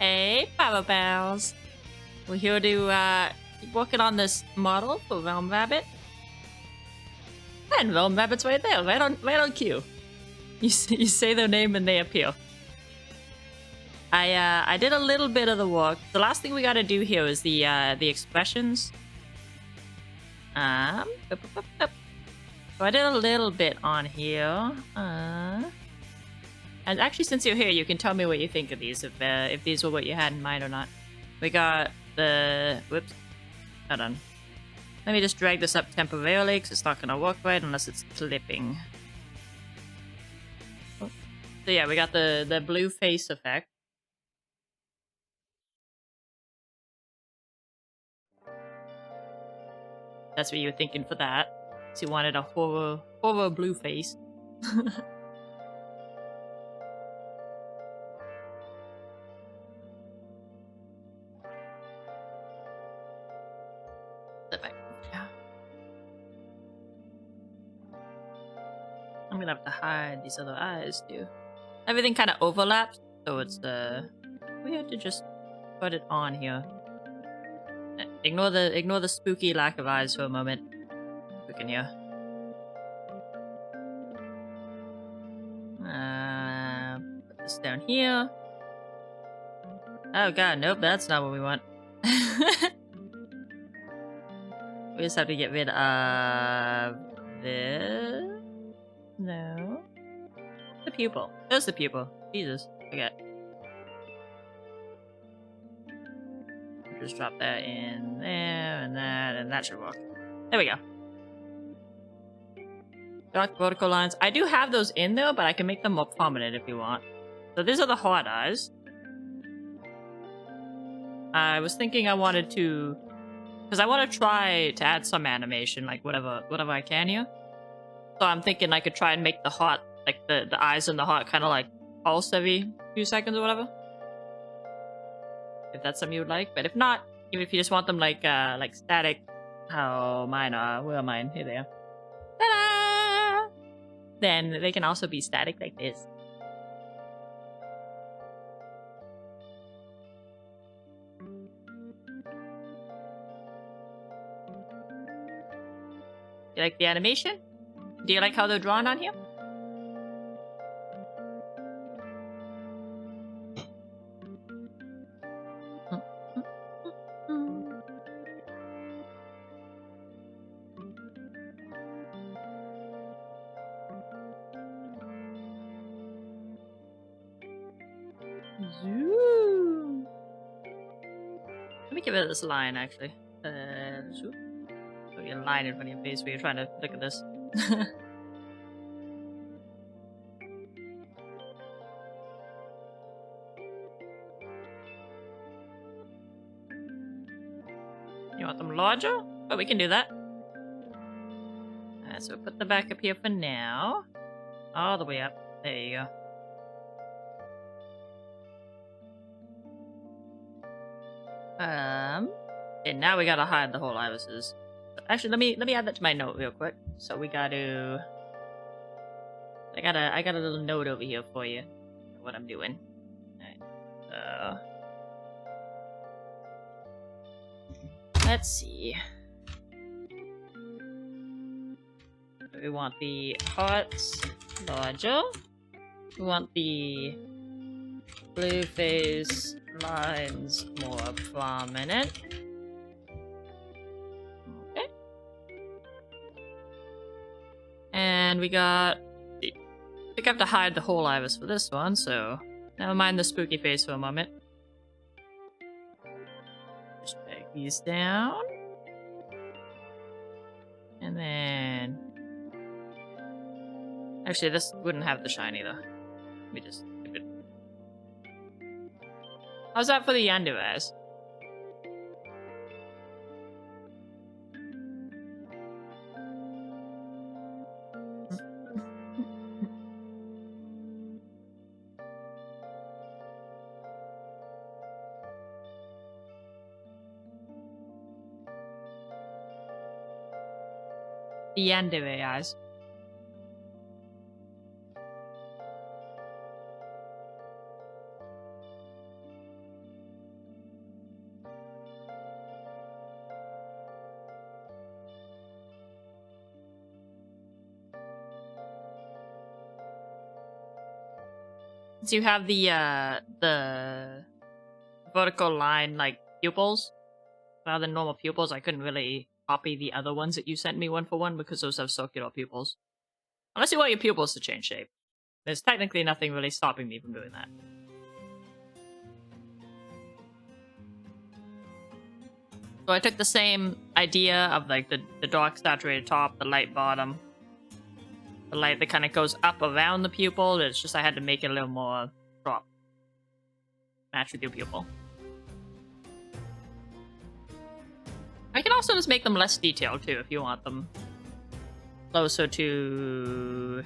Hey, Power Pals. We're here to keep working on this model for Realm Rabbit. And Realm Rabbit's right there, right on cue. You say their name and they appear. I did a little bit of the work. The last thing we gotta do here is the expressions. So I did a little bit on here. And actually, since you're here, you can tell me what you think of these, if these were what you had in mind or not. We got the... Whoops. Hold on. Let me just drag this up temporarily, because it's not going to work right unless it's clipping. Oh. So yeah, we got the blue face effect. That's what you were thinking for that. So you wanted a horror blue face. I'm gonna have to hide these other eyes too. Everything kind of overlaps, so it's we have to just put it on here. Ignore the spooky lack of eyes for a moment. We can hear. Put this down here. Oh god, nope, that's not what we want. We just have to get rid of this. No. The pupil. There's the pupil. Jesus. Forget. Just drop that in there and that should work. There we go. Dark vertical lines. I do have those in there, but I can make them more prominent if you want. So these are the hard eyes. I was thinking I wanted to... Because I want to try to add some animation, like whatever I can here. So I'm thinking I could try and make the heart, like the eyes and the heart kind of like pulse every few seconds or whatever. If that's something you would like. But if not, even if you just want them like static, how mine are. Where are mine? Here they are. Ta-da! Then they can also be static like this. You like the animation? Do you like how they're drawn on here? Zoom. Let me get rid of this line, actually. Zoom. Oh, you get a line in front of your face where you're trying to look at this. You want them larger? Oh, we can do that. So we'll put them back up here for now. All the way up. There you go. And now we gotta hide the whole irises. Actually, let me add that to my note real quick. So we gotta... I got a little note over here for you. What I'm doing. Alright. Let's see. We want the hearts larger. We want the blue face lines more prominent. Okay. And we got... I think I have to hide the whole iris for this one, so... Never mind the spooky face for a moment. Just drag these down. And then... Actually, this wouldn't have the shine either. Let me just keep it. How's that for the Yandu eyes? The Yandu eyes. So you have the vertical line like pupils rather than normal pupils. I couldn't really copy the other ones that you sent me one for one because those have circular pupils. Unless you want your pupils to change shape. There's technically nothing really stopping me from doing that. So I took the same idea of like the dark saturated top, the light bottom, the light that kind of goes up around the pupil. It's just I had to make it a little more drop. Match with your pupil. I can also just make them less detailed too if you want them closer to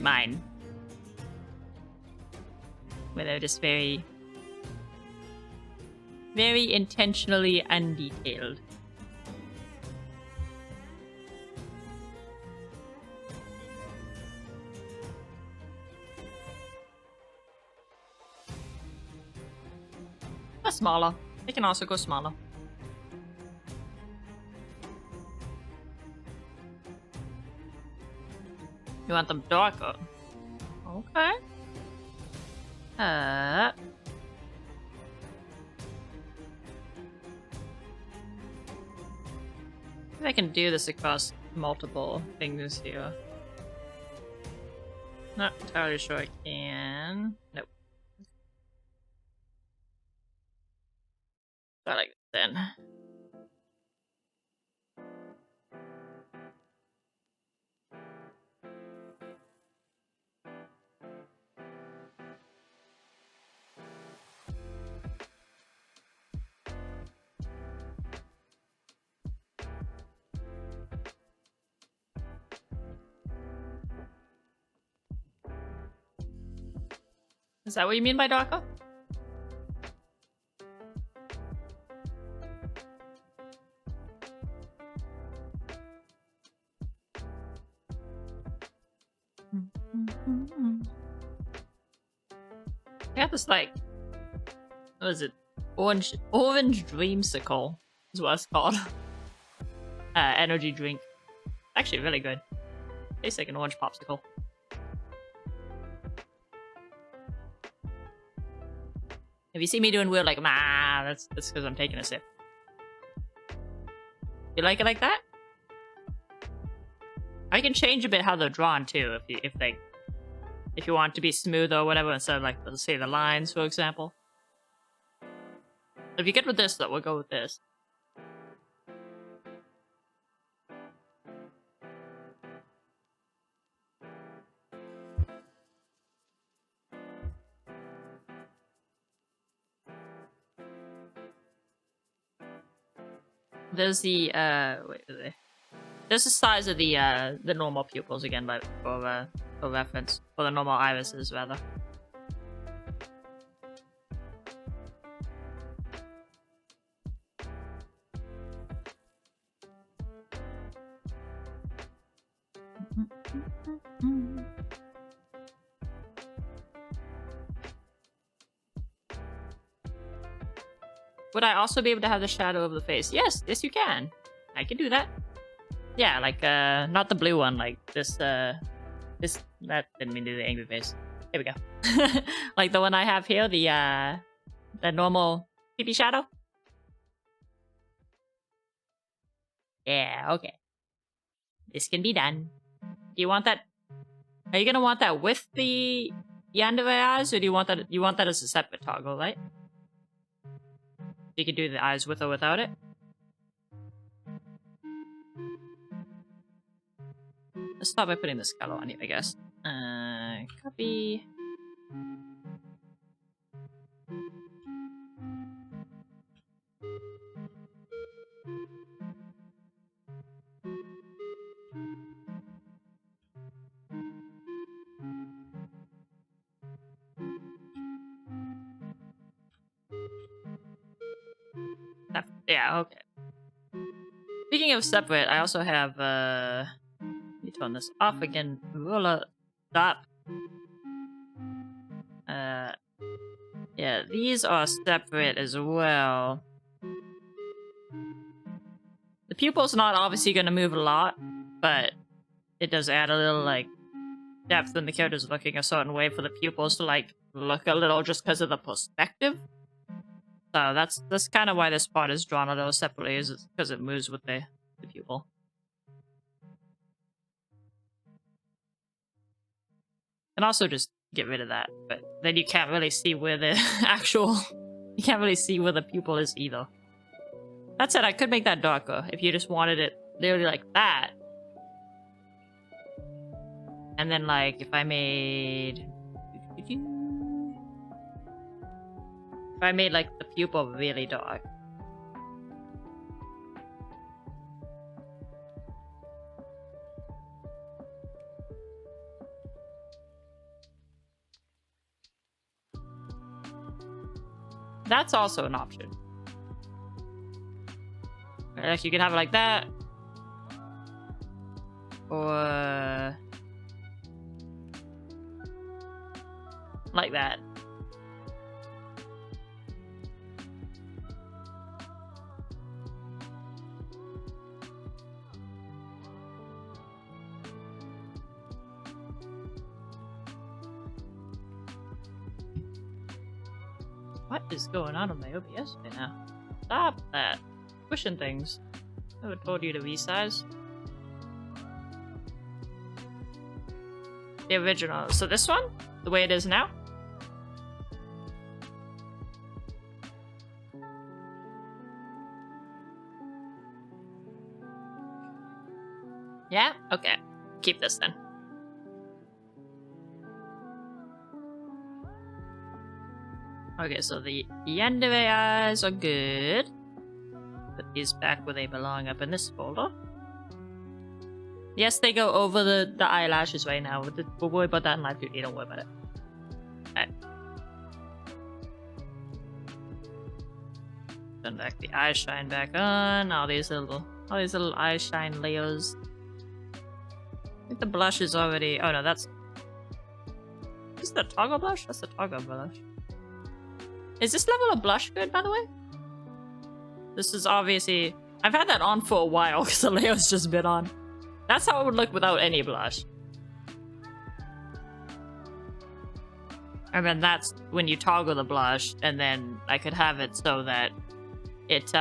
mine. Where they're just very intentionally undetailed. Or smaller. They can also go smaller. You want them darker? Okay. I think I can do this across multiple things here. Not entirely sure I can. Nope. I like this then. Is that what you mean by darker? I got this like, what is it? Orange dreamsicle is what it's called. Energy drink. Actually really good. Tastes like an orange popsicle. If you see me doing weird like that's because I'm taking a sip. You like it like that? I can change a bit how they're drawn too, if you want it to be smooth or whatever, instead of like, let's say the lines, for example. If you get with this though, we'll go with this. There's the there's the size of the normal pupils again, like for reference, for the normal irises rather. Would I also be able to have the shadow of the face? Yes, you can. I can do that. Yeah, like not the blue one, like this that didn't mean to do the angry face. Here we go. Like the one I have here, the normal creepy shadow. Yeah, okay. This can be done. Do you want that? Are you gonna want that with the under the eyes, or do you want that as a separate toggle, right? You can do the eyes with or without it. Let's start by putting this color on it, I guess. Copy. Yeah, okay. Speaking of separate, I also have let me turn this off again. Ruler, stop. Yeah, these are separate as well. The pupil's not obviously going to move a lot, but it does add a little, like, depth when the character's looking a certain way for the pupils to like look a little just because of the perspective. So that's kind of why this part is drawn a little separately, is because it moves with the pupil. And also just get rid of that, but then you can't really see where the actual... You can't really see where the pupil is either. That said, I could make that darker if you just wanted it literally like that. And then like, if I made... If I made like the pupil really dark. That's also an option. Like you could have it like that. Or... like that. What is going on my OBS right now? Stop that. Pushing things. I would have told you to resize. The original. So this one? The way it is now? Yeah? Okay. Keep this then. Okay, so the end of the eyes are good. Put these back where they belong up in this folder. Yes, they go over the eyelashes right now. We'll worry about that in Live 2D, don't worry about it. Alright. Turn back the eye shine back on. All these little eye shine layers. I think the blush is already... Oh no, that's... Is that toggle blush? That's the toggle blush. Is this level of blush good, by the way? This is obviously... I've had that on for a while because the layer's just been on. That's how it would look without any blush. And then that's when you toggle the blush, and then I could have it so that it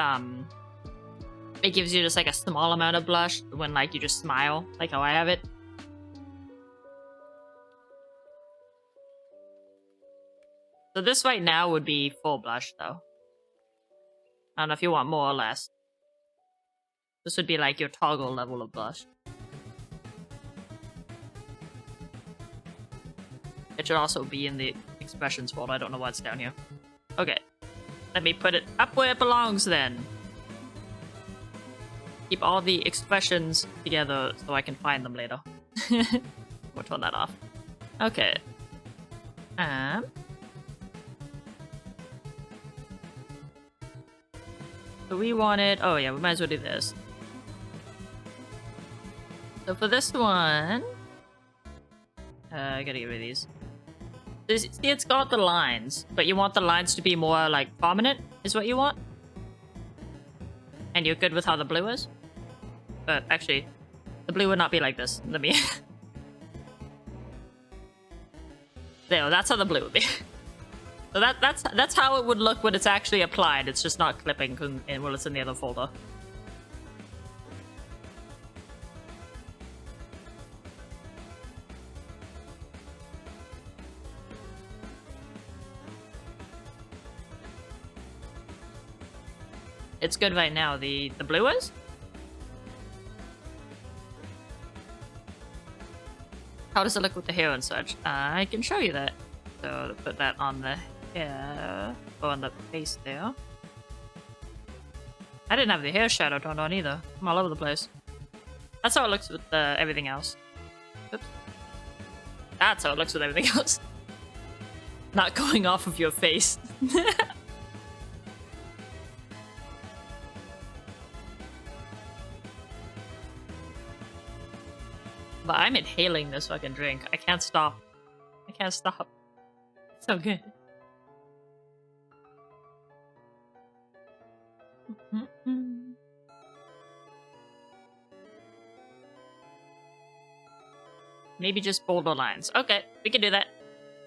gives you just like a small amount of blush when like you just smile, like how I have it. So this right now would be full blush, though. I don't know if you want more or less. This would be like your toggle level of blush. It should also be in the expressions folder. I don't know what's down here. Okay. Let me put it up where it belongs then. Keep all the expressions together so I can find them later. We'll turn that off. Okay. So we wanted... Oh yeah, we might as well do this. So for this one... I gotta get rid of these. See, it's got the lines, but you want the lines to be more, like, prominent, is what you want? And you're good with how the blue is? But actually, the blue would not be like this. Let me... There, that's how the blue would be. So that's how it would look when it's actually applied. It's just not clipping while it's in the other folder. It's good right now. The blue is? How does it look with the hair and such? I can show you that. So put that on the hair, or on the face there. I didn't have the hair shadow turned on either. I'm all over the place. That's how it looks with everything else. Oops. That's how it looks with everything else. Not going off of your face. But I'm inhaling this fucking drink. I can't stop. I can't stop. It's so good. maybe just border lines. Okay, we can do that.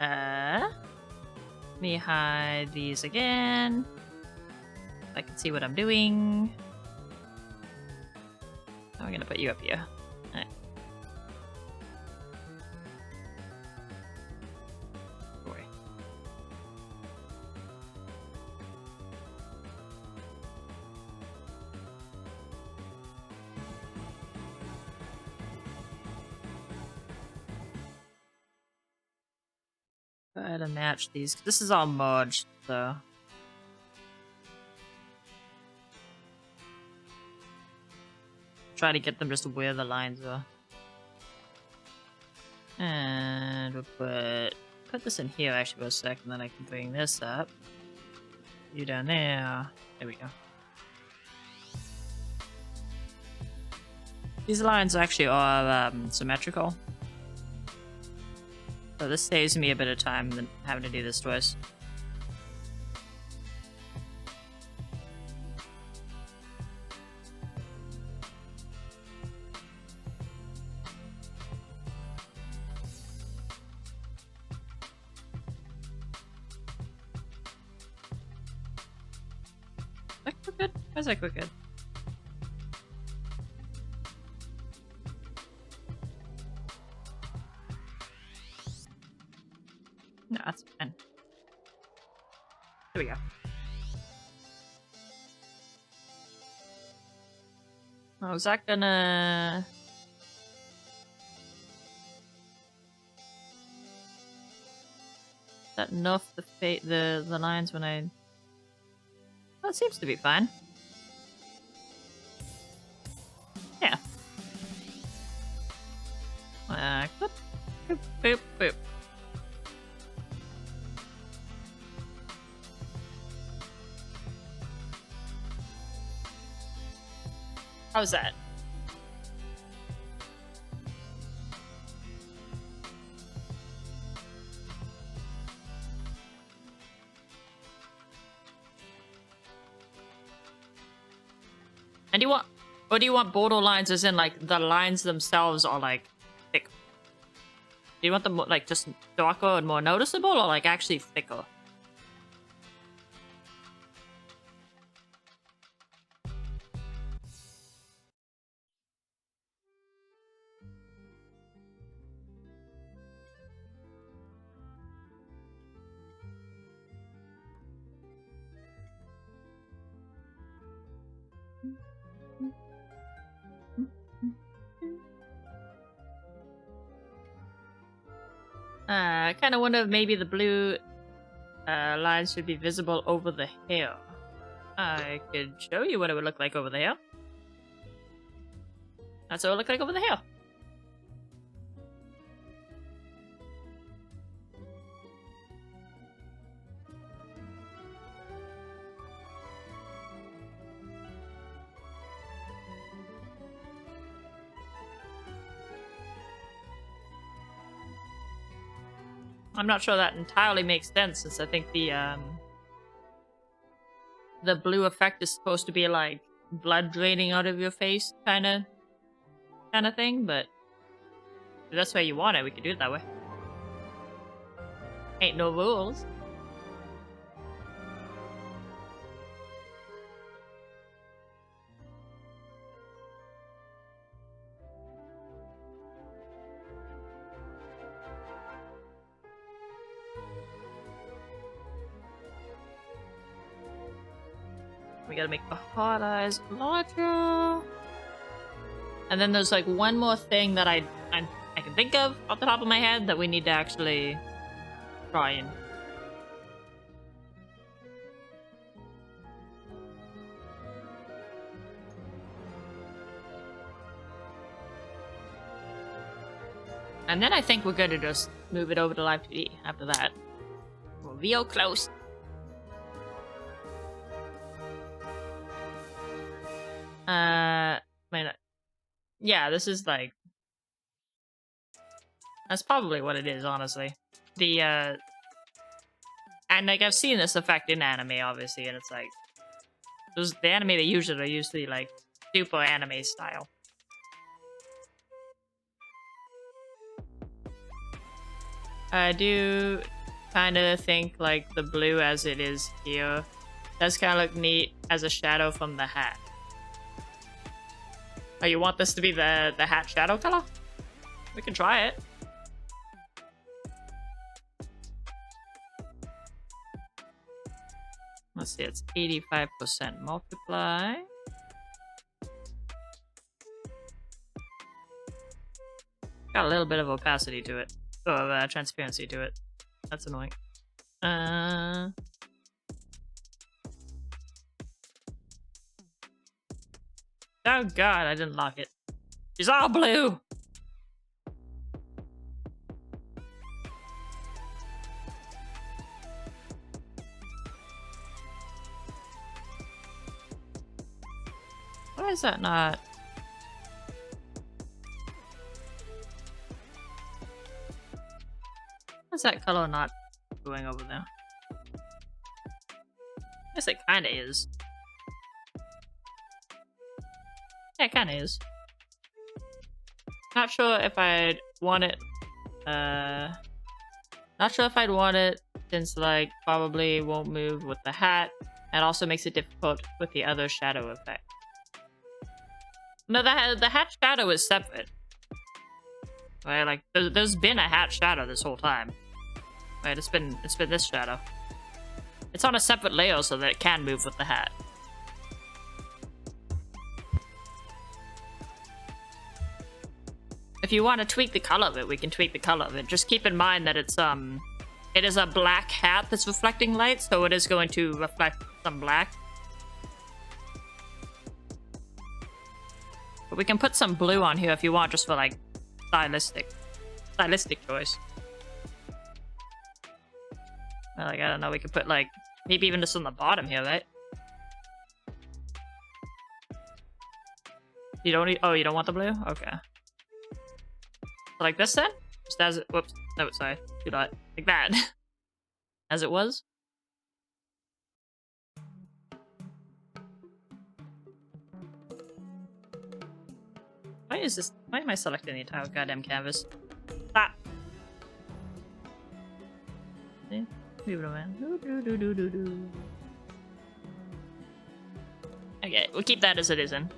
Let me hide these again. So I can see what I'm doing. I'm gonna put you up here. Alright. Boy. Try to match these. This is all merged, so. Try to get them just where the lines are. And we'll put this in here actually for a second, then I can bring this up. You down there. There we go. These lines actually are symmetrical. So this saves me a bit of time than having to do this twice. We're good. How's that we're good? No, that's fine. There we go. Oh, is that gonna... Is that enough to fade the lines when I... Well, it seems to be fine. Yeah. Boop, boop, boop, boop. How's that? And do you want, or do you want border lines as in like the lines themselves are like thick? Do you want them like just darker and more noticeable, or like actually thicker? I kind of wonder if maybe the blue lines should be visible over the hair. I could show you what it would look like over the hair. That's what it would look like over the hair. I'm not sure that entirely makes sense, since I think the blue effect is supposed to be like blood draining out of your face, kind of thing. But if that's where you want it, we could do it that way. Ain't no rules. We gotta make the hard eyes larger. And then there's like one more thing that I can think of off the top of my head that we need to actually try and... And then I think we're gonna just move it over to Live TV after that. We're real close. Yeah, this is like... That's probably what it is, honestly. And like, I've seen this effect in anime, obviously, and it's like... The anime they use it are usually like super anime style. I do kind of think like the blue as it is here does kind of look neat as a shadow from the hat. Oh, you want this to be the hat shadow color? We can try it. Let's see, it's 85% multiply. Got a little bit of opacity to it. Oh, transparency to it. That's annoying. Oh god, I didn't lock it. She's all blue! Why is that not? Why is that color not going over there? I guess it kinda is. Yeah, it kinda is. Not sure if I'd want it, not sure if I'd want it since, like, probably won't move with the hat. It also makes it difficult with the other shadow effect. No, the hat shadow is separate. Right, like, there's been a hat shadow this whole time. Right, it's been this shadow. It's on a separate layer so that it can move with the hat. If you want to tweak the color of it, we can tweak the color of it. Just keep in mind that it's it is a black hat that's reflecting light, so it is going to reflect some black. But we can put some blue on here if you want, just for like stylistic choice. Well, like, I don't know, we could put like maybe even just on the bottom here, right? You don't need, oh, you don't want the blue? Okay. Like this then? Just as it, whoops, no, sorry, do that. Like that. As it was? Why is this, why am I selecting the entire goddamn canvas? Ah! See? Move it around. Okay, we'll keep that as it is then.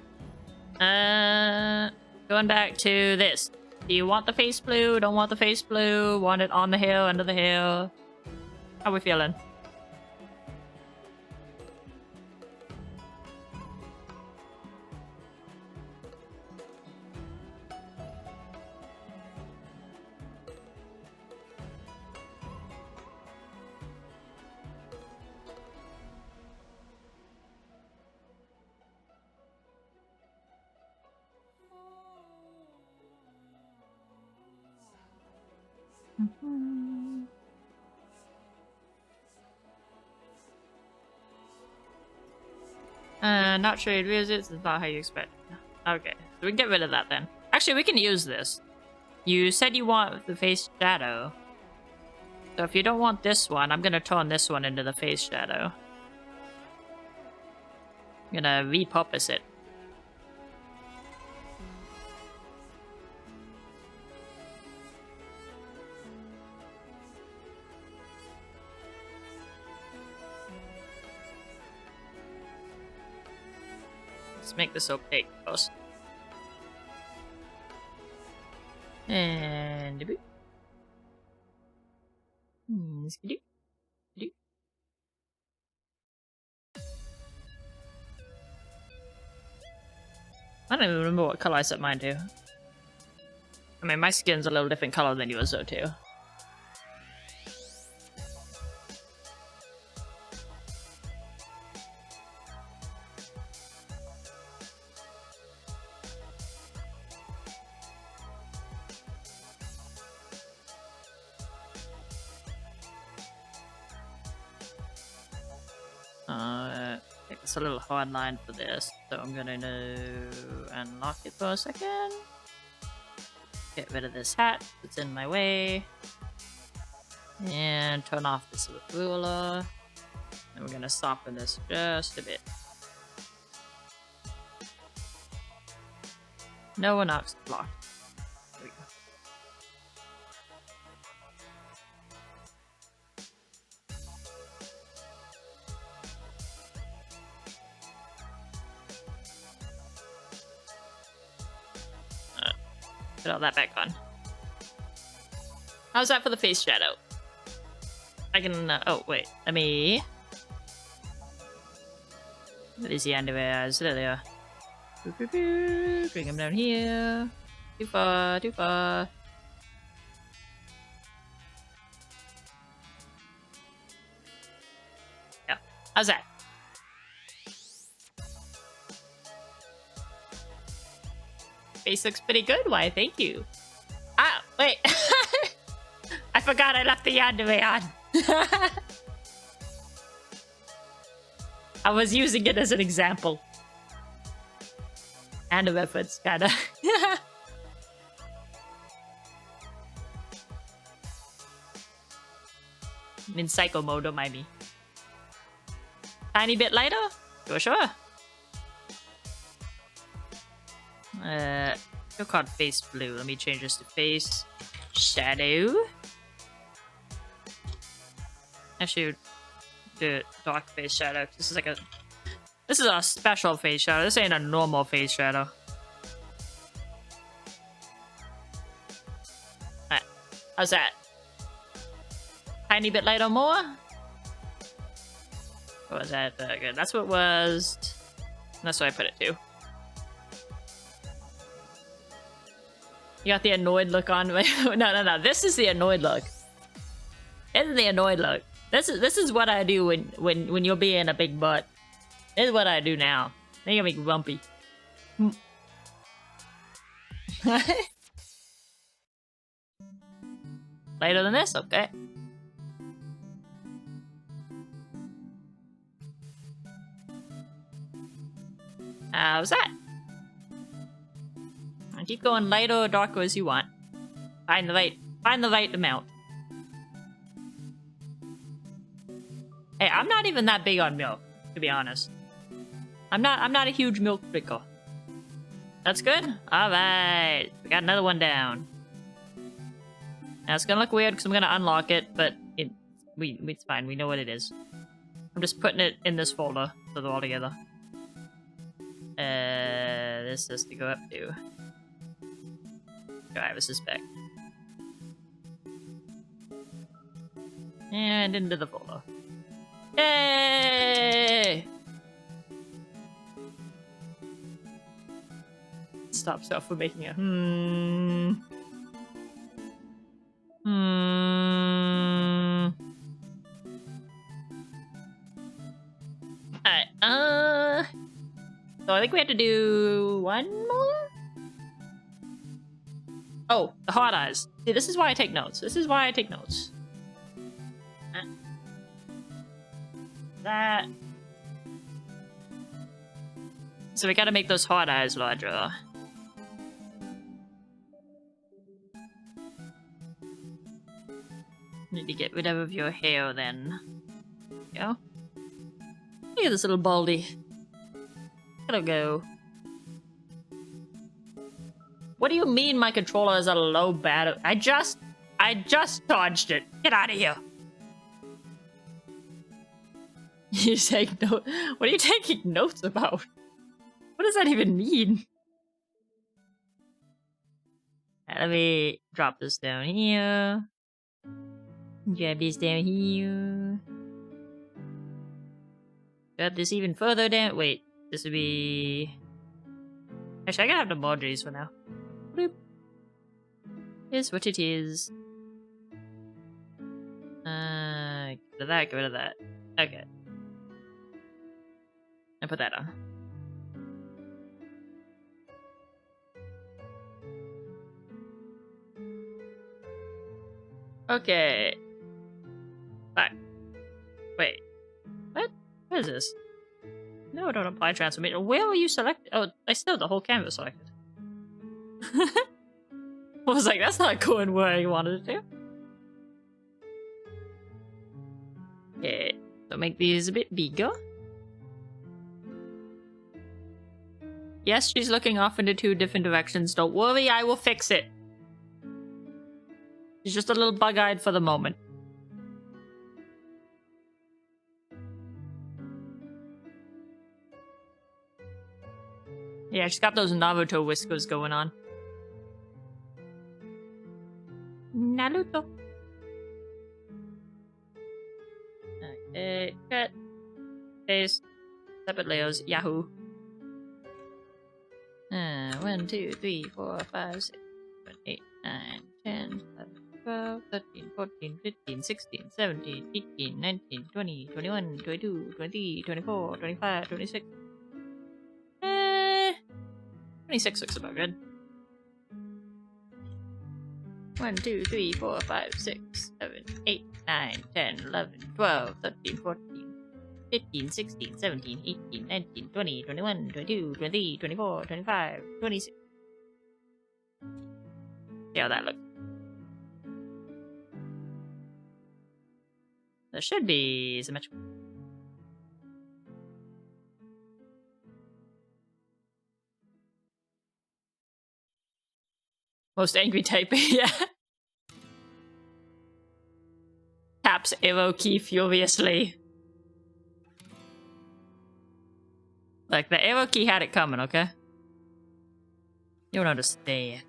Going back to this. Do you want the face blue? Don't want the face blue? Want it on the hair, under the hair? How we feeling? Not sure it visits. It's not how you expect. Okay, so we can get rid of that then. Actually, we can use this. You said you want the face shadow. So if you don't want this one, I'm gonna turn this one into the face shadow. I'm gonna repurpose it. Let's make this opaque first. And I don't even remember what color I set mine to. I mean, my skin's a little different color than yours though too. Take this a little hard line for this, so I'm gonna unlock it for a second. Get rid of this hat that's in my way. And turn off this ruler. And we're gonna soften this just a bit. No one knocks blocked. There we go. Put all that back on. How's that for the face shadow? I can, oh, wait. Let me... What is the underwear eyes? There they are. Bring them down here. Too far, too far. Yeah. How's that? Face looks pretty good. Why, thank you. Ah, wait. I forgot I left the underwear on. I was using it as an example. And of efforts, kinda. I'm in psycho mode, don't mind me. Tiny bit lighter? Sure, sure. Still called face blue. Let me change this to face shadow. Actually, do dark face shadow. This is like a... This is a special face shadow. This ain't a normal face shadow. Alright. How's that? Tiny bit lighter more? What was that? Good. That's what it was. That's what I put it to. You got the annoyed look on. No. This is the annoyed look. This is the annoyed look. This is what I do when you're being a big butt. This is what I do now. They gonna be grumpy. Lighter than this? Okay. How's that? And keep going lighter or darker as you want. Find the right amount. Hey, I'm not even that big on milk, to be honest. I'm not a huge milk drinker. That's good? Alright. We got another one down. Now it's gonna look weird because I'm gonna unlock it, but it's fine. We know what it is. I'm just putting it in this folder so they're all together. This has to go up to Travis's back. And into the folder. Yay! Stop stuff for making a Alright, so I think we have to do one more? Oh, the hard eyes. See, this is why I take notes. This is why I take notes. That. So we gotta make those hard eyes larger. Need to get rid of your hair then. Go. Look at this little baldy. It'll go. What do you mean my controller is a low battery? I just dodged it. Get out of here. You take note. What are you taking notes about? What does that even mean? Let me drop this down here. Drop this down here. Drop this even further down. Wait, this would be... Actually, I gotta have the emojis for now. Bloop. Here's what it is. Get rid of that, get rid of that. Okay. And put that on. Okay. Back. Wait. What? What is this? No, don't apply transformation. Where were you selected? Oh, I still have the whole canvas selected. I was like, that's not going where I wanted it to. Okay. So make these a bit bigger. Yes, she's looking off into two different directions. Don't worry, I will fix it. She's just a little bug-eyed for the moment. Yeah, she's got those Naruto whiskers going on. Paste. Separate layers. Yahoo. 1, 2, 3, 4, 5, 6, 7, 8, 9, 10, 11, 12, 13, 14, 15, 16, 17, 18, 19, 20, 21, 22, 23, 24, 25, 26. 26 looks about good. 1, 2, 3, 4, 5, 6, 7, 8, 9, 10, 11, 12, 13, 14, 15, 16, 17, 18, 19, 20, 21, 22, 23, 24, 25, 26. See how that looks. That should be symmetrical. Most angry typing, yeah. Taps arrow key furiously. Like, the arrow key had it coming, okay? You don't understand.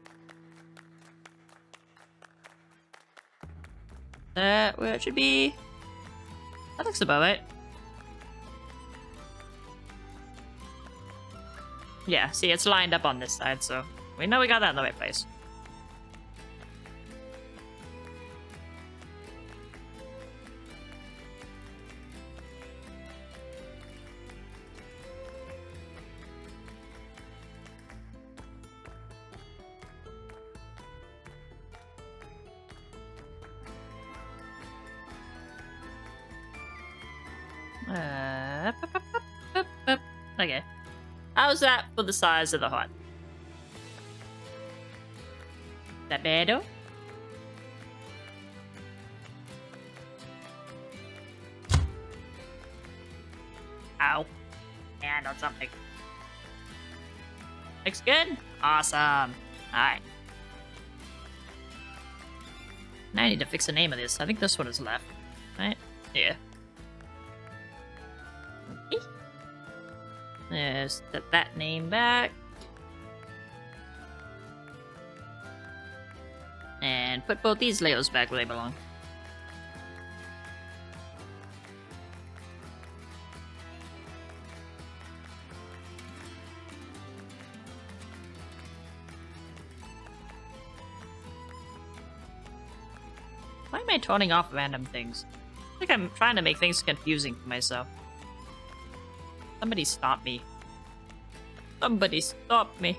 That where it should be? That looks about right. Yeah, see, it's lined up on this side, so we know we got that in the right place. Okay. How's that for the size of the hut? That better? Ow. And on something. Looks good? Awesome. Alright. Now I need to fix the name of this. I think this one is left. Right? Yeah. Okay. Let's set that name back. And put both these layers back where they belong. Why am I turning off random things? I think I'm trying to make things confusing for myself. Somebody stop me. Somebody stop me.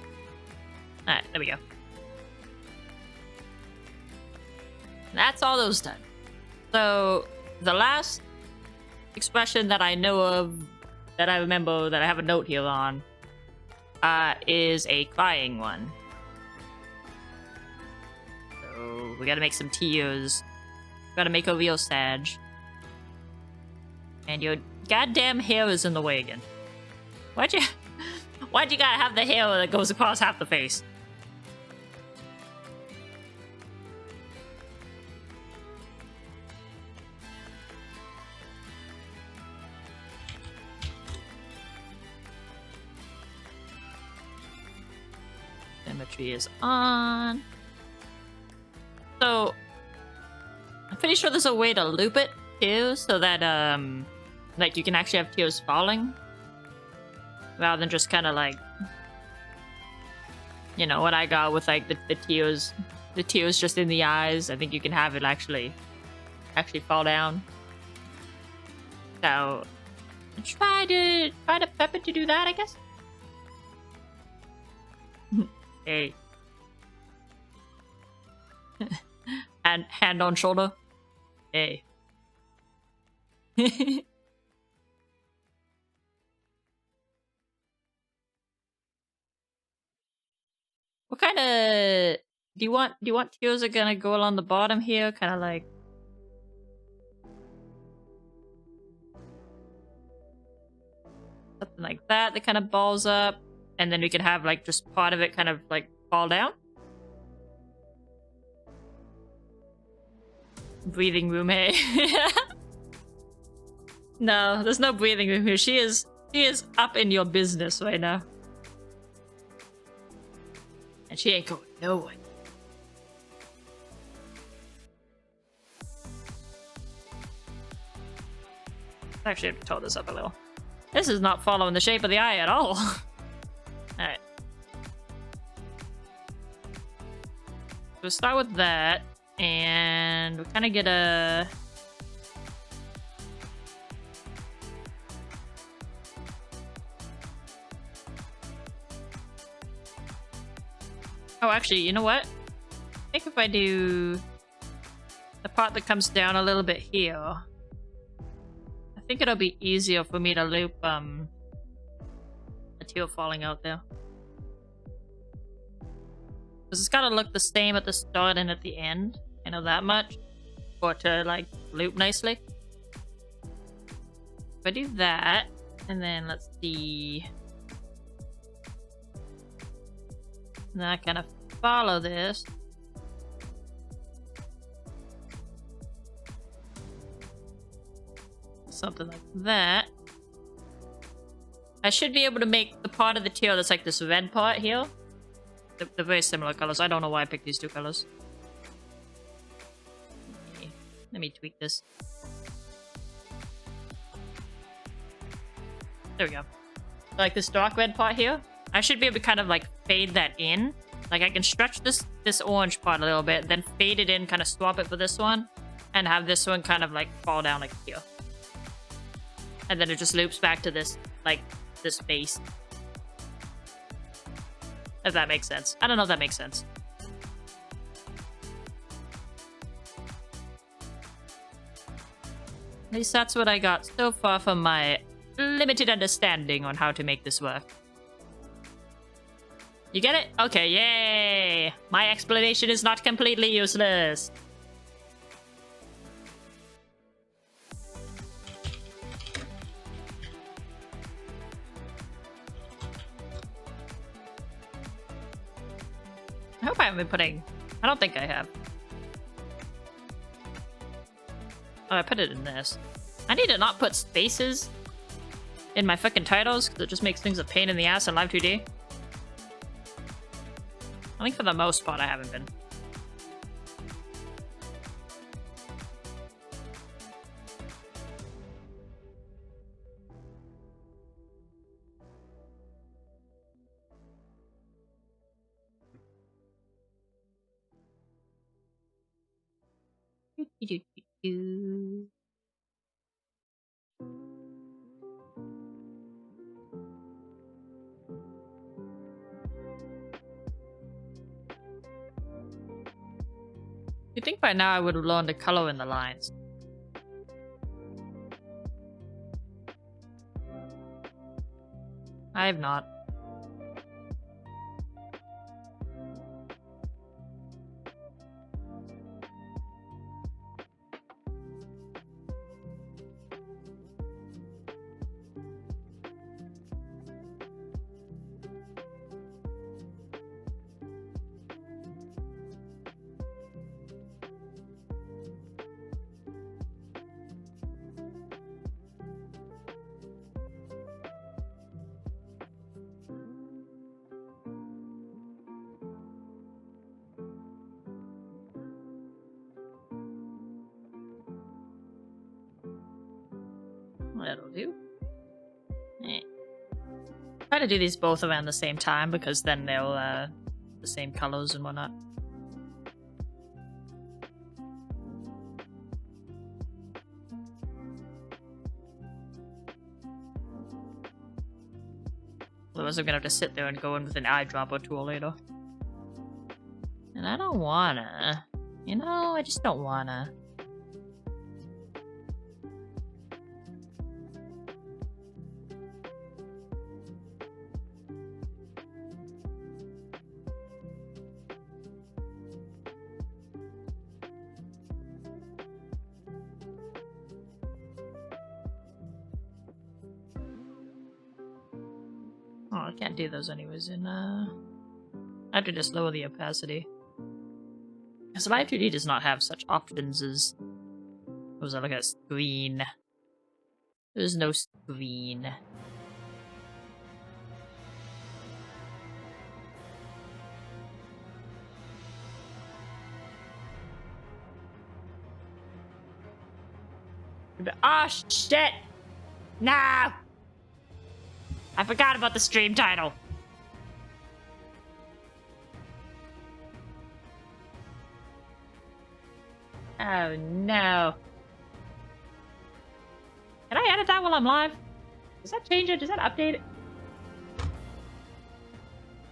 Alright, there we go. That's all those done. So, the last expression that I know of, that I remember, that I have a note here on, is a crying one. So, we gotta make some tears. Gotta make a real sag. And your goddamn hair is in the way again. Why'd you gotta have the hair that goes across half the face? Symmetry is on. So, I'm pretty sure there's a way to loop it too, so that like you can actually have tears falling rather than just kind of like, you know, what I got with like the tears just in the eyes. I think you can have it actually fall down. So try to prep it to do that, I guess. Hey. And hand on shoulder. Hey. What kind of do you want tears are gonna go along the bottom here? Kind of like something like that kind of balls up, and then we could have like just part of it kind of like fall down. Breathing room, hey. No, there's no breathing room here. She is up in your business right now. And she ain't going nowhere. I actually have to tone this up a little. This is not following the shape of the eye at all. Alright. We'll start with that. And we'll kind of get a... Oh, actually, you know what? I think if I do the part that comes down a little bit here, I think it'll be easier for me to loop a teal falling out there. Because it's gotta look the same at the start and at the end. I know that much. For it to like loop nicely. If I do that, and then let's see. And then I kind of follow this. Something like that. I should be able to make the part of the tail that's like this red part here. They're very similar colors. I don't know why I picked these two colors. Okay. Let me tweak this. There we go. Like this dark red part here. I should be able to kind of like fade that in. Like I can stretch this orange part a little bit, then fade it in, kind of swap it for this one, and have this one kind of like fall down like here. And then it just loops back to this, like, this base. If that makes sense. I don't know if that makes sense. At least that's what I got so far from my limited understanding on how to make this work. You get it? Okay, yay! My explanation is not completely useless. I hope I haven't been putting... I don't think I have. Oh, I put it in this. I need to not put spaces in my fucking titles, because it just makes things a pain in the ass in Live 2D. I think for the most part I haven't been. You'd think by now I would have learned to color in the lines. I have not. That'll do. Try to do these both around the same time because then they'll the same colors and whatnot. Otherwise I'm gonna have to sit there and go in with an eyedropper tool later. And I don't wanna. You know, I just don't wanna. Oh, I can't do those anyways in, I have to just lower the opacity. Because Live 2D does not have such options as... What was that, like a screen? There's no screen. Oh, shit! No! I forgot about the stream title. Oh no. Can I edit that while I'm live? Does that change it? Does that update it?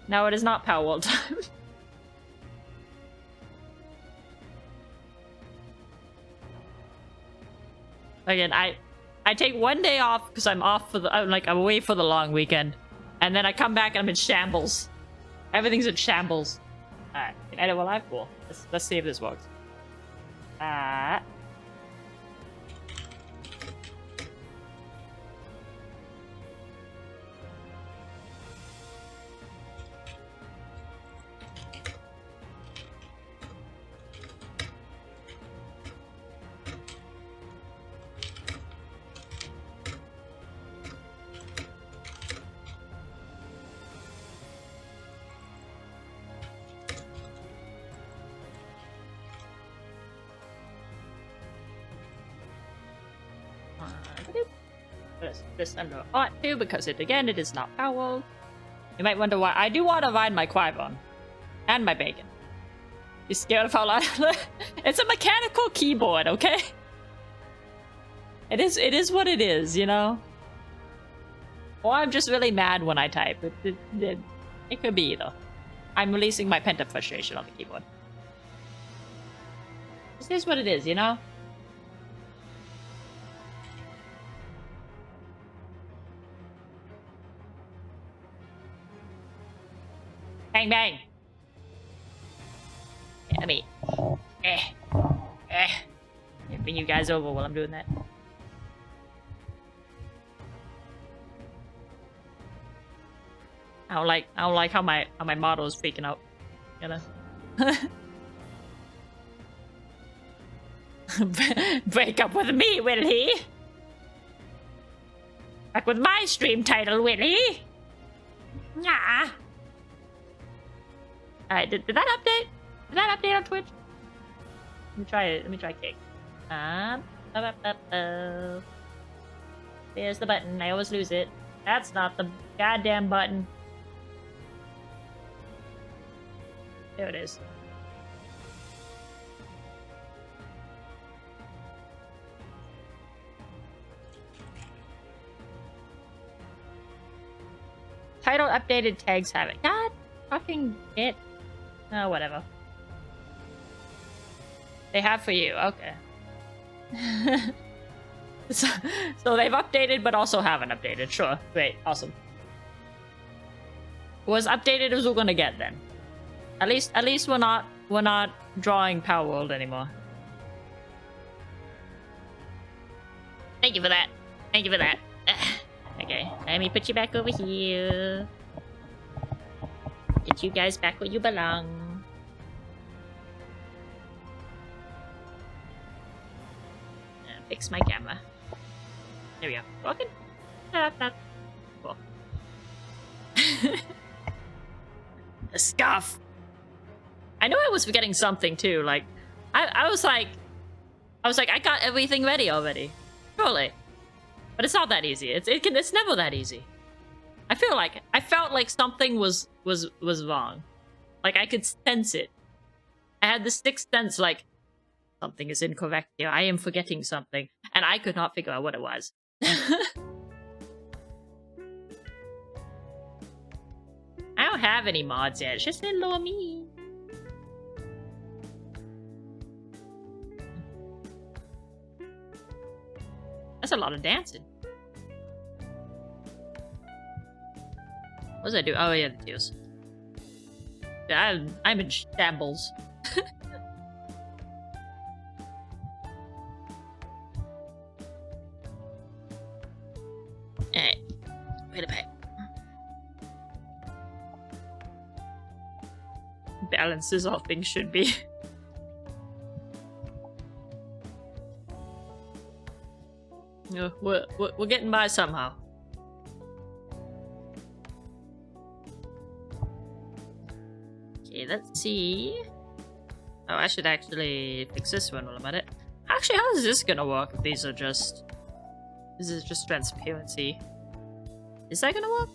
No, it is not Power World time. Again, I take one day off because I'm off for the I'm away for the long weekend, and then I come back and I'm in shambles. Everything's in shambles. Alright, can edit while live? Cool. Let's see if this works. This under ought to, because it is not Power. You might wonder why I do want to ride my Qui-Gon and my bacon. You scared of how loud? It's a mechanical keyboard, okay? It is what it is, you know. Or I'm just really mad when I type. It could be either. I'm releasing my pent-up frustration on the keyboard. This is what it is, you know. Bang bang. Let me bring you guys over while I'm doing that. I don't like how my model is freaking out. You know. Break up with me, will he? Back with my stream title, will he? Nah. Alright, did that update? Did that update on Twitch? Let me try it. Let me try cake. There's the button. I always lose it. That's not the goddamn button. There it is. Title updated, tags have it. God fucking it. Oh, whatever. They have for you. Okay. so they've updated, but also haven't updated. Sure. Great. Awesome. Was updated as we're gonna get then. At least we're not drawing Power World anymore. Thank you for that. Thank you for that. Okay, let me put you back over here. Get you guys back where you belong. Fix my camera. There we go. Walking. Cool. A scarf. I knew I was forgetting something too. Like, I was like, I got everything ready already. Surely. But it's not that easy. It's never that easy. I felt like something was wrong. Like I could sense it. I had the sixth sense, like something is incorrect here. I am forgetting something, and I could not figure out what it was. I don't have any mods yet. It's just hello me. That's a lot of dancing. What does I do? Oh yeah, the tears. Yeah, I'm in shambles. Alright. Wait a bit. Balance is all things should be. We're getting by somehow. Okay, let's see. Oh, I should actually fix this one while I'm at it. Actually, how is this gonna work if these are just... This is just transparency. Is that gonna work?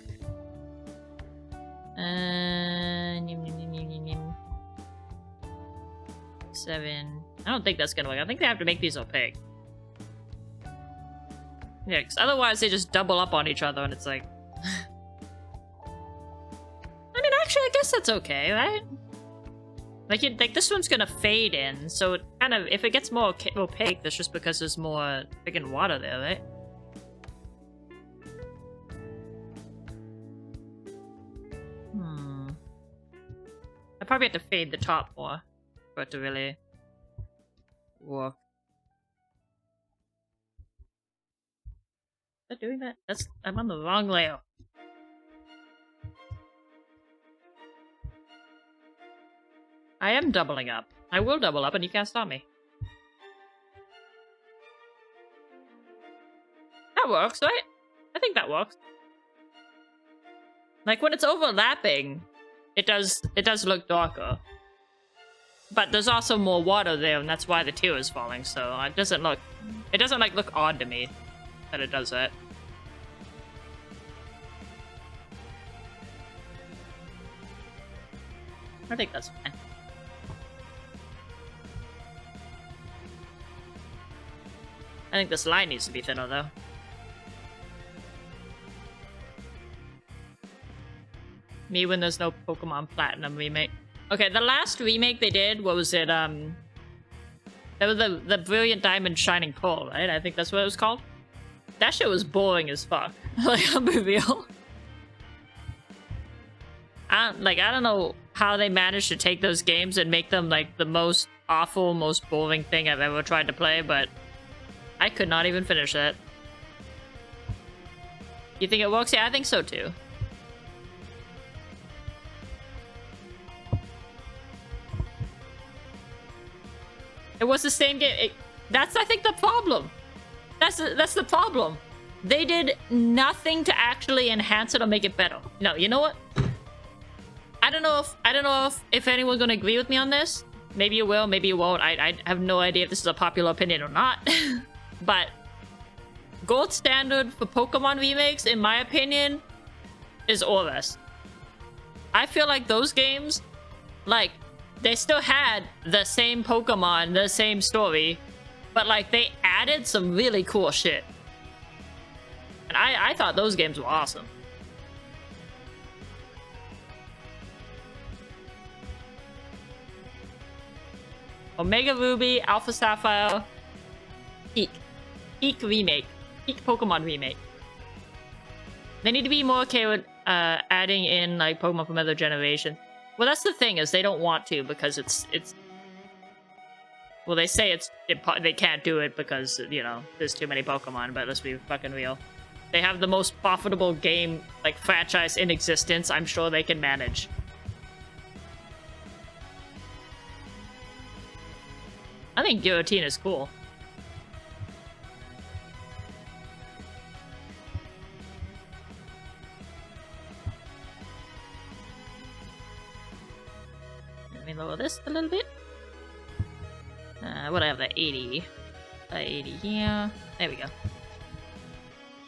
Seven. I don't think that's gonna work. I think they have to make these opaque. Yeah, because otherwise they just double up on each other and it's like... I mean, actually, I guess that's okay, right? Like this one's gonna fade in, so it kind of... If it gets more opaque, that's just because there's more freaking water there, right? I probably have to fade the top more for it to really work. Is that doing that? I'm on the wrong layer. I am doubling up. I will double up and you can't stop me. That works, right? I think that works. Like when it's overlapping, it does look darker. But there's also more water there, and that's why the tear is falling, so it doesn't like look odd to me that it does that. I think that's fine. I think this line needs to be thinner though. Me when there's no Pokemon Platinum remake. Okay, the last remake they did, what was it? That was the Brilliant Diamond Shining Pearl, right? I think that's what it was called. That shit was boring as fuck. Like, I'll be real. I don't know how they managed to take those games and make them like the most awful, most boring thing I've ever tried to play, but I could not even finish it. You think it works? Yeah, I think so too. It was the same game. That's, I think, the problem. That's the problem. They did nothing to actually enhance it or make it better. No, you know what? I don't know if anyone's gonna agree with me on this. Maybe you will, maybe you won't. I have no idea if this is a popular opinion or not. But gold standard for Pokemon remakes, in my opinion, is ORAS. I feel like those games, like, they still had the same Pokemon, the same story, but like they added some really cool shit. And I thought those games were awesome. Omega Ruby, Alpha Sapphire, Peak remake. Peak Pokemon remake. They need to be more okay with adding in like Pokemon from other generation. Well, that's the thing, is they don't want to because it's well, they say they can't do it because, you know, there's too many Pokemon, but let's be fucking real. They have the most profitable game, like, franchise in existence. I'm sure they can manage. I think Guillotine is cool. Let me lower this a little bit. What do I have? The 80. 80 here. There we go.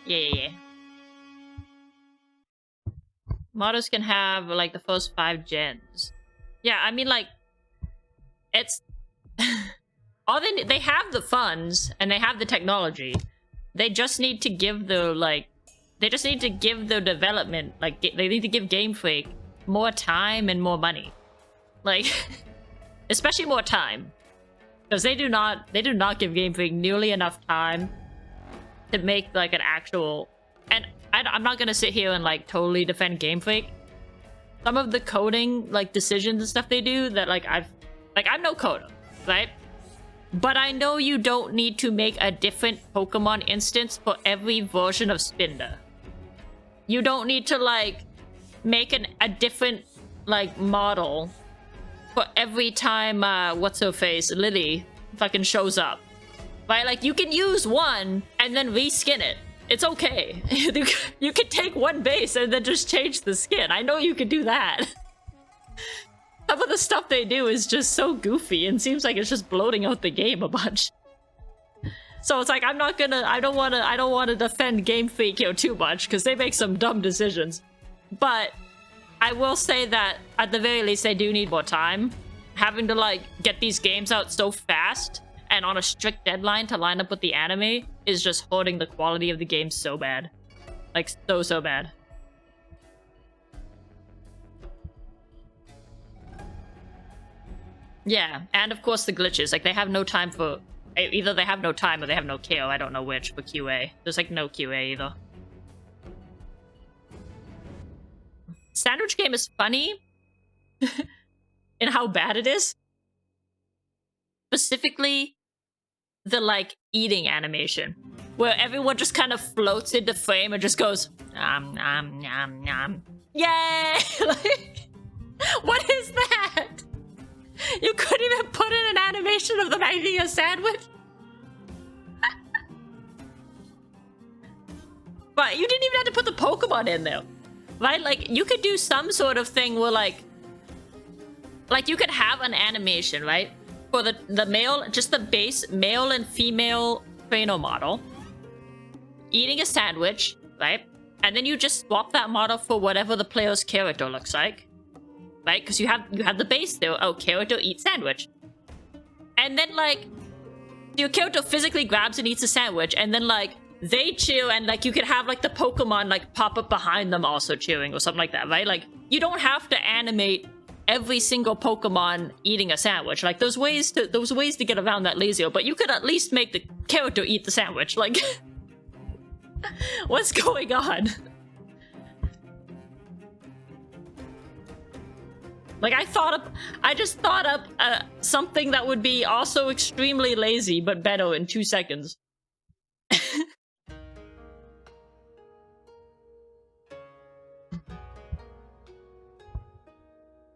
Yeah. Models can have, like, the first 5 gens. Yeah, I mean, like, it's... they have the funds, and they have the technology. They just need to give the, like... They just need to give the development, like, they need to give Game Freak more time and more money. Like, especially more time. Because they do not give Game Freak nearly enough time to make, like, an actual... And I'm not gonna sit here and, like, totally defend Game Freak. Some of the coding, like, decisions and stuff they do that, like, I'm no coder, right? But I know you don't need to make a different Pokemon instance for every version of Spinder. You don't need to, like, make a different, like, model for every time, what's-her-face, Lily, fucking shows up. Right? Like, you can use one and then reskin it. It's okay. You can take one base and then just change the skin. I know you can do that. Some of the stuff they do is just so goofy and seems like it's just bloating out the game a bunch. So it's like I don't wanna defend Game Freak here too much because they make some dumb decisions. But I will say that at the very least they do need more time. Having to like get these games out so fast and on a strict deadline to line up with the anime is just holding the quality of the game so bad. Like so bad. Yeah, and of course the glitches. Like they have no time for either they have no time or they have no KO. I don't know which for QA. There's like no QA either. Sandwich game is funny in how bad it is. Specifically, the like eating animation, where everyone just kind of floats into frame and just goes nom nom nom nom. Yay! Like, what is that? You couldn't even put in an animation of them eating a sandwich. But you didn't even have to put the Pokemon in there. Right? Like, you could do some sort of thing where, like you could have an animation, right? For the male, just the base male and female trainer model eating a sandwich, right? And then you just swap that model for whatever the player's character looks like, right? Because you have the base there. Oh, character eats sandwich. And then, like, your character physically grabs and eats a sandwich, and then, like, they cheer, and like you could have like the Pokemon like pop up behind them also cheering or something like that, right? Like you don't have to animate every single Pokemon eating a sandwich. Like there's ways to get around that lazier, but you could at least make the character eat the sandwich. Like what's going on? Like I just thought up something that would be also extremely lazy but better in 2 seconds.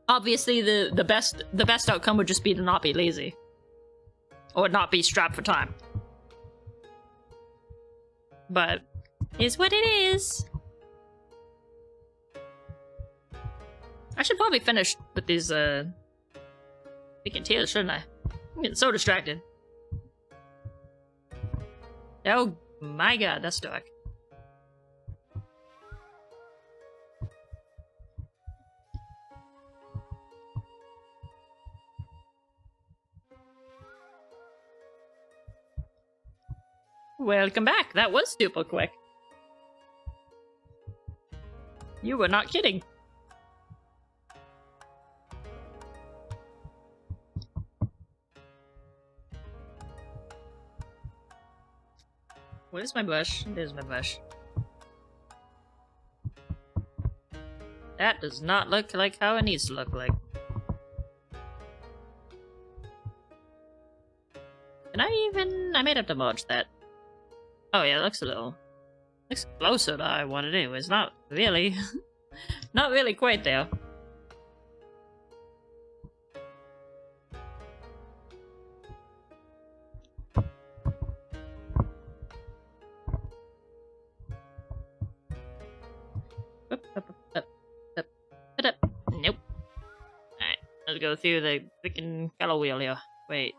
Obviously, the best outcome would just be to not be lazy, or not be strapped for time. But is what it is. I should probably finish with these freaking tears, shouldn't I? I'm getting so distracted. Oh my god, that's dark. Welcome back. That was super quick. You were not kidding. Where's my brush? There's my brush. That does not look like how it needs to look like. Can I even... I might have to merge that. Oh yeah, it looks a little... looks closer to what it is. Not really. Not really quite there. Nope. Alright, let's go through the freaking color wheel here. Wait.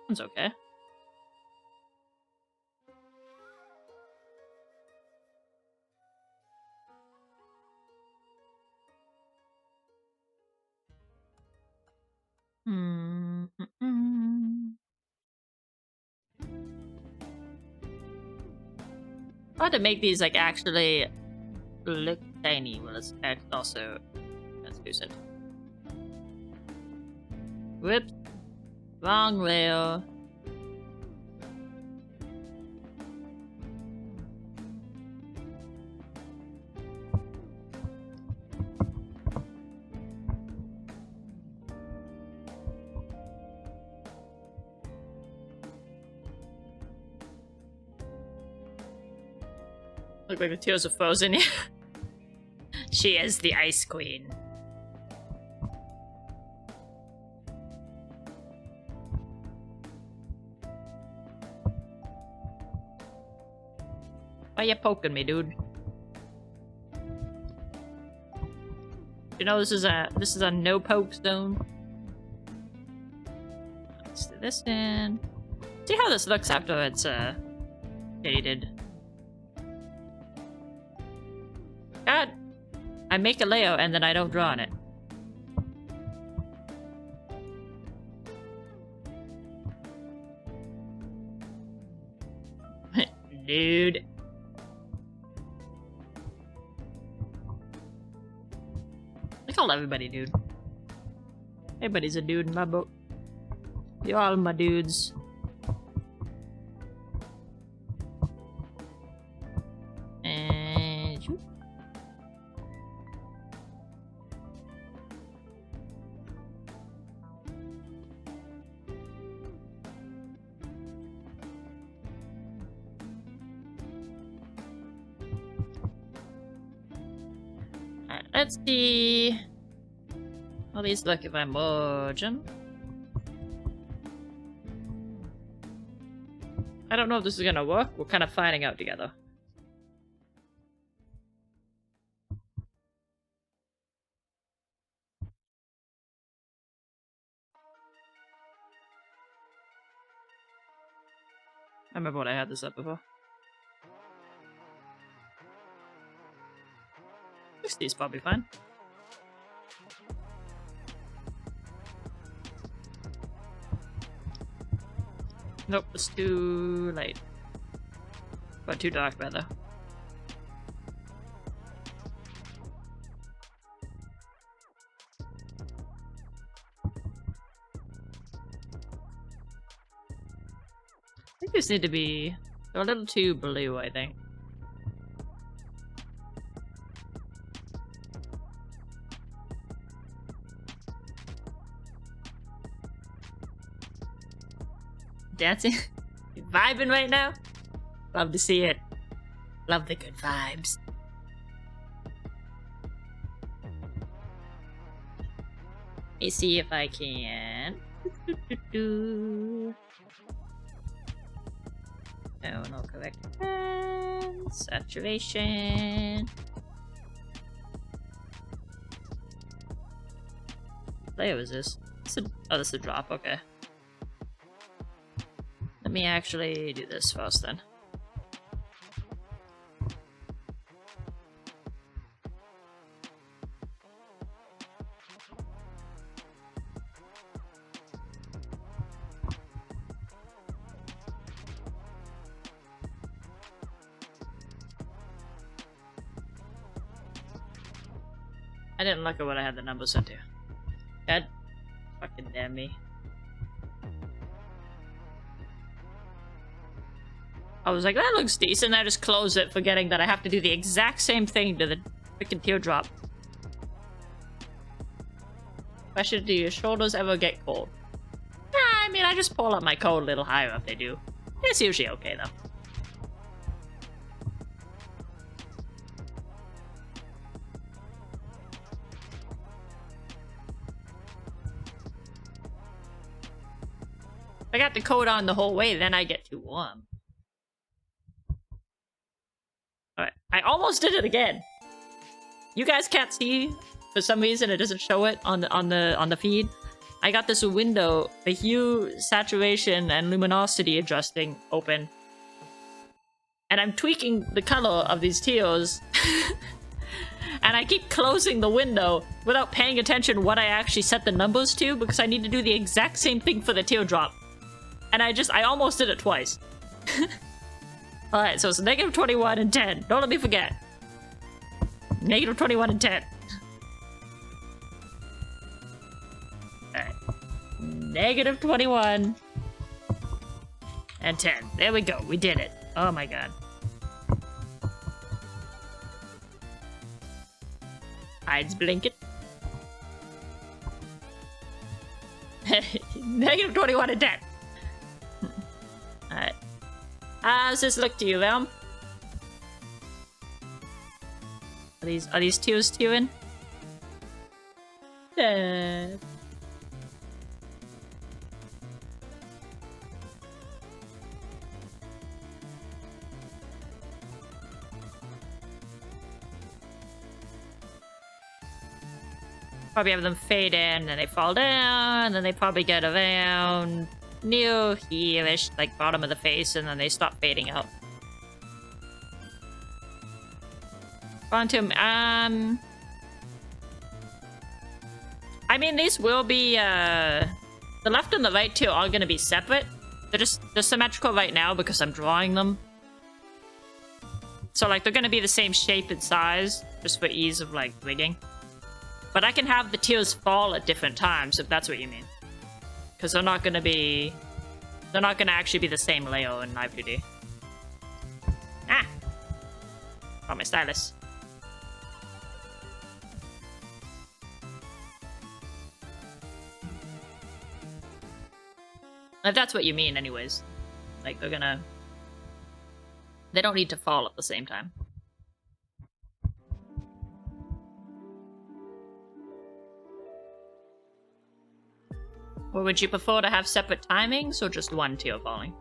That's okay. How to make these like actually look tiny? Well, let's also transduce it. Whoops, wrong layer. Look like the tears are frozen. She is the Ice Queen. Why you poking me, dude? You know this is a no poke zone. Let's do this in. see how this looks after it's shaded. God, I make a layout and then I don't draw on it. Dude. I call everybody dude. Everybody's a dude in my book. You're all my dudes. And you. Alright, let's see how these look if I merge them. I don't know if this is gonna work. We're kind of finding out together. I remember when I had this up before. 60 is probably fine. Nope, it's too light. But too dark, rather. I think these need to be... they're a little too blue, I think. Dancing? You vibing right now? Love to see it. Love the good vibes. Let me see if I can. Tonal correction. Saturation. What layer is this? Oh, this is a drop, okay. Let me actually do this first then. I didn't look at what I had the numbers set to. God fucking damn me. I was like, that looks decent. I just closed it, forgetting that I have to do the exact same thing to the freaking teardrop. Question, do your shoulders ever get cold? Nah, I mean, I just pull up my coat a little higher if they do. It's usually okay, though. If I got the coat on the whole way, then I get too warm. Alright, I almost did it again. You guys can't see, for some reason it doesn't show it on the feed. I got this window, the hue, saturation, and luminosity adjusting open. And I'm tweaking the color of these teals. And I keep closing the window without paying attention what I actually set the numbers to, because I need to do the exact same thing for the teardrop. And I almost did it twice. Alright, so it's negative 21 and 10. Don't let me forget. Negative 21 and 10. Alright. Negative 21 and 10. There we go. We did it. Oh my god. Hides blanket. Negative 21 and 10. Alright. How's this look to you, Velm? Are these tears tearing? Probably have them fade in, then they fall down, and then they probably get around near here-ish, like bottom of the face, and then they stop fading out. Quantum, I mean, these will be, the left and the right tier are gonna be separate. They're symmetrical right now because I'm drawing them. So, like, they're gonna be the same shape and size, just for ease of, like, rigging. But I can have the tiers fall at different times, if that's what you mean. Because they're not gonna actually be the same layout in Live 2D. Ah! Oh, my stylus. If that's what you mean, anyways. Like, they don't need to fall at the same time. Or would you prefer to have separate timings, or just one tier falling?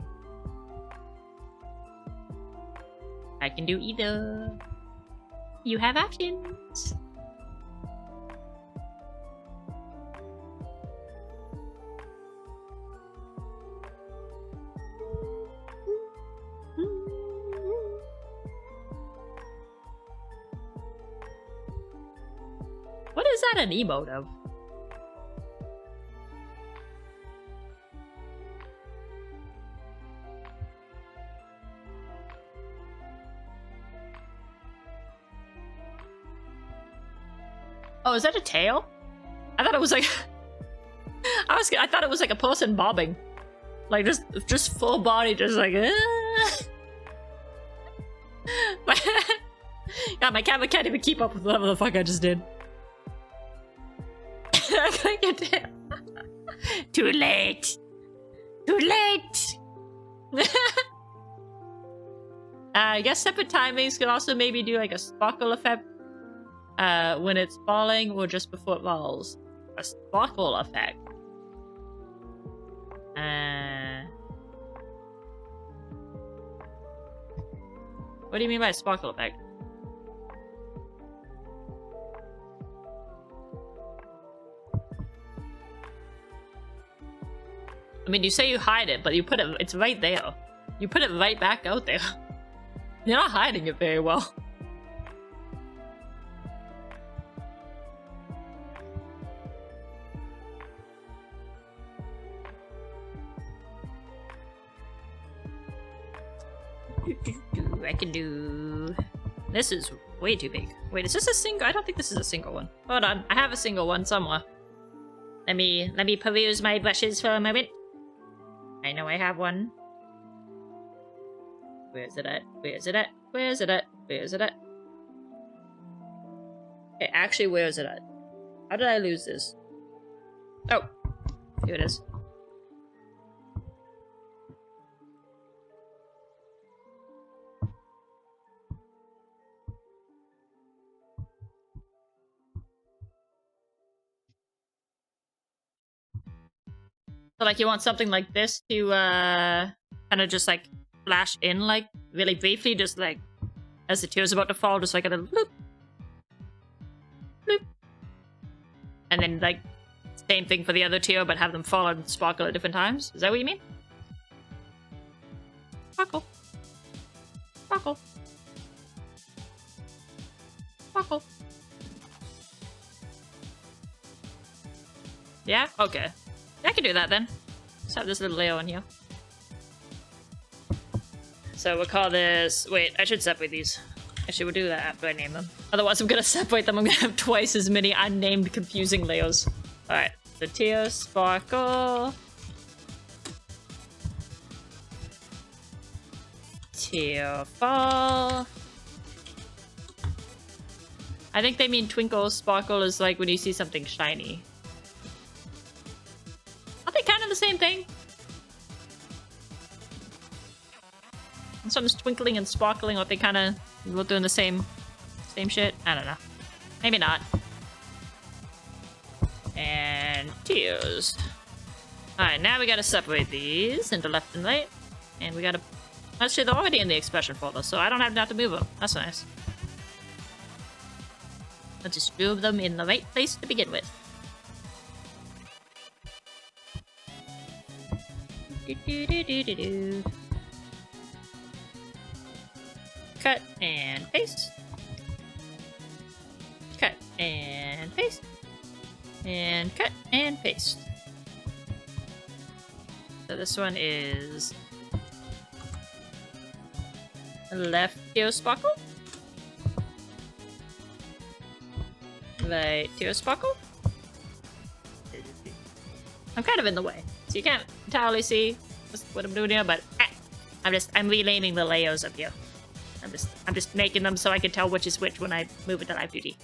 I can do either. You have options. What is that an emote of? Oh, is that a tail? I thought it was like I thought it was like a person bobbing. Like just full body, just like God, my camera can't even keep up with whatever the fuck I just did. I can't get down. Too late. Too late. I guess separate timings could also maybe do like a sparkle effect when it's falling or just before it falls. A sparkle effect. What do you mean by sparkle effect? I mean, you say you hide it, but you put it, it's right there. You put it right back out there. You're not hiding it very well. I can do... This is way too big. Wait, is this a single? I don't think this is a single one. Hold on, I have a single one somewhere. Let me peruse my brushes for a moment. I know I have one. Where is it at? Where is it at? Where is it at? Where is it at? Okay, actually, where is it at? How did I lose this? Oh, here it is. So, like, you want something like this to, kind of just, like, flash in, like, really briefly, just, like, as the tear's about to fall, just, like, a little bloop. Bloop. And then, like, same thing for the other tear, but have them fall and sparkle at different times? Is that what you mean? Sparkle. Sparkle. Sparkle. Yeah? Okay. Yeah, I can do that then. Let's have this little layer on here. So we'll call this... Wait, I should separate these. Actually, we'll do that after I name them. Otherwise, I'm gonna separate them. I'm gonna have twice as many unnamed, confusing layers. Alright, so tear, sparkle. Tear, fall. I think they mean twinkle. Sparkle is like when you see something shiny. Are they kind of the same thing? And something's twinkling and sparkling, or they kind of both doing the same shit? I don't know. Maybe not. And tears. Alright, now we gotta separate these into left and right. And we gotta... Actually, they're already in the expression folder, so I don't have to move them. That's nice. Let's just move them in the right place to begin with. Cut and paste. Cut and paste. And cut and paste. So this one is left Teosparkle. Right Teosparkle. I'm kind of in the way, so you can't entirely see what I'm doing here, but I'm renaming the layers up here. I'm just making them so I can tell which is which when I move into live duty.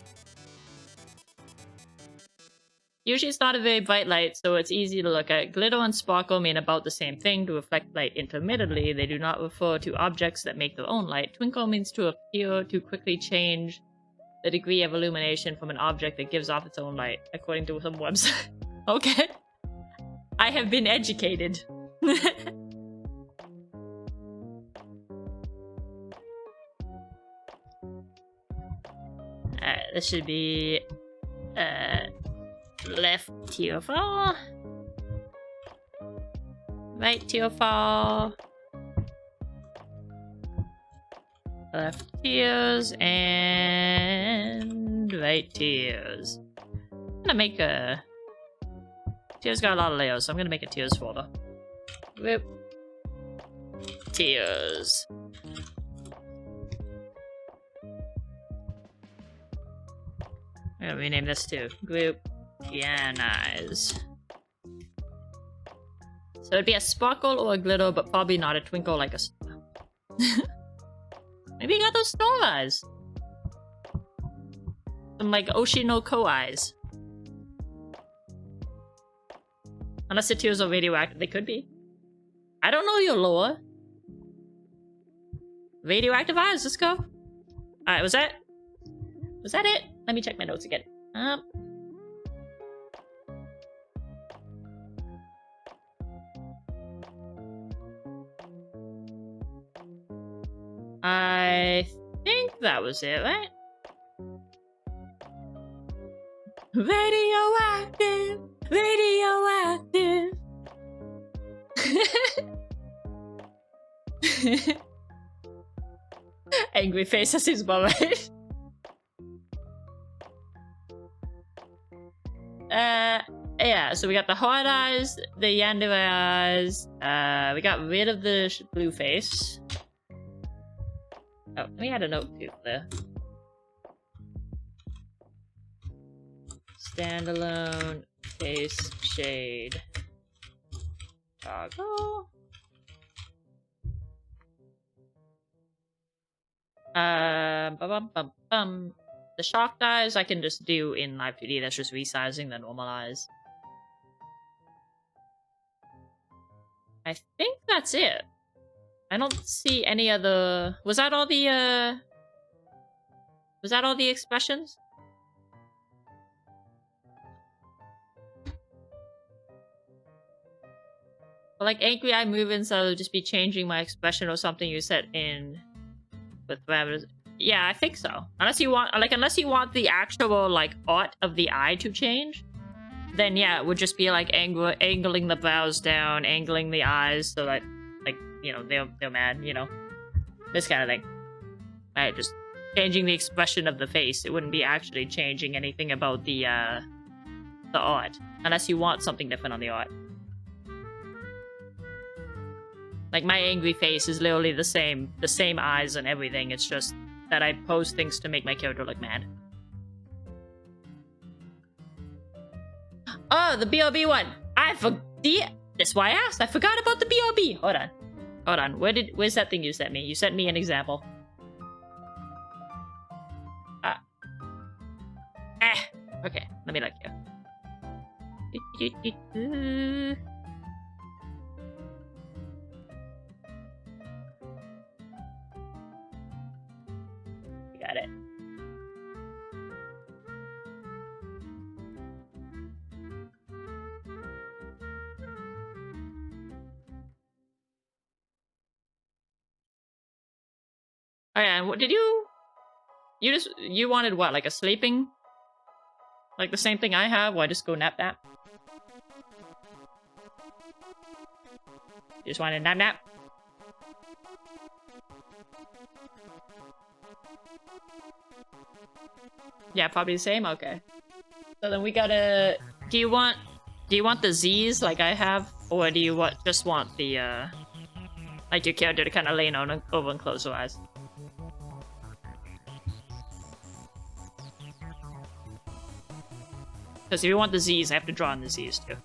Usually it's not a very bright light, so it's easy to look at. Glitter and sparkle mean about the same thing, to reflect light intermittently. They do not refer to objects that make their own light. Twinkle means to appear, to quickly change the degree of illumination from an object that gives off its own light, according to some website. Okay. I have been educated. This should be left tearfall, right tearfall, left tears, and right tears. I'm gonna make a tears got a lot of layers, so I'm gonna make a tears folder. Whoop. Tears. I'm gonna rename this too. Group Pianize. So it'd be a sparkle or a glitter, but probably not a twinkle like a star. Maybe you got those star eyes. Some like Oshinoko eyes. Unless the tears are radioactive, they could be. I don't know your lore. Radioactive eyes, let's go. Alright, was that it? Let me check my notes again. I think that was it, right? Radioactive! Radioactive! Angry face, that seems about right. Yeah, so we got the hard eyes, the yandere eyes, we got rid of the blue face. Oh, let me add a note too there. Standalone face shade toggle. The shocked eyes I can just do in Live 2D, that's just resizing the normal eyes. I think that's it. I don't see any other... Was that all the expressions? But like angry eye movements, I'll just be changing my expression or something you set in with parameters. Yeah, I think so. Unless you want the actual like art of the eye to change, then yeah, it would just be like angling the brows down, angling the eyes so that like, you know, they're mad, you know, this kind of thing. Right, just changing the expression of the face. It wouldn't be actually changing anything about the art, unless you want something different on the art. Like my angry face is literally the same eyes and everything. It's just that I pose things to make my character look mad. Oh, the BRB one. That's why I asked. I forgot about the BRB. Hold on. Where's that thing you sent me? You sent me an example. Okay. Let me look here. Got it. Oh yeah, what did you wanted what, like a sleeping? Like the same thing I have, where I just go nap nap? You just want a nap nap? Yeah, probably the same. Okay. So then we gotta. Do you want the Z's like I have, or do you just want the like your character to kind of lean on over and close your eyes? Because if you want the Z's, I have to draw on the Z's too.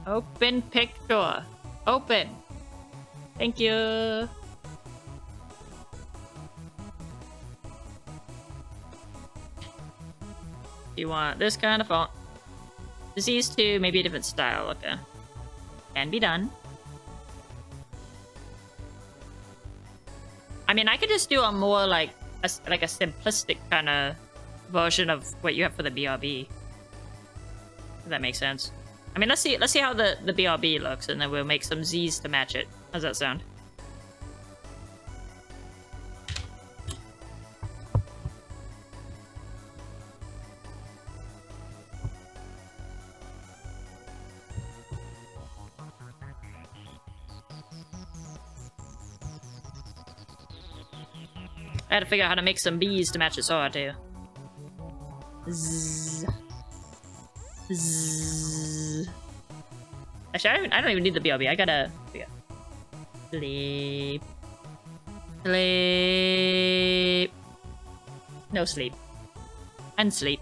Open picture. Open. Thank you. You want this kind of font. Disease 2, maybe a different style. Okay. Can be done. I mean, I could just do a more like a simplistic kind of version of what you have for the BRB. If that makes sense. I mean, let's see how the BRB looks, and then we'll make some Z's to match it. How's that sound? I had to figure out how to make some bees to match the sword too. Zzz. Zzz. Actually, I don't even need the BRB. I gotta sleep. Sleep. No sleep. And sleep.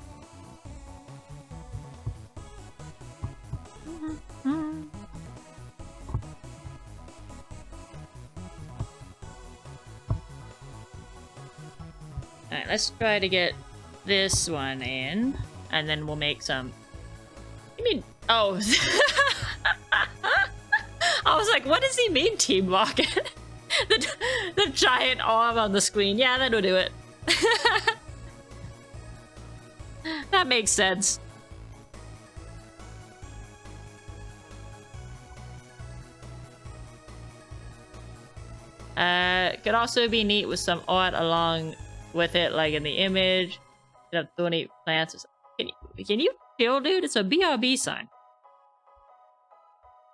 Alright, let's try to get this one in, and then we'll make some... You mean... Oh. I was like, what does he mean, Team Rocket? the giant arm on the screen. Yeah, that'll do it. That makes sense. Could also be neat with some art along with it, like in the image. You have thorny plants or something. Can you chill, dude? It's a BRB sign.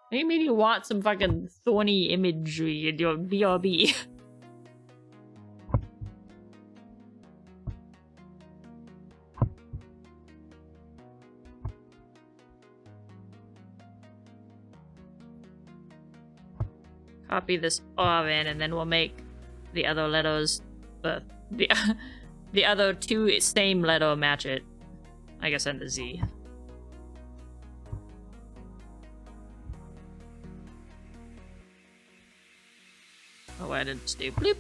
What do you mean you want some fucking thorny imagery in your BRB? Copy this R in, and then we'll make the other letters, the other two same letter match it. I guess and the Z. Oh, I didn't just do bloop.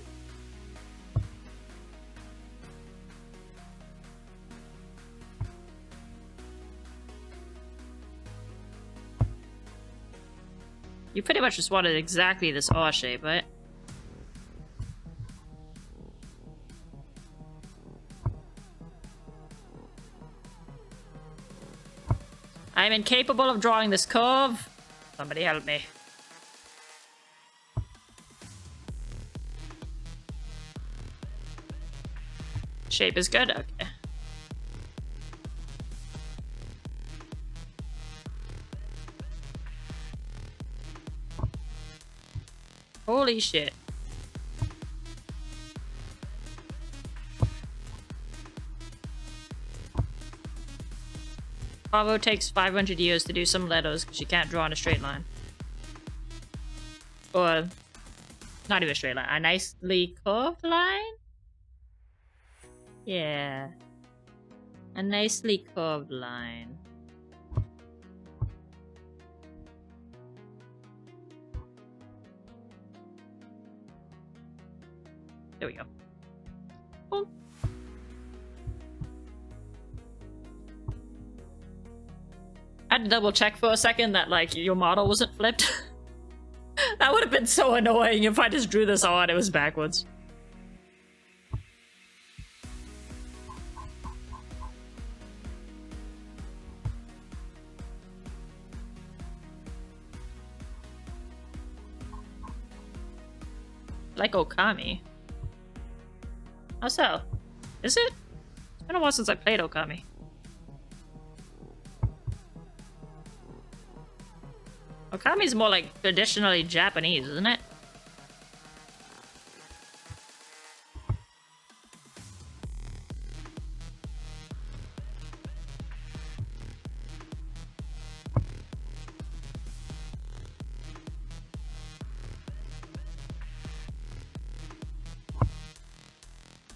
You pretty much just wanted exactly this R shape, right? I am incapable of drawing this curve. Somebody help me. Shape is good? Okay. Holy shit. Bravo takes 500 years to do some letters because you can't draw in a straight line. Or, not even a straight line, a nicely curved line? Yeah. A nicely curved line. There we go. Boom. I had to double check for a second that, like, your model wasn't flipped. That would have been so annoying if I just drew this all and it was backwards. Like Okami. How so? Is it? It's been a while since I played Okami. Origami is more like traditionally Japanese, isn't it?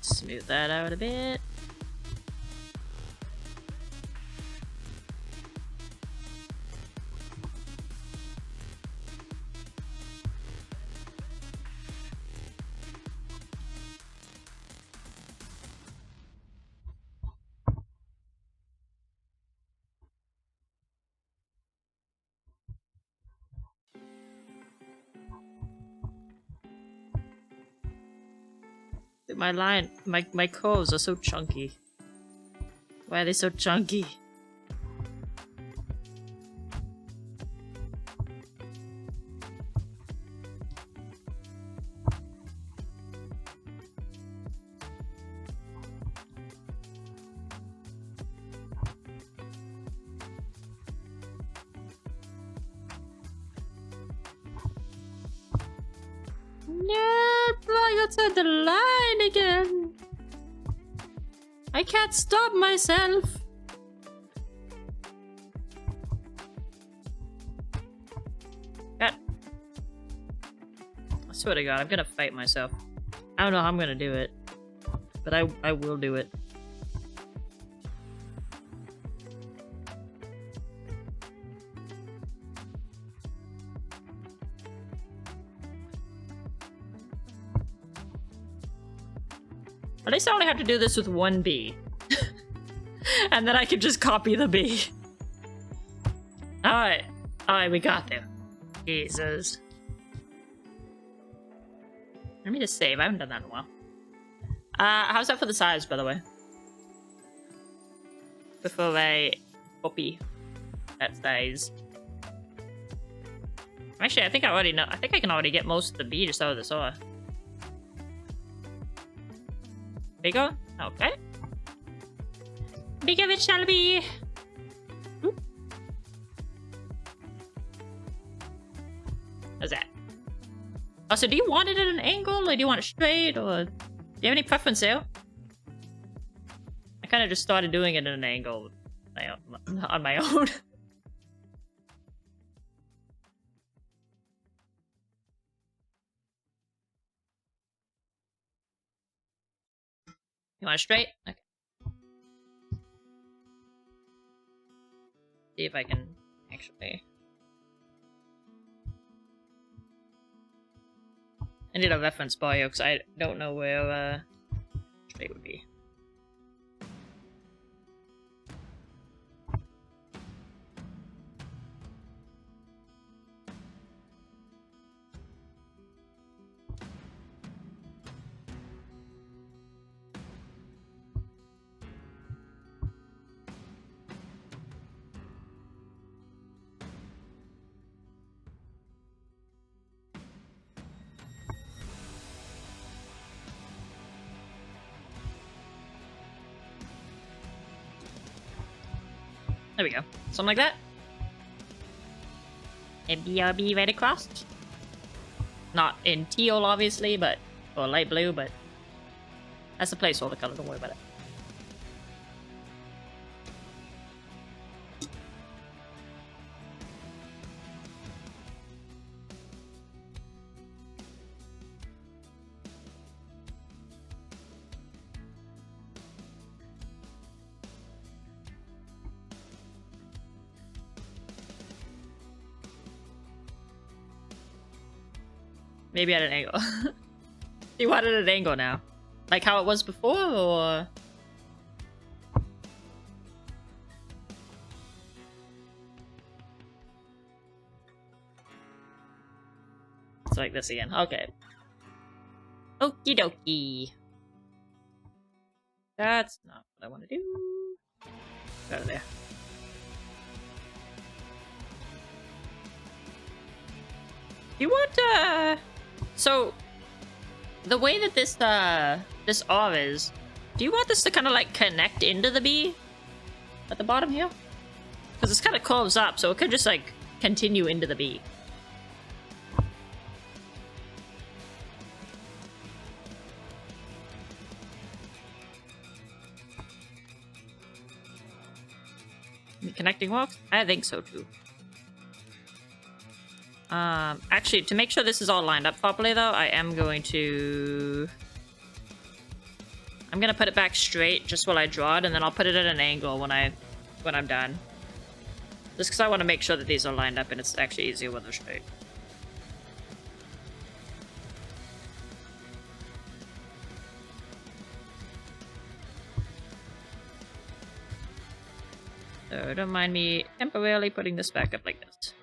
Smooth that out a bit. My curves are so chunky. Why are they so chunky? No, flying outside the line again. I can't stop myself. God. I swear to God, I'm gonna fight myself. I don't know how I'm gonna do it, but I will do it. At least I only have to do this with one bee. And then I can just copy the bee. Alright. Alright, we got there. Jesus. Let me just save. I haven't done that in a while. How's that for the size, by the way? Before I copy that size. Actually, I think I already know. I think I can already get most of the bee just out of the saw. Bigger? Okay. Bigger it shall be. Oop. How's that? Oh, so do you want it at an angle, or do you want it straight, or do you have any preference there? I kind of just started doing it at an angle on my own. You want it straight? Okay. See if I can actually... I need a reference bio because I don't know where straight would be. There we go. Something like that. And BRB right across. Not in teal, obviously, but... or light blue, but... that's the placeholder color, don't worry about it. Maybe at an angle. You want it at an angle now? Like how it was before, or...? It's like this again. Okay. Okie dokie. That's not what I want to do. Get out of there. You want, so, the way that this R is, do you want this to kind of like connect into the B at the bottom here? Because it's kind of curves up, so it could just like continue into the B. Connecting walks? I think so too. Actually, to make sure this is all lined up properly, though, I'm gonna put it back straight just while I draw it, and then I'll put it at an angle when I'm done. Just because I want to make sure that these are lined up and it's actually easier when they're straight. So don't mind me temporarily putting this back up like this.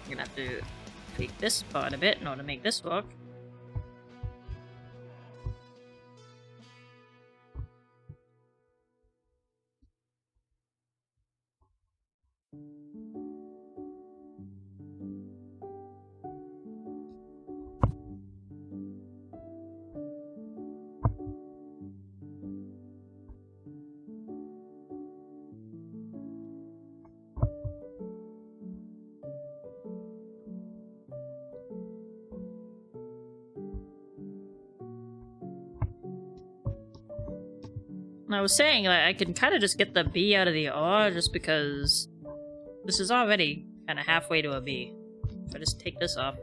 I'm gonna have to tweak this part a bit in order to make this work. I was saying, like, I can kind of just get the B out of the R just because this is already kind of halfway to a B. If I just take this off.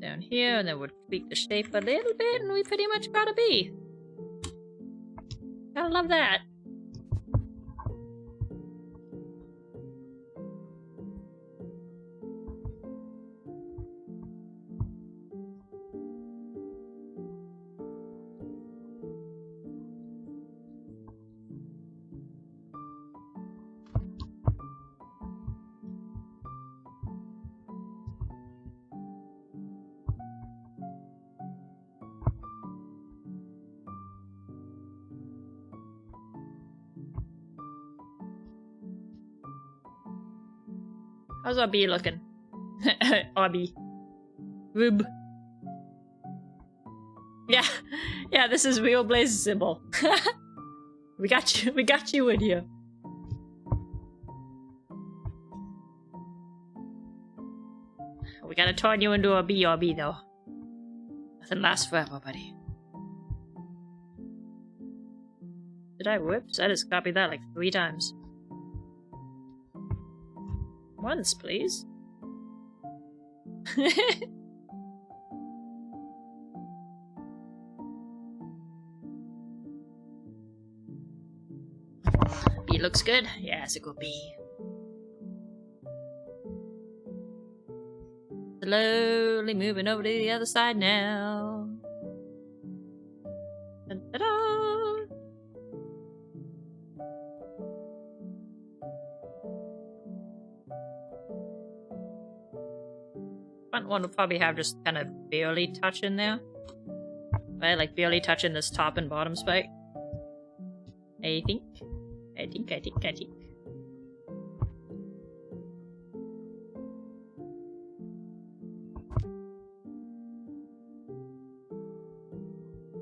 Down here, and then we'll tweak the shape a little bit, and we pretty much got a B. Gotta love that. How's our B looking? Our B. Rub. Yeah, yeah, this is real Blaze's symbol. we got you in here. We gotta turn you into a BRB though. Nothing lasts forever, buddy. Did I whoops? I just copied that like 3 times. Once, please. B looks good. Yeah, it's a good B. Slowly moving over to the other side now. Ta-da! Front one will probably have just kind of barely touch in there. Right, like barely touching this top and bottom spike. I think.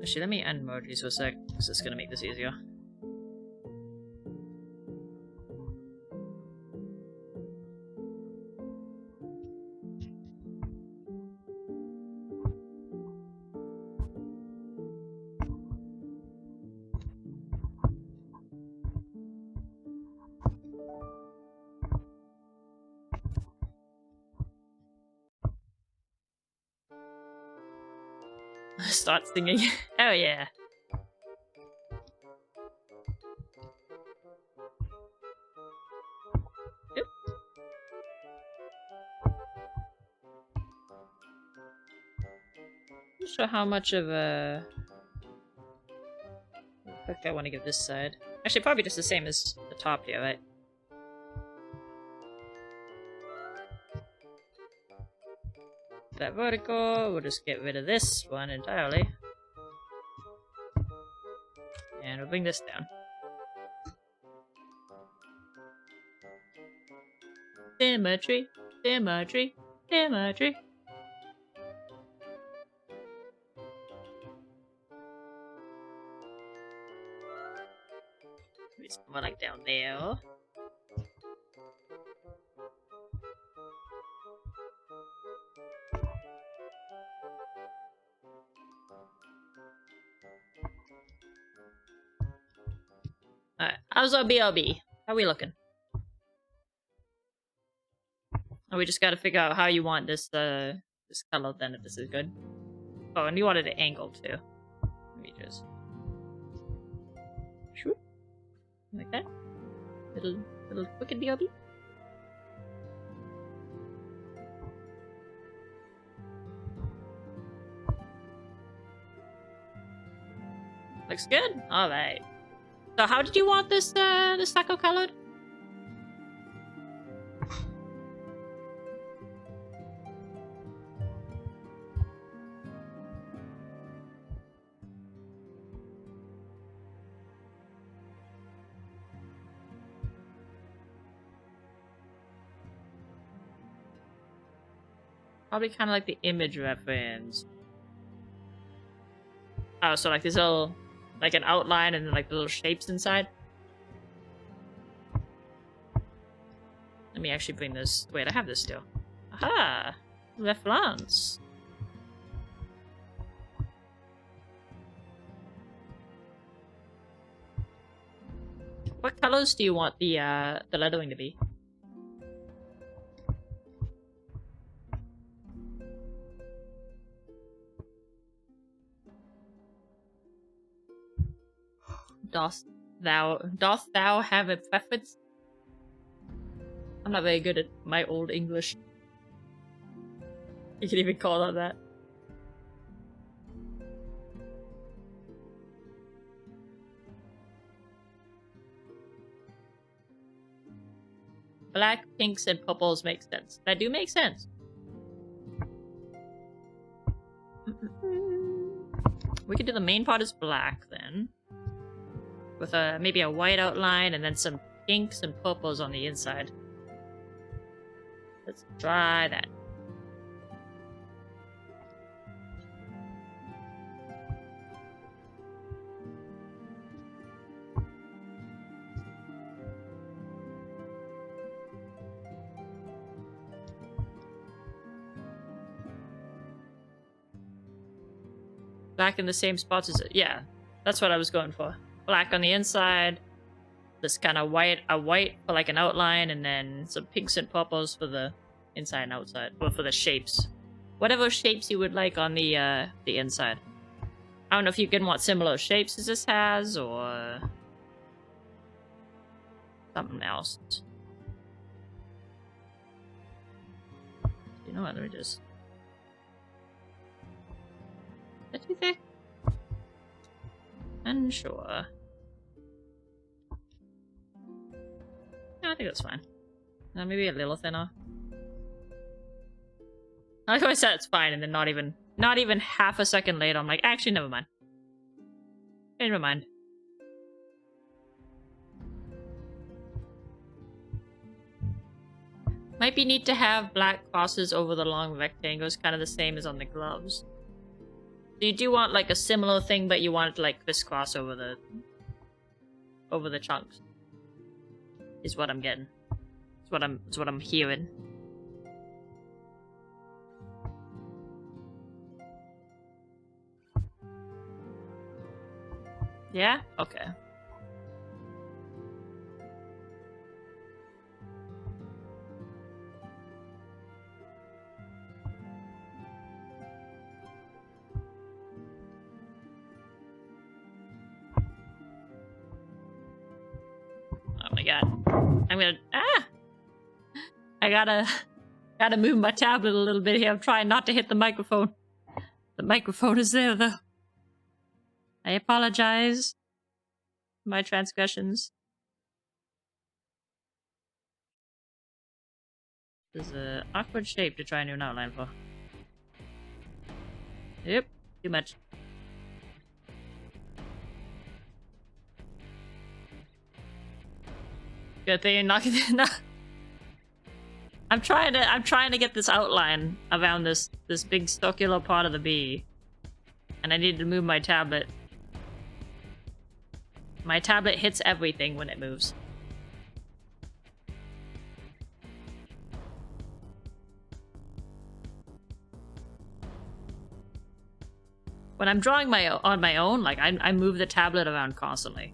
Actually, let me unmerge these for a sec, because it's gonna make this easier. Start singing. Oh yeah. Yep. Not sure how much of a look I want to give this side. Actually, probably just the same as the top here, right? That vertical, we'll just get rid of this one entirely. And we'll bring this down. Symmetry, symmetry, symmetry. Maybe somewhere like down there. Alright, how's our BRB? How are we looking? Oh, we just gotta figure out how you want this this color then, if this is good. Oh, and you wanted an angle too. Let me just shoot like that. Little wicked BRB. Looks good. All right. So, how did you want this this taco colored? Probably kind of like the image reference. Oh, so like this little, like an outline and then like the little shapes inside. Let me actually bring this. Wait, I have this still. Aha! Reference. What colors do you want the lettering to be? Dost thou have a preference? I'm not very good at my old English. You can even call it that. Black, pinks, and purples make sense. That do make sense. We could do the main part as black then. With maybe a white outline and then some pinks and purples on the inside. Let's try that. Black in the same spots as it. Yeah, that's what I was going for. Black on the inside, this kind of white, a white for like an outline, and then some pinks and purples for the inside and outside, or for the shapes. Whatever shapes you would like on the inside. I don't know if you can want similar shapes as this has, or something else. You know what? Let me just. Is that too thick? Unsure. I think that's fine. Maybe a little thinner. I like how I said it's fine, and then not even half a second later, I'm like, actually, never mind. Never mind. Might be neat to have black crosses over the long rectangles, kind of the same as on the gloves. So you do want like a similar thing, but you want it to like crisscross over the chunks. Is what I'm getting. It's what I'm hearing. Yeah? Okay. Oh my god. I'm gonna... Ah! I gotta move my tablet a little bit here. I'm trying not to hit the microphone. The microphone is there, though. I apologize. my transgressions. This is an awkward shape to try a new outline for. Yep, too much. Good thing you're not gonna. I'm trying to get this outline around this big stocular part of the bee. And I need to move my tablet. My tablet hits everything when it moves. When I'm drawing on my own, like I move the tablet around constantly.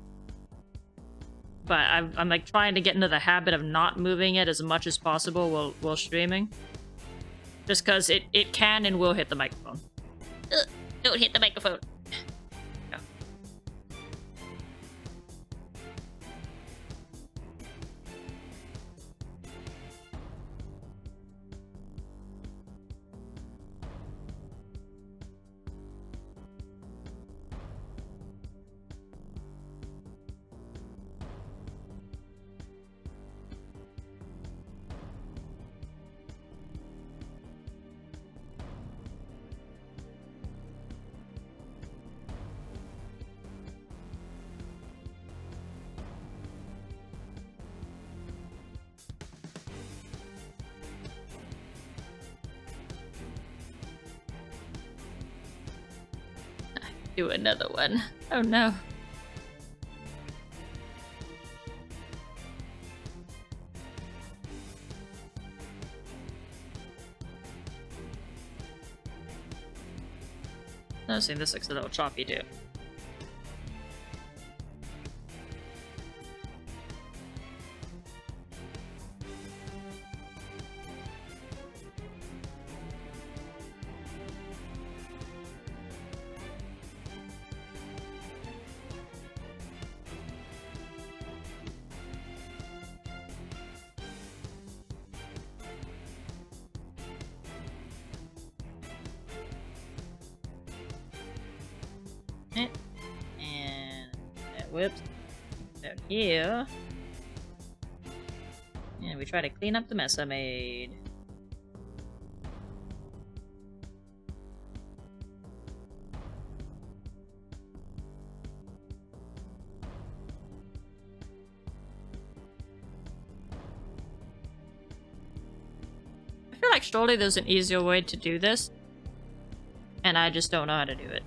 But I'm like trying to get into the habit of not moving it as much as possible while streaming. Just because it can and will hit the microphone. Ugh, don't hit the microphone. No. Do another one. Oh no. I'm saying this looks a little choppy too. And that whips down here. And we try to clean up the mess I made. I feel like surely there's an easier way to do this. And I just don't know how to do it.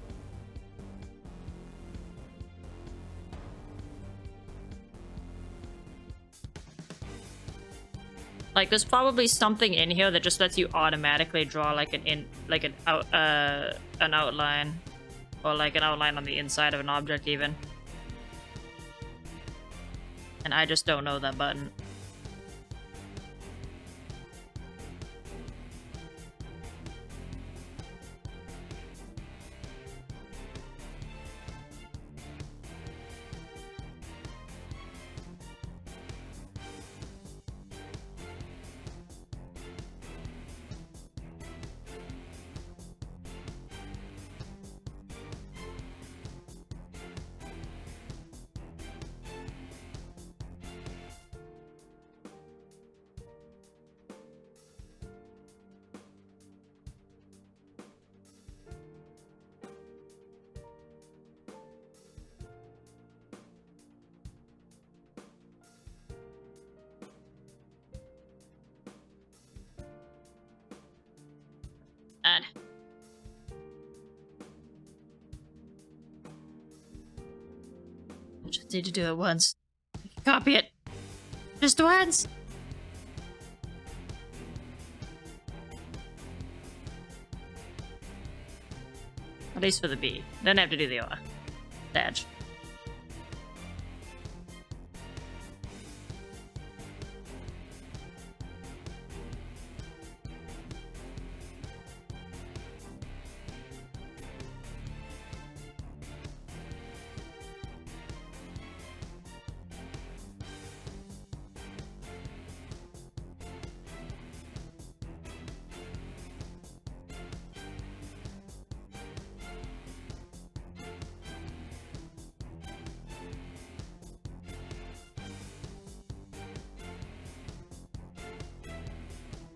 Like, there's probably something in here that just lets you automatically draw like an outline, or like an outline on the inside of an object even. And I just don't know that button. I just need to do it once. Copy it. Just once. At least for the B. Then I have to do the dash.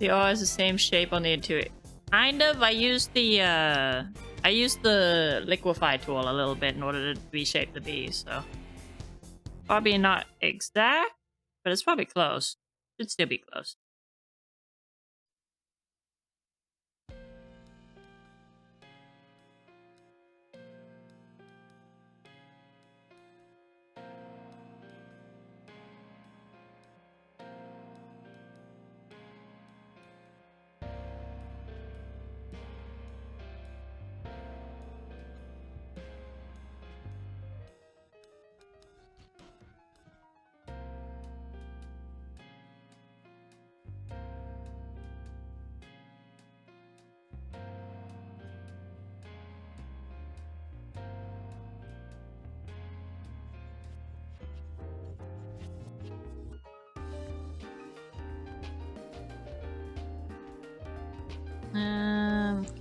The O is the same shape on the interior. Kind of. I used the liquefy tool a little bit in order to reshape the B, so probably not exact, but it's probably close. Should still be close.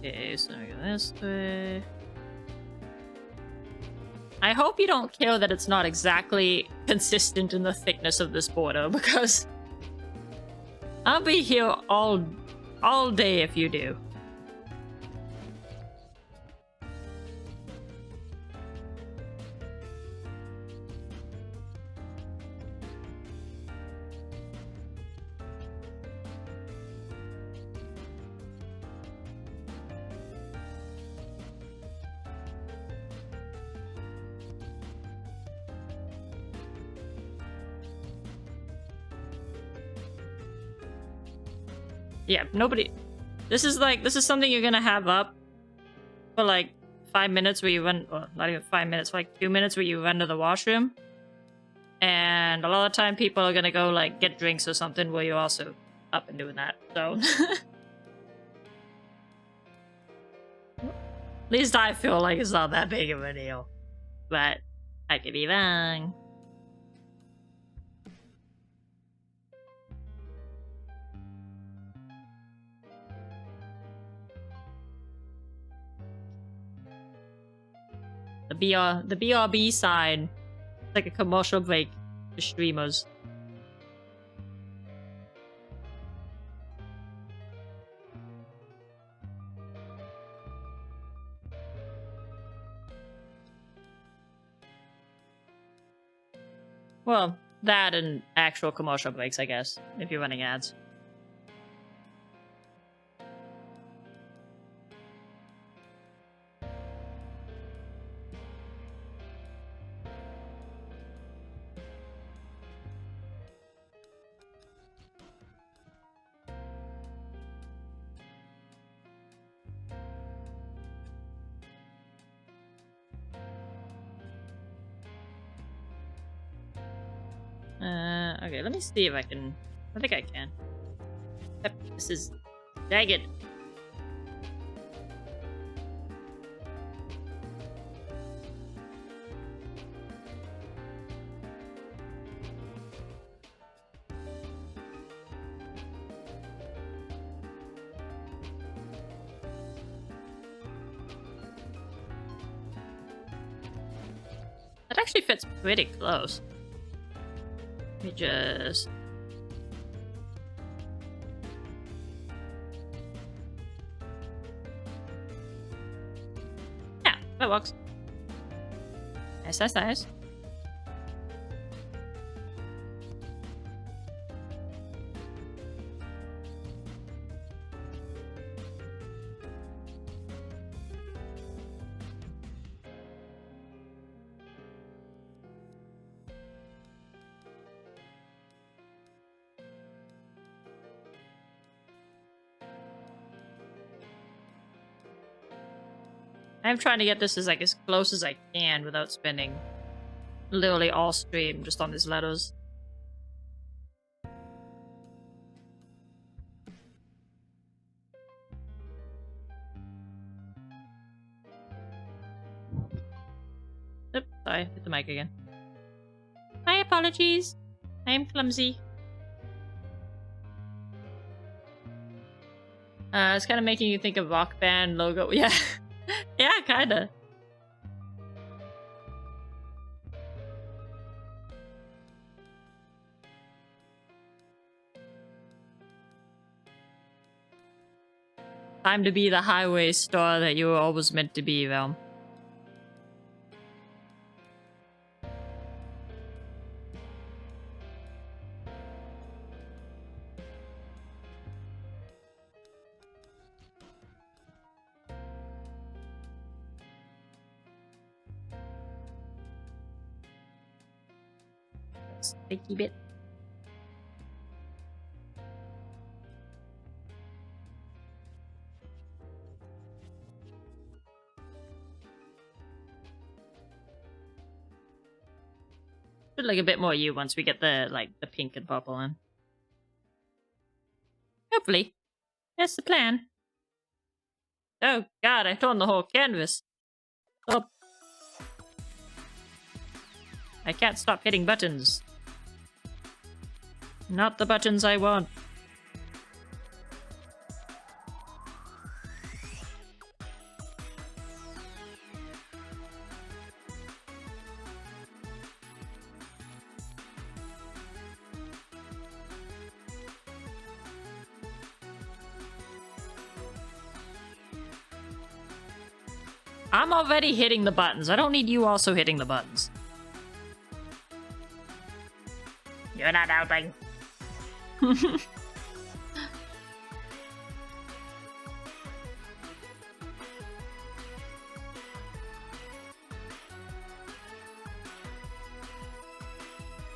Okay, so we go this way. I hope you don't care that it's not exactly consistent in the thickness of this border, because I'll be here all day if you do. Yeah, nobody. This is something you're gonna have up for like 5 minutes where you run, well, not even 5 minutes, like 2 minutes where you run to the washroom. And a lot of time people are gonna go like get drinks or something where you're also up and doing that. So at least I feel like it's not that big of a deal. But I could be wrong. The BRB side, it's like a commercial break for streamers. Well, that and actual commercial breaks, I guess, if you're running ads. Okay, let me see if I can. I think I can. Yep, this is jagged. That actually fits pretty close. Let me just... Yeah, that works. Nice. I'm trying to get this as close as I can without spending literally all stream just on these letters. Oops, sorry, hit the mic again. My apologies. I am clumsy. It's kind of making you think of rock band logo. Yeah, yeah, kinda. Time to be the highway star that you were always meant to be, Realm. Sticky bit. Should like a bit more you once we get the the pink and purple in. Hopefully. That's the plan. Oh god, I torn the whole canvas. Oh. I can't stop hitting buttons. Not the buttons I want. I'm already hitting the buttons. I don't need you also hitting the buttons. You're not helping. You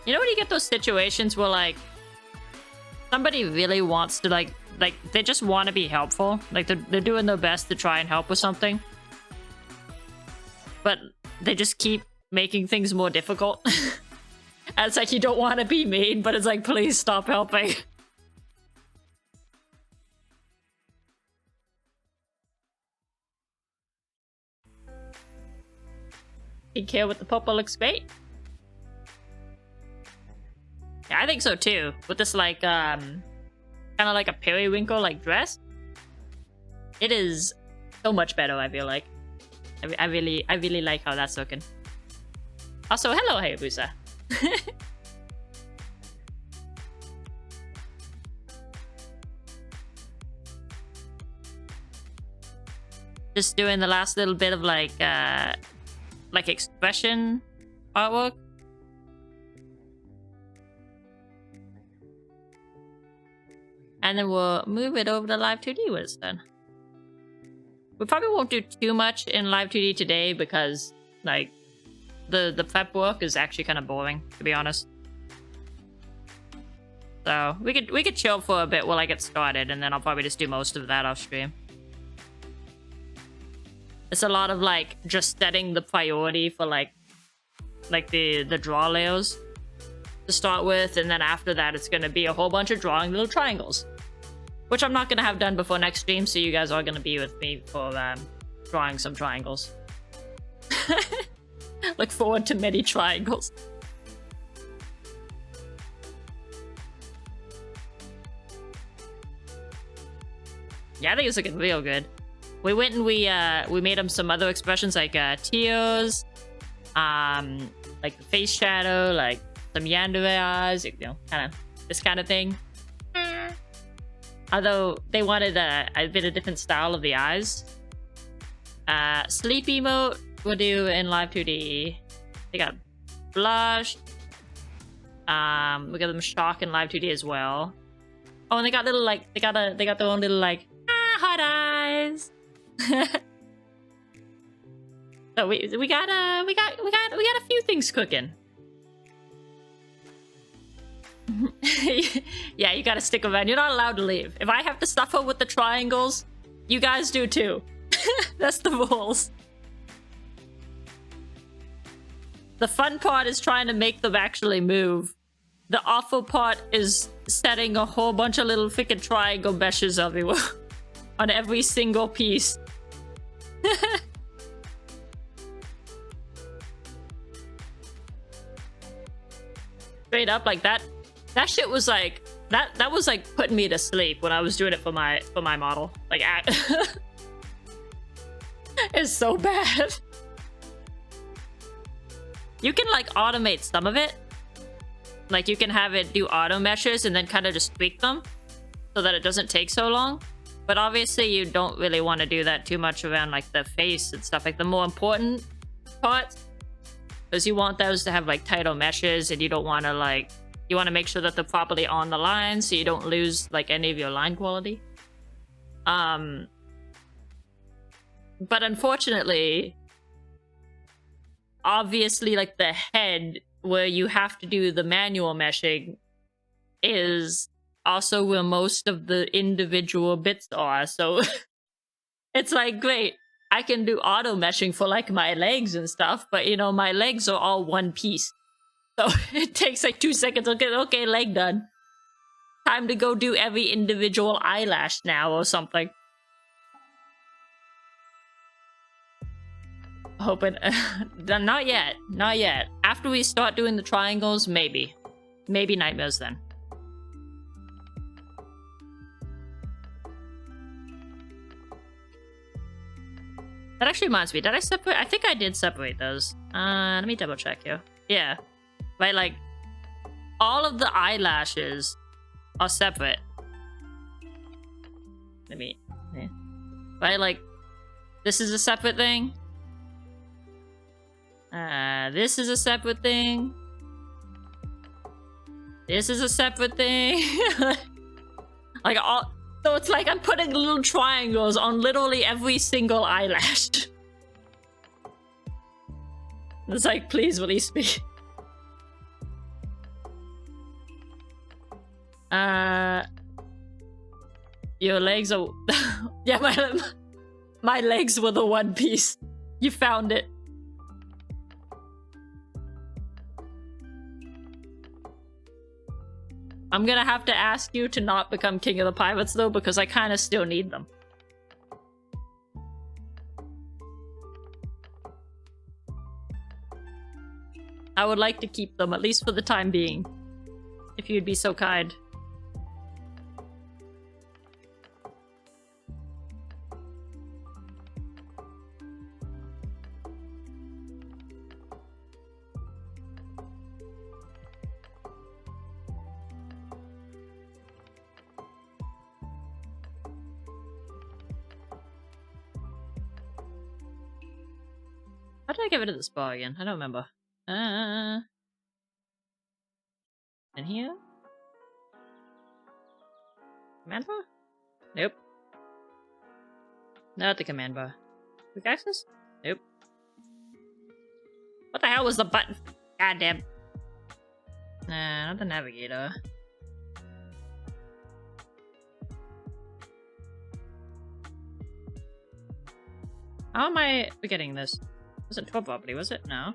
know when you get those situations where like somebody really wants to like they just want to be helpful, like they're doing their best to try and help with something, but they just keep making things more difficult. And it's like you don't want to be mean, but it's like please stop helping. Pink hair with the purple looks great. Yeah, I think so too. With this like kind of like a periwinkle like dress, it is so much better. I feel like I really like how that's looking. Also, hello Hayabusa. Just doing the last little bit of like expression artwork. And then we'll move it over to Live 2D when it's done. We probably won't do too much in Live 2D today because like the prep work is actually kind of boring, to be honest. So we could chill for a bit while I get started, and then I'll probably just do most of that off stream. It's a lot of like just setting the priority for like the draw layers to start with, and then after that it's gonna be a whole bunch of drawing little triangles, which I'm not gonna have done before next stream, so you guys are gonna be with me for drawing some triangles. Look forward to many triangles. Yeah, I think it's looking real good. We went and we made him some other expressions like tears, like the face shadow, like some yandere eyes, you know, kind of this kind of thing. Although they wanted a bit of different style of the eyes. Sleep emote we'll do in Live 2D. They got blush. We got them shock in Live 2D as well. Oh, and they got little like they got their own little like hot eyes. So we got a few things cooking. Yeah, you gotta stick around. You're not allowed to leave. If I have to suffer with the triangles, you guys do too. That's the rules. The fun part is trying to make them actually move. The awful part is setting a whole bunch of little freaking triangle meshes everywhere. On every single piece. Straight up like that. That shit was like that was like putting me to sleep when I was doing it for my model. Like it's so bad. You can like automate some of it. Like you can have it do auto meshes and then kind of just tweak them so that it doesn't take so long. But obviously you don't really want to do that too much around like the face and stuff, like the more important parts. Because you want those to have like tighter meshes, and you don't want to like... You want to make sure that they're properly on the line so you don't lose like any of your line quality. But unfortunately, obviously like the head where you have to do the manual meshing is also where most of the individual bits are. So it's like, great, I can do auto meshing for like my legs and stuff, but you know, my legs are all one piece. So it takes like 2 seconds. Okay, leg done. Time to go do every individual eyelash now or something. Hoping... not yet. Not yet. After we start doing the triangles, maybe. Maybe nightmares then. That actually reminds me. Did I separate? I think I did separate those. Let me double check here. Yeah. Right, like, all of the eyelashes are separate. Let me... Yeah. Right, like, this is a separate thing. This is a separate thing. This is a separate thing. Like, all... So it's like I'm putting little triangles on literally every single eyelash. It's like, please release me. Your legs are... Yeah, my legs were the one piece. You found it. I'm gonna have to ask you to not become King of the Pirates, though, because I kind of still need them. I would like to keep them, at least for the time being. If you'd be so kind. How did I get rid of this bar again? I don't remember. In here? Command bar? Nope. Not the command bar. Quick access? Nope. What the hell was the button? Goddamn. Nah, not the navigator. How am I forgetting this? It wasn't 12 property, was it? No.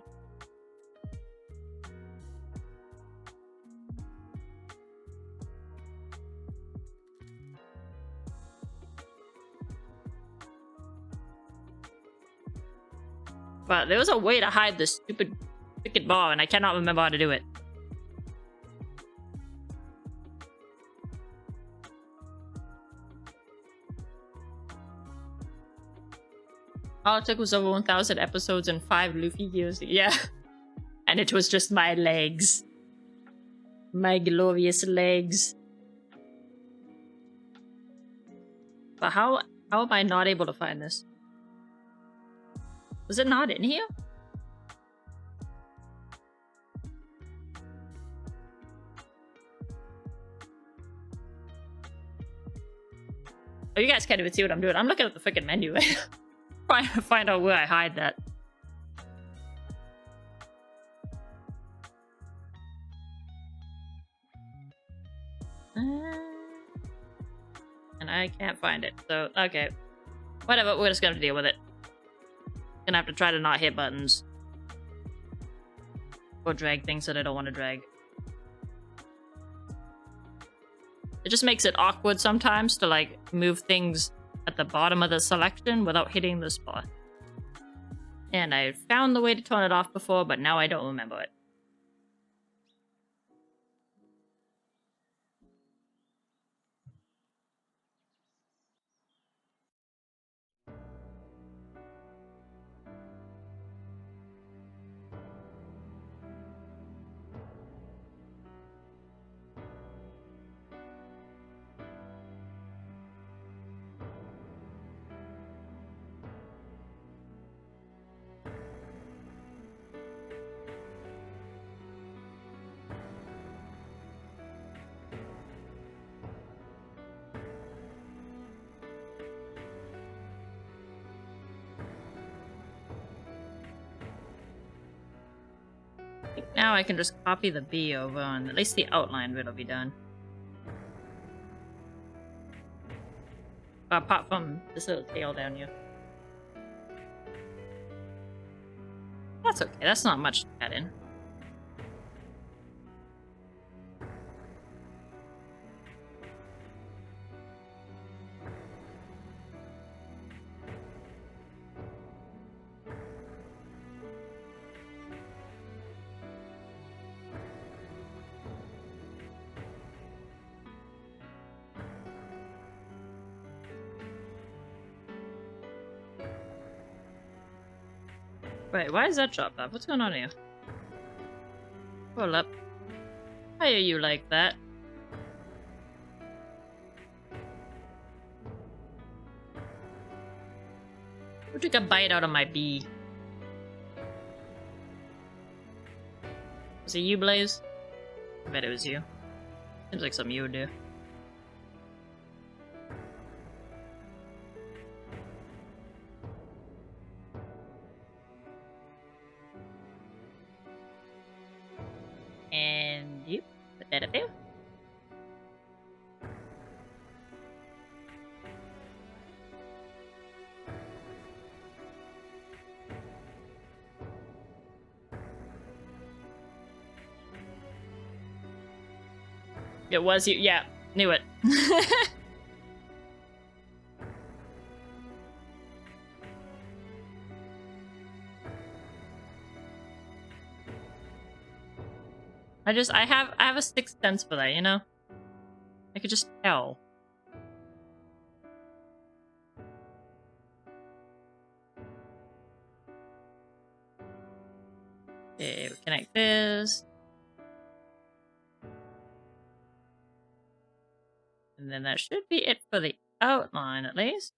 But there was a way to hide this stupid freaking bar, and I cannot remember how to do it. All it took was over 1,000 episodes and 5 Luffy years. Yeah. And it was just my legs. My glorious legs. But how am I not able to find this? Was it not in here? Oh, you guys can't even see what I'm doing. I'm looking at the freaking menu. Trying to find out where I hide that. And I can't find it. So, okay. Whatever, we're just gonna deal with it. Gonna have to try to not hit buttons. Or drag things that I don't want to drag. It just makes it awkward sometimes to, like, move things at the bottom of the selection without hitting the spot. And I found the way to turn it off before, but now I don't remember it. think now I can just copy the B over and at least the outline bit will be done. Apart from this little tail down here. That's okay, that's not much to add in. Wait, why is that dropped off? What's going on here? Hold up. Why are you like that? Who took a bite out of my bee? Was it you, Blaze? I bet it was you. Seems like something you would do. And you put that up there. It was you. Yeah, knew it. I have a sixth sense for that, you know? I could just tell. Okay, we connect this. And then that should be it for the outline, at least.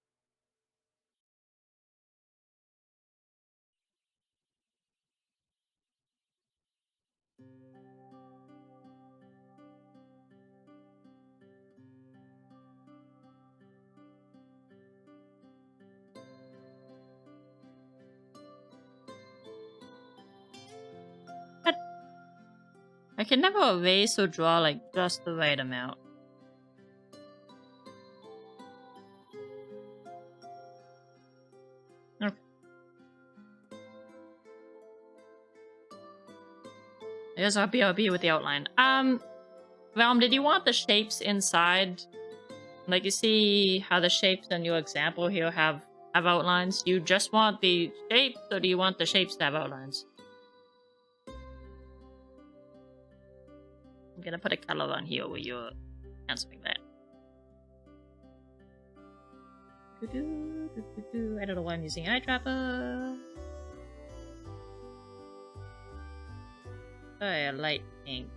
I can never erase or draw like just the right amount. Okay. I guess I'll be with the outline. Valm, did you want the shapes inside? Like, you see how the shapes in your example here have outlines? Do you just want the shapes, or do you want the shapes to have outlines? I'm gonna put a color on here where you're answering that. I don't know why I'm using eye trapper. Oh, yeah, light pink.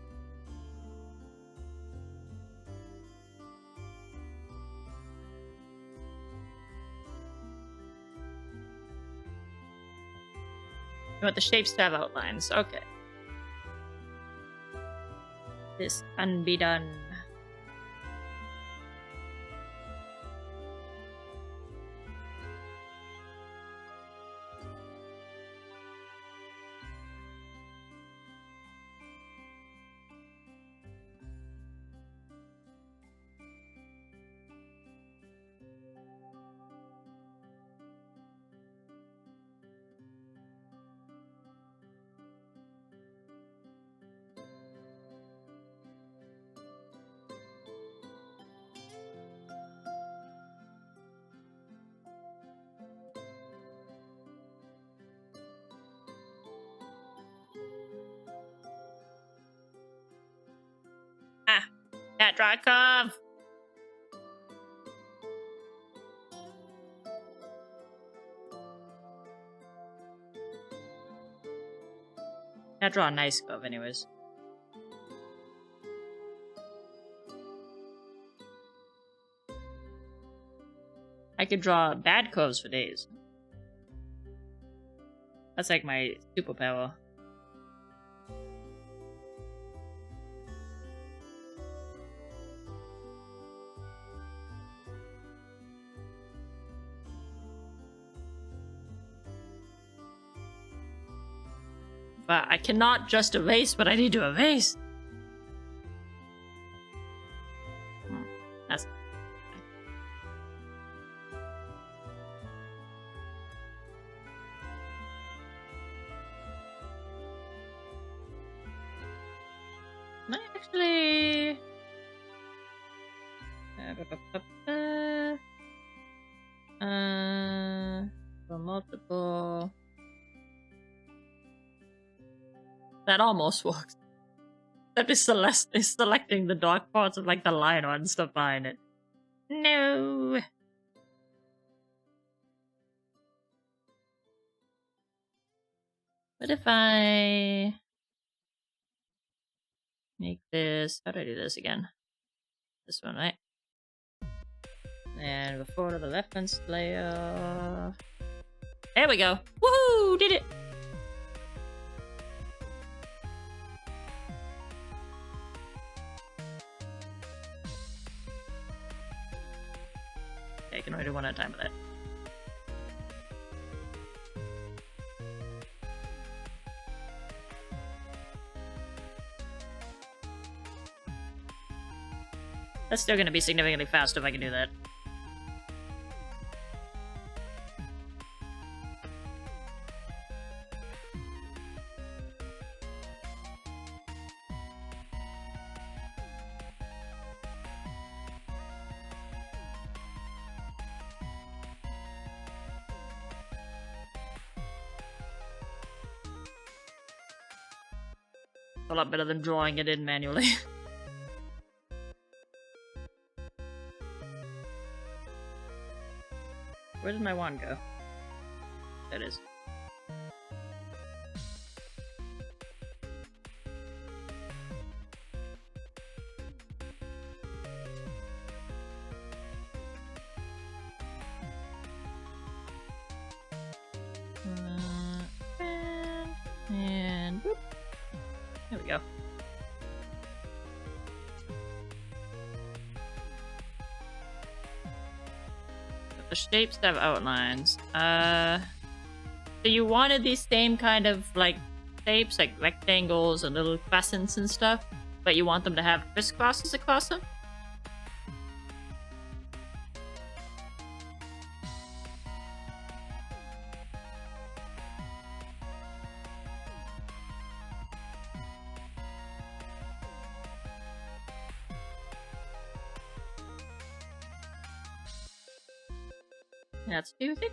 You want the shapes to have outlines. Okay. This can be done. Cat draw a curve. Cat draw a nice curve, anyways. I could draw bad curves for days. That's like my superpower. But I cannot just erase what I need to erase. That's... Can I actually... for multiple... That almost works. That is selecting the dark parts of like the line art and stuff behind it. No. What if I make this? How do I do this again? This one, right? And before to the reference layer. There we go. Woohoo! Did it! Okay, I can only do one at a time with it. That's still going to be significantly faster if I can do that. A lot better than drawing it in manually. Where did my wand go? There it is. And whoop. There we go. The shapes have outlines. So you wanted these same kind of like shapes, like rectangles and little crescents and stuff, but you want them to have crisscrosses across them? That's stupid.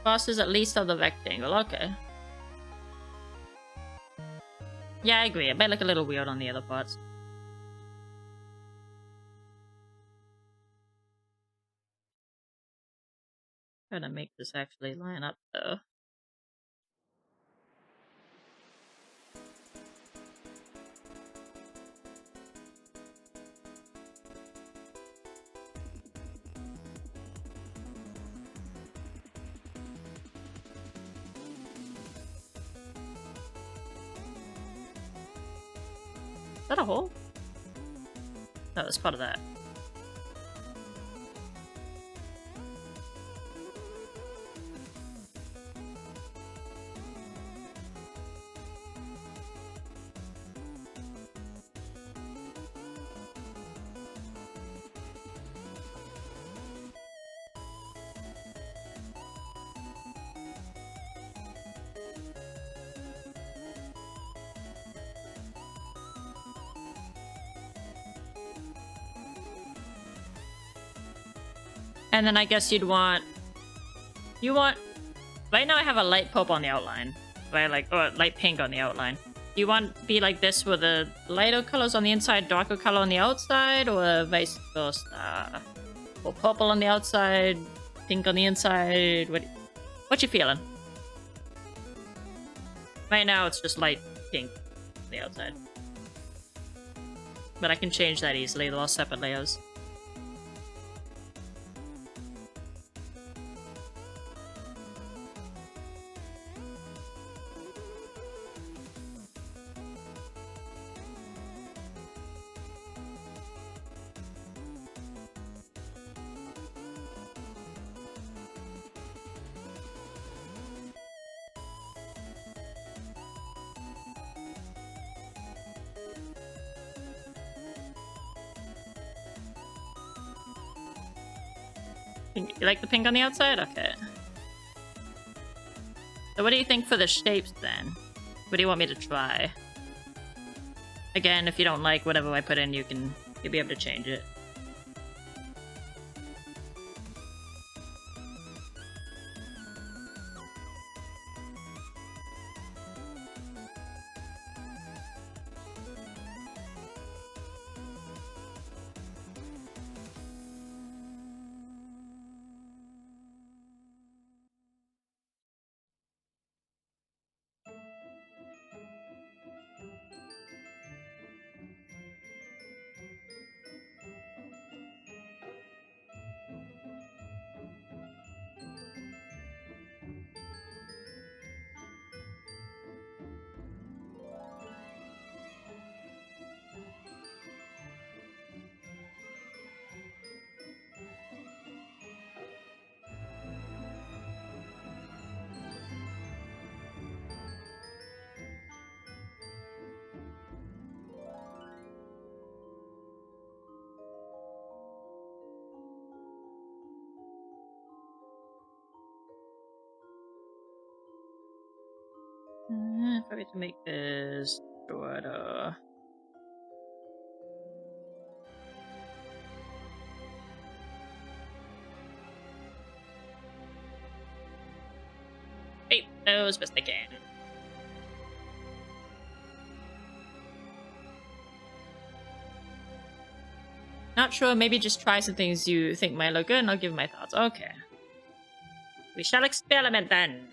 Crosses at least of the rectangle, okay. Yeah, I agree. It might look a little weird on the other parts. Trying to make this actually line up though. Is that a hole? No, that's part of that. And then I guess you want... Right now I have a light purple on the outline. Right, or light pink on the outline. Do you want to be like this with the lighter colors on the inside, darker color on the outside, or vice versa? Or purple on the outside, pink on the inside? What you feeling? Right now it's just light pink on the outside. But I can change that easily, they're all separate layers. Pink. You like the pink on the outside? Okay. So what do you think for the shapes then? What do you want me to try? Again, if you don't like whatever I put in, you'll be able to change it. Probably to make this shorter. Hey, those best I can. Not sure, maybe just try some things you think might look good and I'll give my thoughts. Okay. We shall experiment then.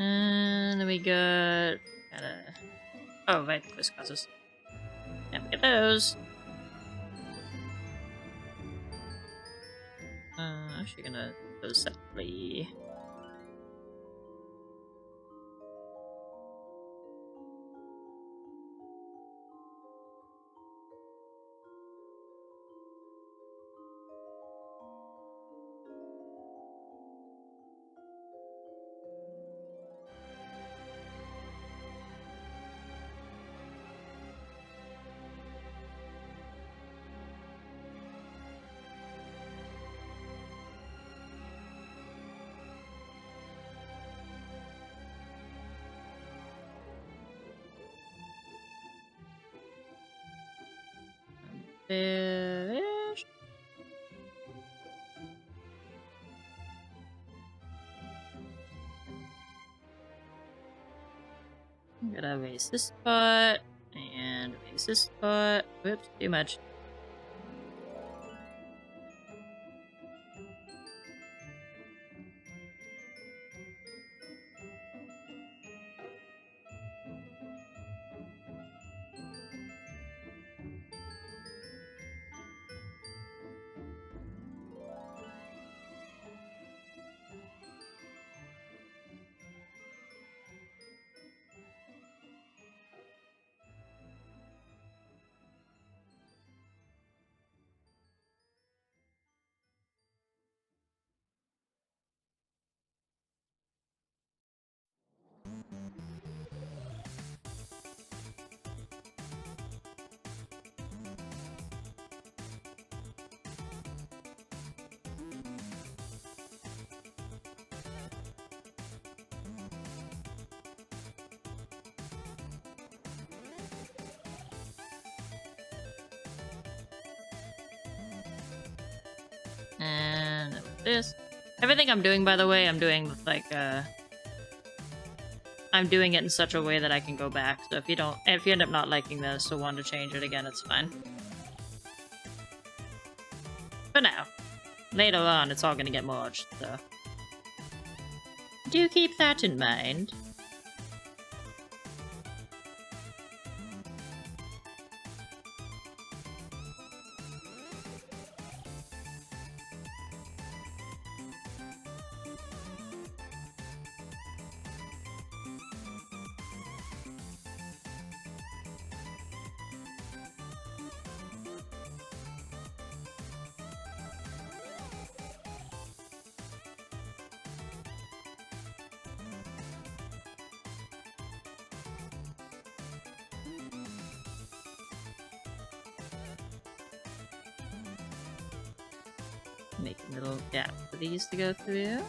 And then we got... Oh, right, the crisscrosses. Yeah, we get those. Actually gonna do those separately. There-ish. I'm gonna raise this spot and raise this spot. Whoops, too much. And with this. Everything I'm doing, by the way, I'm doing with like I'm doing it in such a way that I can go back. So if you end up not liking this or want to change it again, it's fine. For now. Later on, it's all gonna get merged, so do keep that in mind. Make a little gap for these to go through.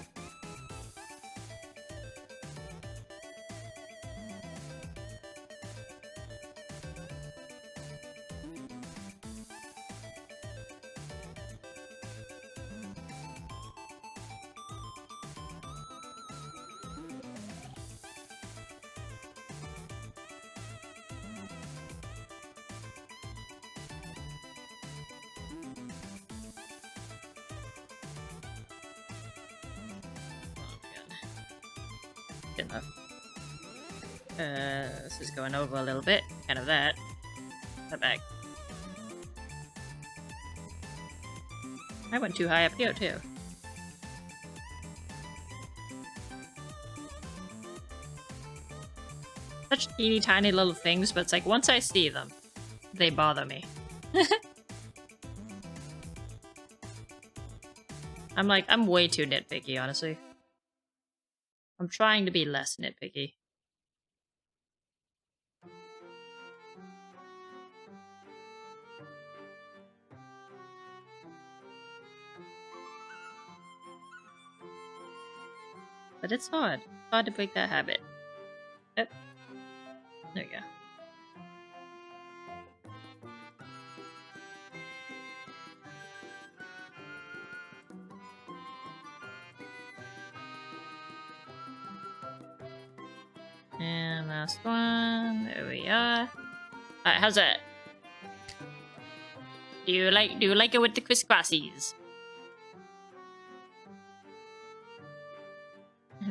Enough. This is going over a little bit. Kind of that. That back. I went too high up here too. Such teeny tiny little things, but it's like once I see them, they bother me. I'm way too nitpicky, honestly. I'm trying to be less nitpicky. But it's hard. It's hard to break that habit. Oh. There we go. And last one. There we are. Alright, how's that? Do you like it with the crisscrossies?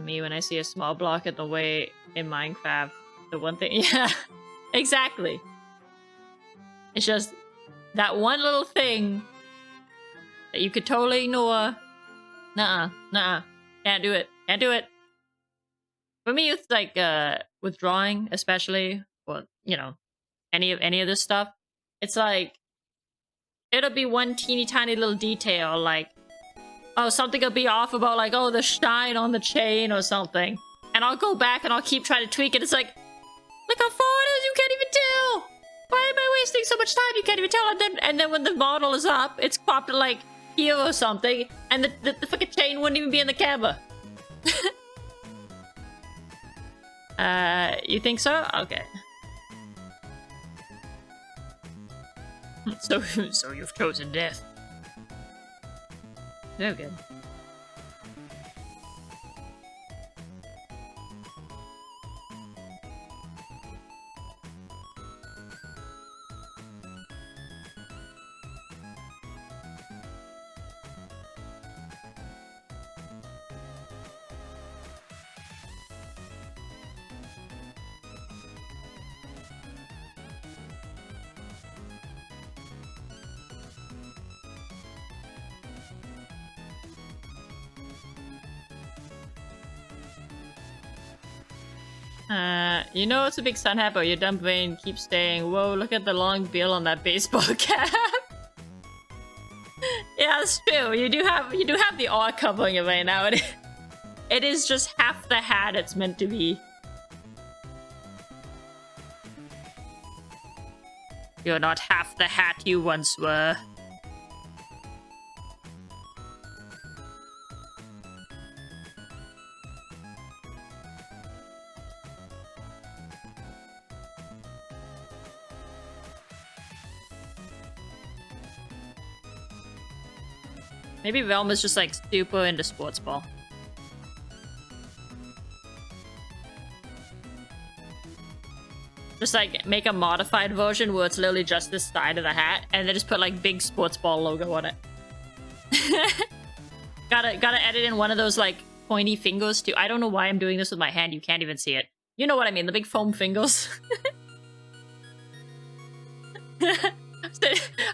Me when I see a small block in the way in Minecraft, the one thing yeah, exactly. It's just that one little thing that you could totally ignore. Nuh-uh. Can't do it. Can't do it. For me, it's like with drawing, especially, or you know, any of this stuff. It's like it'll be one teeny tiny little detail, like oh, something will be off about like oh the shine on the chain or something, and I'll go back and I'll keep trying to tweak it. It's like look how far it is, you can't even tell. Why am I wasting so much time? You can't even tell. And then when the model is up, it's popped like here or something, and the fucking chain wouldn't even be in the camera. You think so? Okay. So you've chosen death. Very good. You know it's a big sun hat, but your dumb brain keeps saying, whoa, look at the long bill on that baseball cap. Yeah, it's true. You do have the R covering it right now. It is just half the hat it's meant to be. You're not half the hat you once were. Maybe Realm is just like super into sports ball. Just like make a modified version where it's literally just this side of the hat, and then just put like big sports ball logo on it. Gotta edit in one of those like pointy fingers too. I don't know why I'm doing this with my hand. You can't even see it. You know what I mean? The big foam fingers.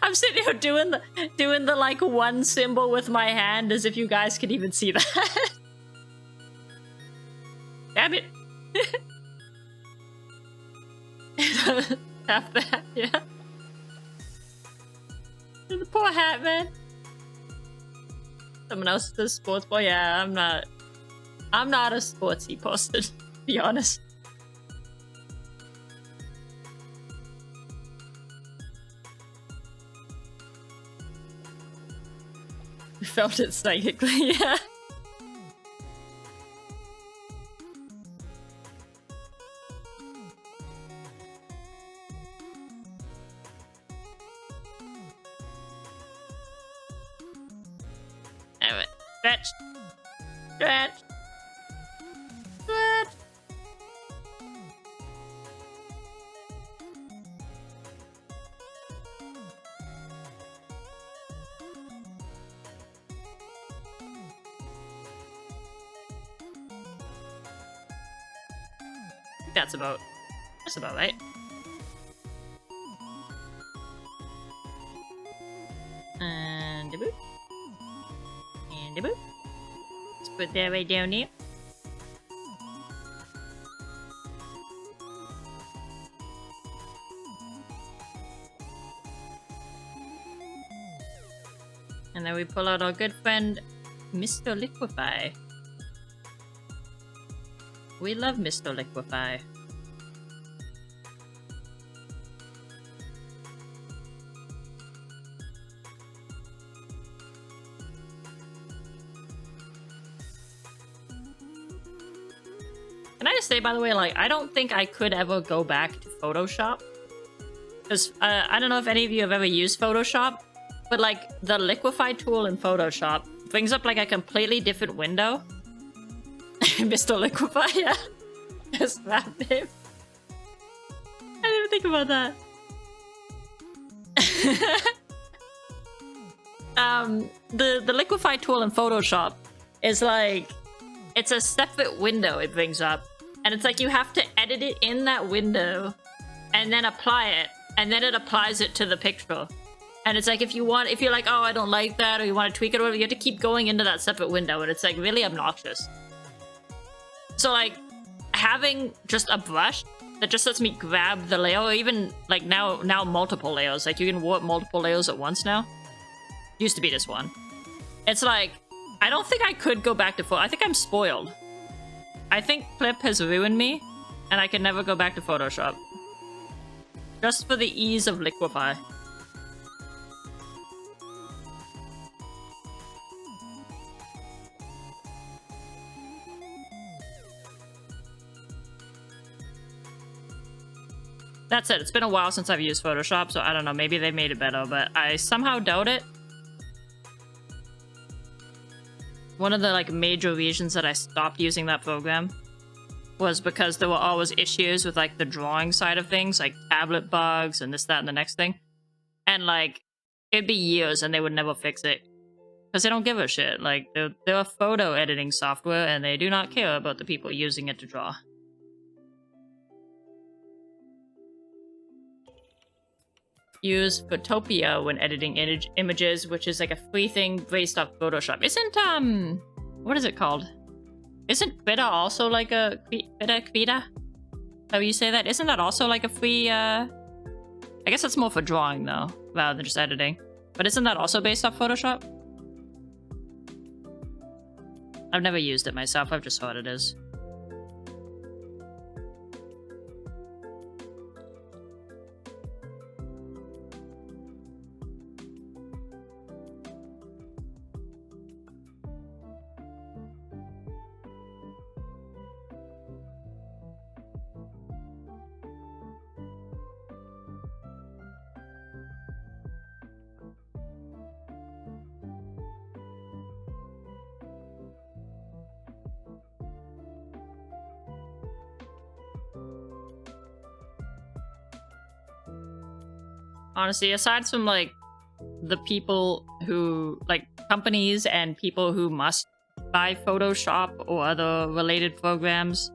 I'm sitting here doing the like one symbol with my hand as if you guys could even see that. Damn it. Half that, yeah. The poor hat, man. Someone else does sports ball. Yeah, I'm not a sportsy person, to be honest. You felt it psychically, yeah. Alright, stretch. Stretch. Stretch. That's about right. And a boop. And a boop. Let's put that right down there. And then we pull out our good friend, Mr. Liquefy. We love Mr. Liquefy. Can I just say, by the way, like, I don't think I could ever go back to Photoshop. Because I don't know if any of you have ever used Photoshop, but like, the Liquefy tool in Photoshop brings up like a completely different window. Mr. Liquefy, yeah. Just that name. I didn't even think about that. The Liquefy tool in Photoshop is like, it's a separate window it brings up, and it's like you have to edit it in that window and then apply it, and then it applies it to the picture. And it's like, if you're like, oh, I don't like that, or you want to tweak it or whatever, you have to keep going into that separate window, and it's like really obnoxious. So like, having just a brush that just lets me grab the layer, or even like now multiple layers, like you can warp multiple layers at once now. Used to be this one. It's like, I don't think I could go back to Photoshop. I think I'm spoiled. I think Clip has ruined me, and I can never go back to Photoshop. Just for the ease of Liquefy. That said, it's been a while since I've used Photoshop, so I don't know, maybe they made it better, but I somehow doubt it. One of the like major reasons that I stopped using that program was because there were always issues with like the drawing side of things, like tablet bugs and this, that, and the next thing. And like, it'd be years and they would never fix it. Because they don't give a shit. Like, they're a photo editing software and they do not care about the people using it to draw. Use Photopia when editing images, which is like a free thing based off Photoshop. Isn't, what is it called? Isn't Krita also like a... Krita? How you say that? Isn't that also like a free, I guess that's more for drawing, though, rather than just editing. But isn't that also based off Photoshop? I've never used it myself, I've just heard it is. Honestly, aside from like the people who, like companies and people who must buy Photoshop or other related programs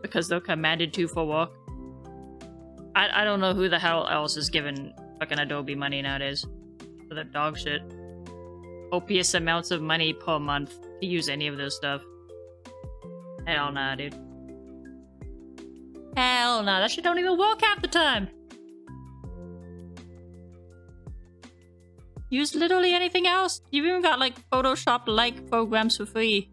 because they're commanded to for work, I don't know who the hell else is giving fucking Adobe money nowadays for that dog shit. Copious amounts of money per month to use any of this stuff. Hell nah, dude. Hell nah, that shit don't even work half the time. Use literally anything else. You've even got like Photoshop-like programs for free.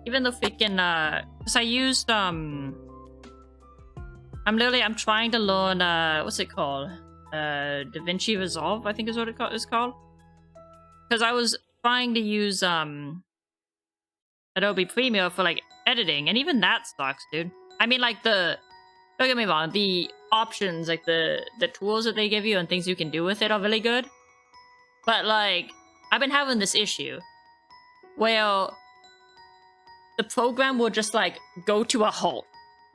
even the freaking because I used I'm trying to learn what's it called? DaVinci Resolve, I think is what it's called. Because I was trying to use Adobe Premiere for like editing, and even that sucks, dude. I mean, like don't get me wrong, the options, like the tools that they give you and things you can do with it are really good. But like, I've been having this issue where the program will just like go to a halt,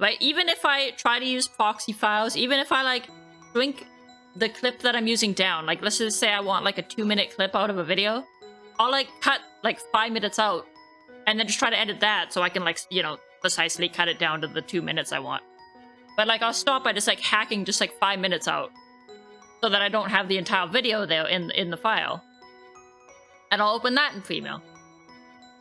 right? Even if I try to use proxy files, even if I like shrink the clip that I'm using down, like let's just say I want like a 2-minute clip out of a video, I'll like cut like 5 minutes out and then just try to edit that so I can like, you know, precisely cut it down to the 2 minutes I want. But like I'll stop by just like hacking just like 5 minutes out so that I don't have the entire video there in the file. And I'll open that in Premiere.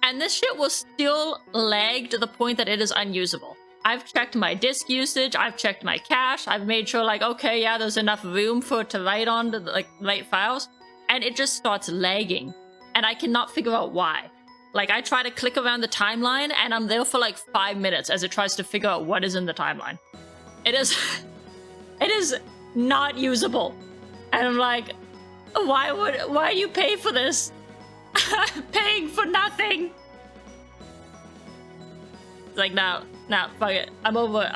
And this shit will still lag to the point that it is unusable. I've checked my disk usage, I've checked my cache, I've made sure like, okay, yeah, there's enough room for it to write on the like right files, and it just starts lagging. And I cannot figure out why. Like I try to click around the timeline and I'm there for like 5 minutes as it tries to figure out what is in the timeline. It is not usable. And I'm like, why you pay for this? Paying for nothing. It's like now, fuck it. I'm over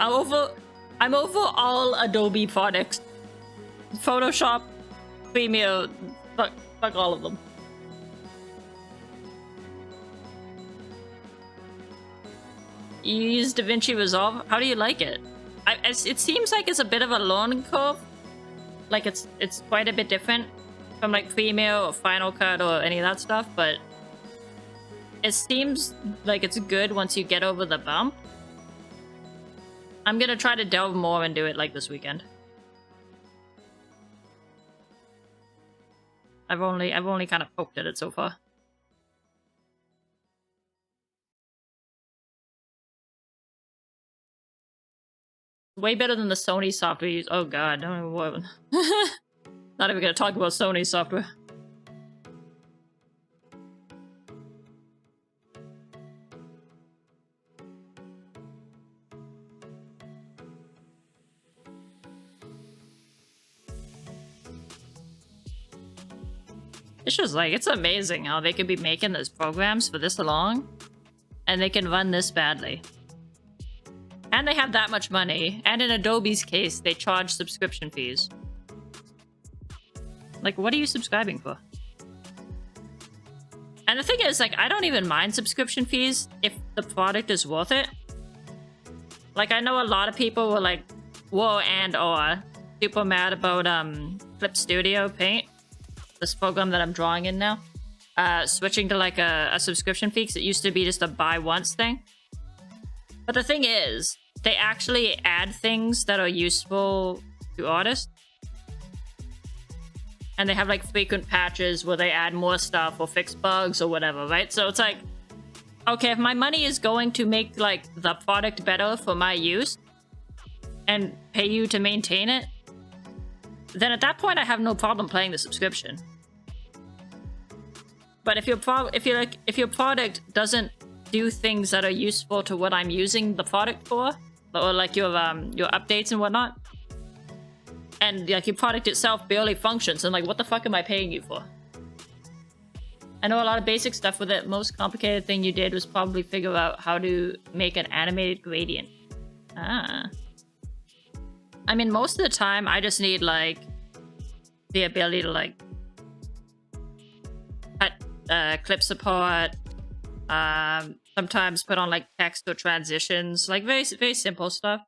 all Adobe products. Photoshop, Premiere, fuck all of them. You use DaVinci Resolve? How do you like it? It seems like it's a bit of a learning curve. Like it's quite a bit different from like Premiere or Final Cut or any of that stuff, but it seems like it's good once you get over the bump. I'm gonna try to delve more and do it like this weekend. I've only kind of poked at it so far. Way better than the Sony software use. Oh god, don't even what. Not even gonna talk about Sony software. It's just like, it's amazing how they could be making those programs for this long and they can run this badly. And they have that much money, and in Adobe's case, they charge subscription fees. Like, what are you subscribing for? And the thing is, like, I don't even mind subscription fees if the product is worth it. Like, I know a lot of people were like, whoa, and or super mad about Clip Studio Paint, this program that I'm drawing in now, switching to like a subscription fee, because it used to be just a buy once thing. But the thing is, they actually add things that are useful to artists. And they have like frequent patches where they add more stuff or fix bugs or whatever, right? So it's like, okay, if my money is going to make like the product better for my use and pay you to maintain it, then at that point I have no problem paying the subscription. But if your product doesn't do things that are useful to what I'm using the product for, or like your updates and whatnot, and like your product itself barely functions, and like, what the fuck am I paying you for? I know a lot of basic stuff with it. Most complicated thing you did was probably figure out how to make an animated gradient. I mean, most of the time I just need like the ability to like cut clip support, sometimes put on like text or transitions, like very simple stuff.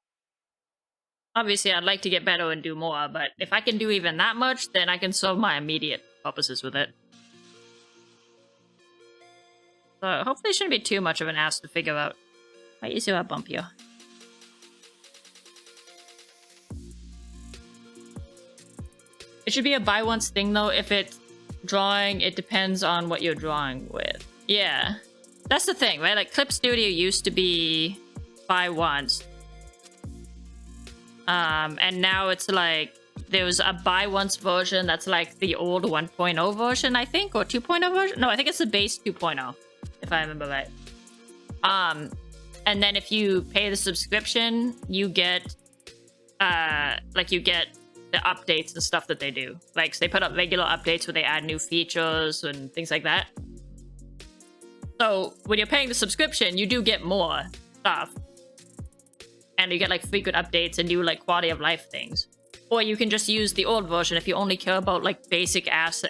Obviously I'd like to get better and do more, but if I can do even that much, then I can solve my immediate purposes with it. So hopefully it shouldn't be too much of an ass to figure out. Why is there a bump here? It should be a buy once thing though. If it's drawing, it depends on what you're drawing with. Yeah. That's the thing, right? Like Clip Studio used to be buy once. And now it's like, there's a buy once version that's like the old 1.0 version, I think, or 2.0 version? No, I think it's the base 2.0, if I remember right. And then if you pay the subscription, you get you get the updates and stuff that they do. Like, so they put up regular updates where they add new features and things like that. So when you're paying the subscription, you do get more stuff. And you get like frequent updates and new like quality of life things. Or you can just use the old version if you only care about like basic access.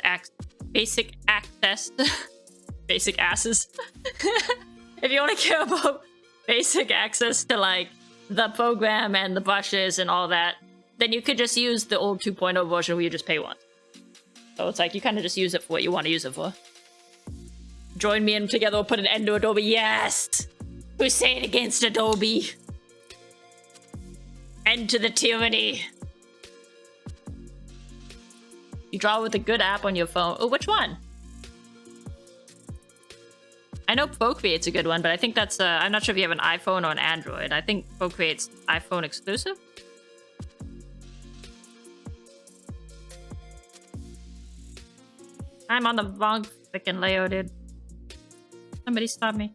Basic asses. If you only care about basic access to like the program and the brushes and all that, then you could just use the old 2.0 version where you just pay once. So it's like you kind of just use it for what you want to use it for. Join me and together we'll put an end to Adobe. Yes! Crusade against Adobe. End to the tyranny. You draw with a good app on your phone. Oh, which one? I know Procreate's a good one, but I think that's I'm not sure if you have an iPhone or an Android. I think Procreate's iPhone exclusive. I'm on the wrong freaking layer, dude. Somebody stop me.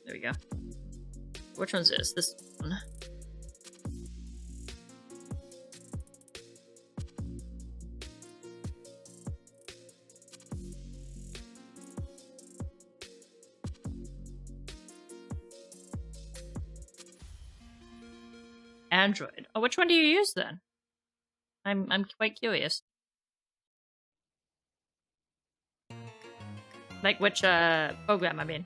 There we go. Which one's this? This one. Android. Oh, which one do you use then? I'm quite curious. Like which program, I mean.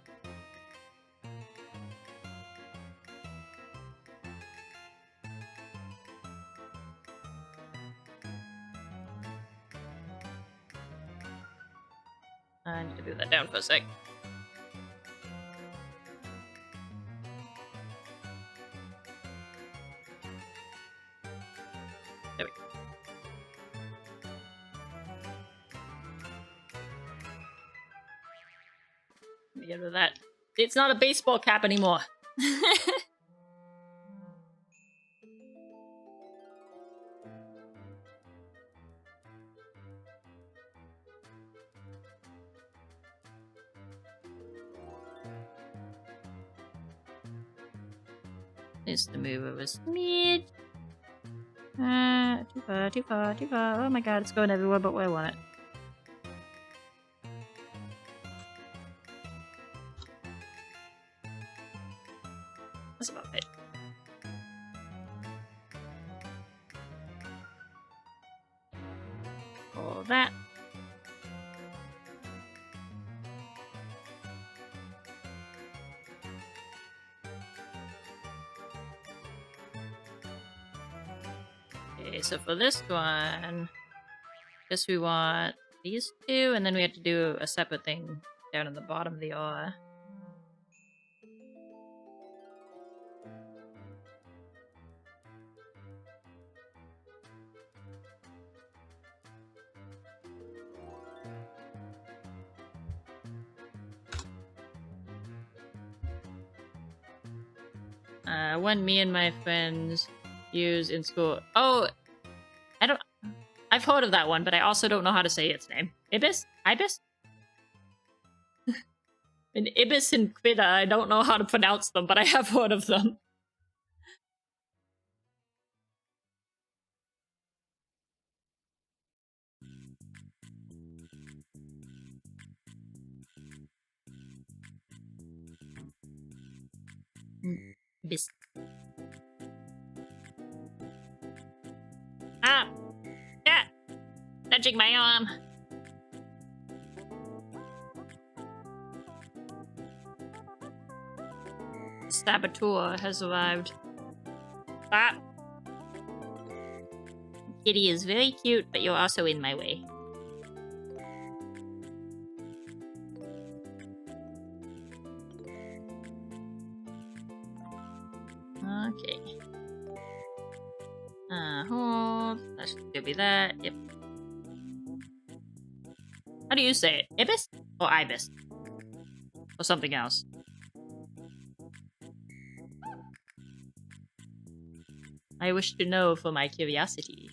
I need to move that down for a sec. There we go. Let me get rid of that. It's not a baseball cap anymore. Needs to move over smidge. Too far, too far, too far. Oh my god, it's going everywhere but where I want it. That's about it. All that. Okay, so for this one, guess we want these two, and then we have to do a separate thing down in the bottom of the R. One me and my friends use in school. Oh, I've heard of that one, but I also don't know how to say its name. Ibis? Ibis? An Ibis and Quida, I don't know how to pronounce them, but I have heard of them. Ibis. Ah! Yeah! Touching my arm! Saboteur has arrived. Ah! Kitty is very cute, but you're also in my way. Okay. Hold. That should be that. Yep. How do you say it? Ibis? Or Ibis? Or something else? I wish to know for my curiosity.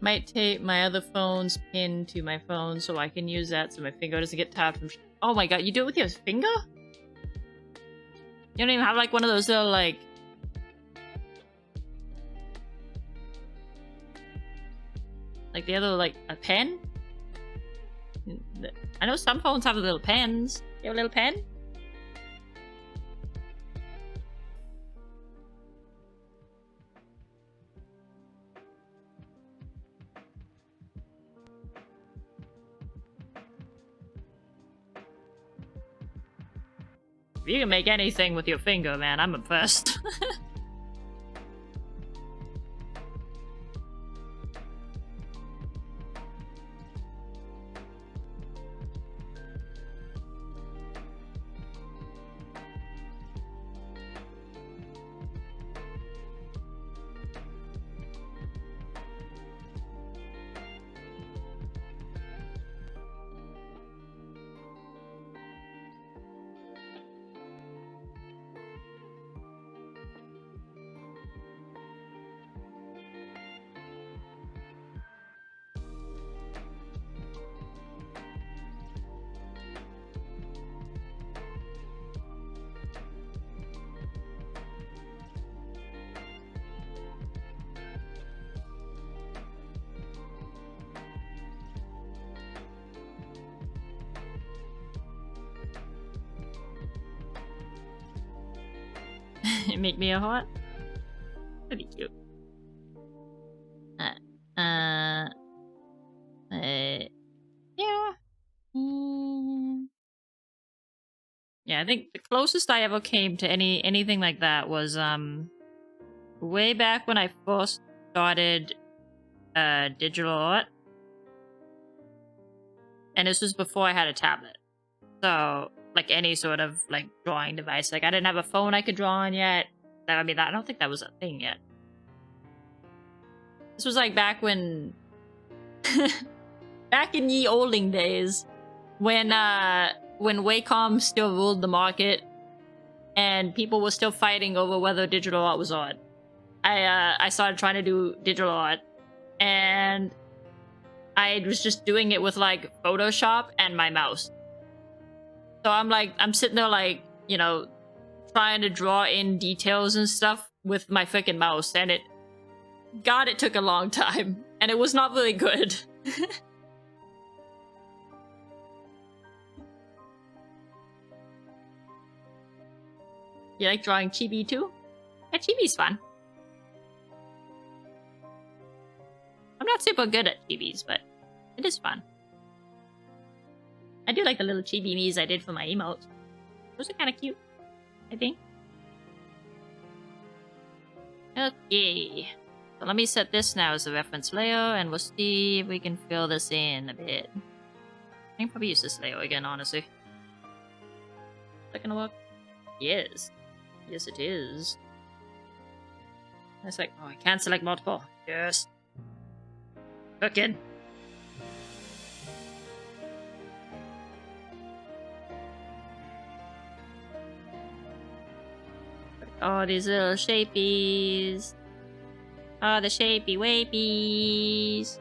Might take my other phone's pin to my phone so I can use that so my finger doesn't get tapped from. Oh my god, you do it with your finger? You don't even have like one of those little like. Like the other, like a pen? I know some phones have little pens. You have a little pen? If you can make anything with your finger, man, I'm impressed. Make me a heart? That'd be cute. Yeah. Yeah, I think the closest I ever came to anything like that was way back when I first started digital art. And this was before I had a tablet. So, like any sort of like drawing device. Like I didn't have a phone I could draw on yet. I mean, I don't think that was a thing yet. This was like back when back in ye olding days when Wacom still ruled the market and people were still fighting over whether digital art was art. I started trying to do digital art and I was just doing it with like Photoshop and my mouse. So I'm sitting there like, you know, trying to draw in details and stuff with my freaking mouse, and it took a long time, and it was not very good. You like drawing chibi too? Yeah, chibi's fun. I'm not super good at chibis, but it is fun. I do like the little chibi me's I did for my emotes. Those are kind of cute, I think. Okay. So let me set this now as a reference layer, and we'll see if we can fill this in a bit. I can probably use this layer again, honestly. Is that gonna work? Yes. Yes, it is. It's like, oh, I can't select multiple. Yes. Cooking. Oh, these little shapies. Oh, the shapey wapies.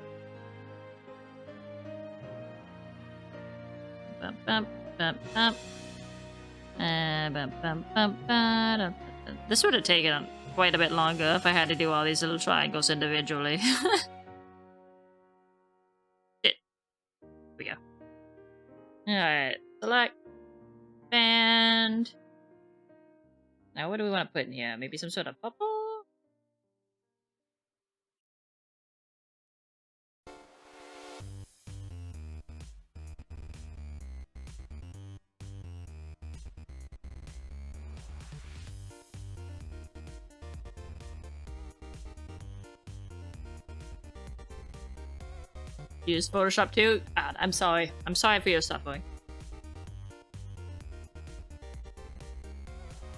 Bump, bump, bump, bump. Bump, bump, bump, ba-dum. This would have taken quite a bit longer if I had to do all these little triangles individually. Shit. Here we go. Alright, select. And now what do we want to put in here? Maybe some sort of bubble? Use Photoshop too? God, I'm sorry. I'm sorry for your suffering.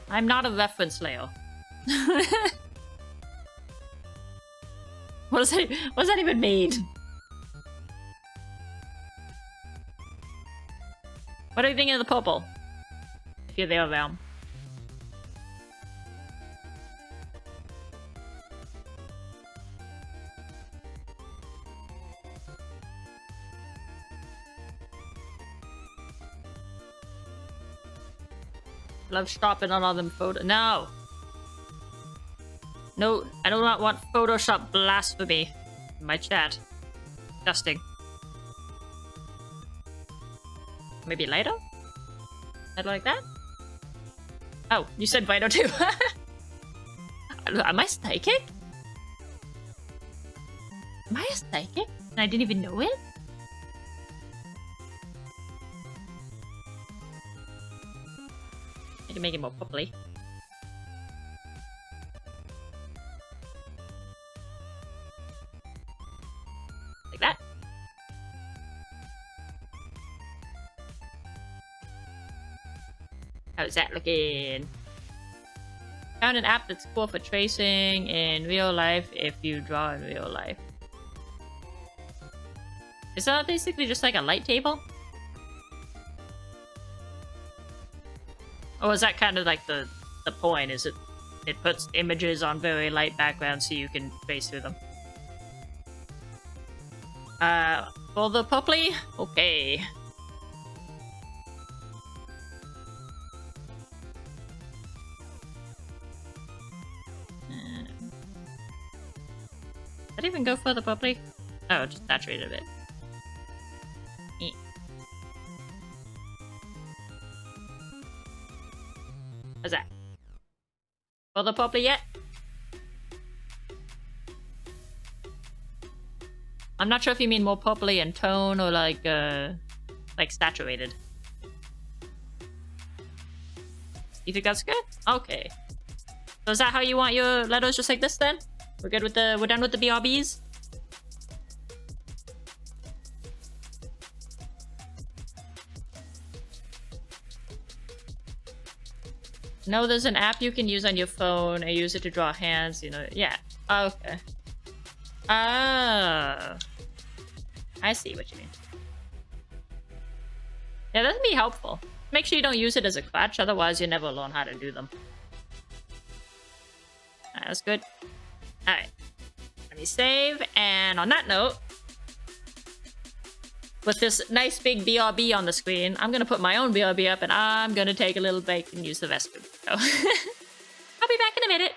I'm not a reference layer. What does that even mean? What are you thinking of the purple? If you're there, Val. Love shopping on all them photo. No! No, I do not want Photoshop blasphemy in my chat. Disgusting. Maybe later? Later like that? Oh, you said Vito too. Am I psychic? Am I a psychic? And I didn't even know it? I can make it more properly. Like that. How's that looking? Found an app that's cool for tracing in real life if you draw in real life. Is that basically just like a light table? Or is that kind of like the point? Is it puts images on very light backgrounds so you can trace through them? For the puppy? Okay. Did I even go for the puppy? Oh, just saturate a bit. How's that? For the puppy yet? I'm not sure if you mean more purpley in tone or like saturated. You think that's good? Okay. So is that how you want your letters, just like this then? We're good with we're done with the BRBs? No, there's an app you can use on your phone. I use it to draw hands, you know. Yeah. Okay. Oh. I see what you mean. Yeah, that'd be helpful. Make sure you don't use it as a crutch, otherwise you never learn how to do them. Alright, that's good. Alright. Let me save, and on that note, with this nice big BRB on the screen, I'm gonna put my own BRB up and I'm gonna take a little break and use the restroom. So I'll be back in a minute.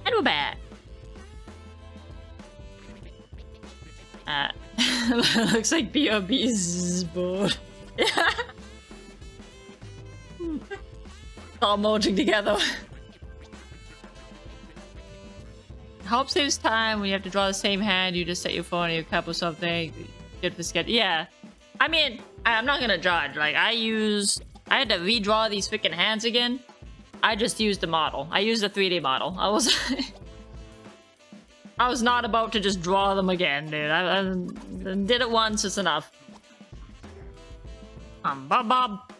And we're back. Looks like BRB's bored. Yeah. All merging together. help saves time when you have to draw the same hand. You just set your phone in your cup or something. Good for sketch. Yeah. I mean, I'm not gonna judge. Like, I had to redraw these freaking hands again. I just used the model. I used the 3D model. I was... I was not about to just draw them again, dude. I did it once, it's enough. Bob.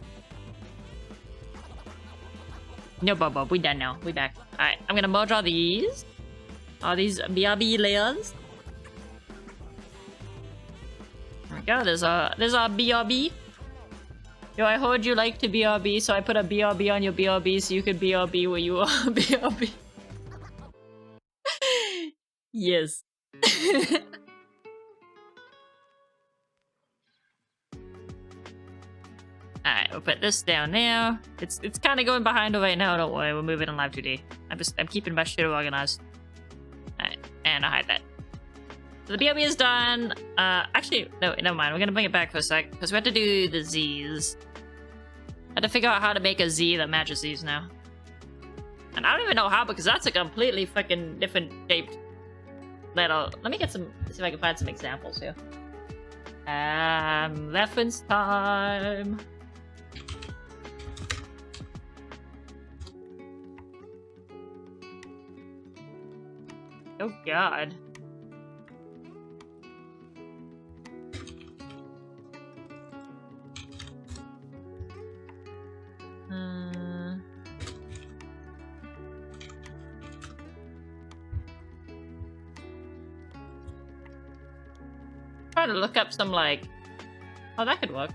No, Bob. We done now. We back. Alright, I'm gonna merge all these. All these BRB layers. There we go. There's our BRB. Yo, I heard you like to BRB, so I put a BRB on your BRB so you could BRB where you are. BRB. Yes. Alright, we'll put this down there. It's kind of going behind right now. Don't worry, we'll move it on live 2D. I'm keeping my shit organized. Alright, and I'll hide that. So the BRB is done. Actually, no, never mind. We're gonna bring it back for a sec because we have to do the Z's. I had to figure out how to make a Z that matches these now. And I don't even know how because that's a completely fucking different shaped letter. Let me get some. See if I can find some examples here. Reference time. Oh god. Trying to look up some like... Oh, that could work.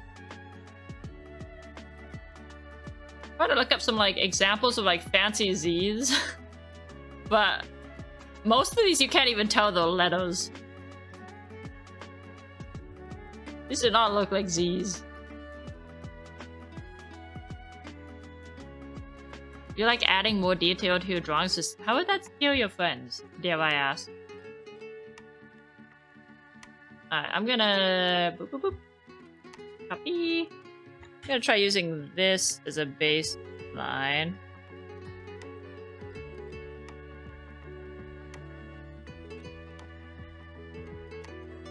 Trying to look up some like examples of like fancy Z's. But most of these you can't even tell the letters. These do not look like Z's. You're like adding more detail to your drawings. Just how would that scare your friends? Dare I ask? Alright, I'm gonna boop, boop, boop. Copy. I'm gonna try using this as a baseline.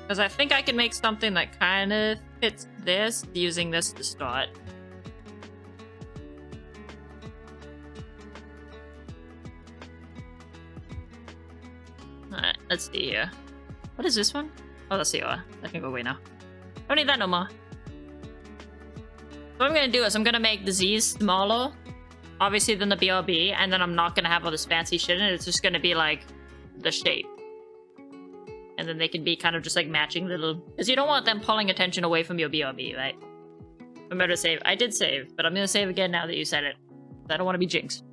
Because I think I can make something that kind of fits this using this to start. Alright, let's see here. What is this one? Oh, that's the OR. That can go away now. I don't need that no more. What I'm gonna do is I'm gonna make the Z's smaller, obviously, than the BRB, and then I'm not gonna have all this fancy shit in it. It's just gonna be like the shape. And then they can be kind of just like matching little... Because you don't want them pulling attention away from your BRB, right? Remember to save. I did save, but I'm gonna save again now that you said it. I don't want to be jinxed.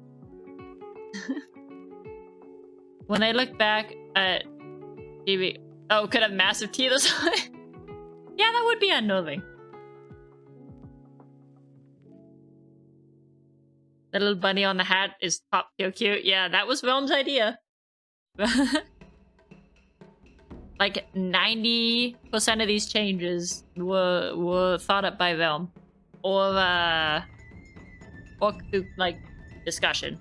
When I look back at TV... Oh, could have massive teeth or something? Yeah, that would be unnerving. The little bunny on the hat is top tier cute. Yeah, that was Realm's idea. Like 90% of these changes were thought up by Realm. Or through like discussion.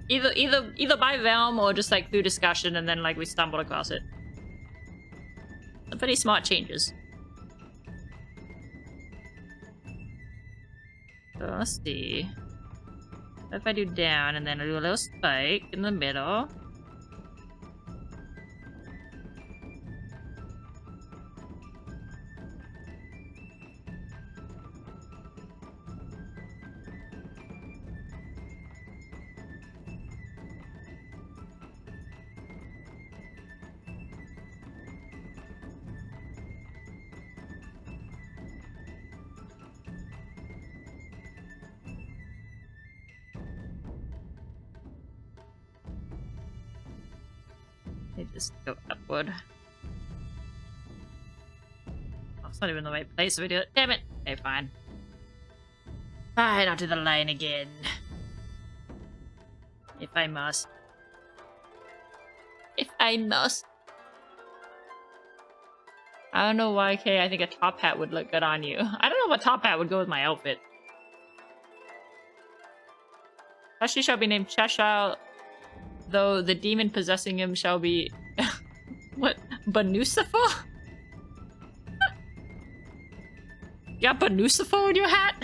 Either by Realm or just like through discussion and then like we stumbled across it. Some pretty smart changes. So let's see. If I do down and then I do a little spike in the middle. Just go upward. Oh, it's not even the right place if we do it. Damn it! Okay, fine. Fine, I'll do the line again. If I must. If I must. I don't know why, Kay. I think a top hat would look good on you. I don't know what top hat would go with my outfit. Especially shall be named Cheshire though the demon possessing him shall be... What? Banusifer? You got Banusifer in your hat?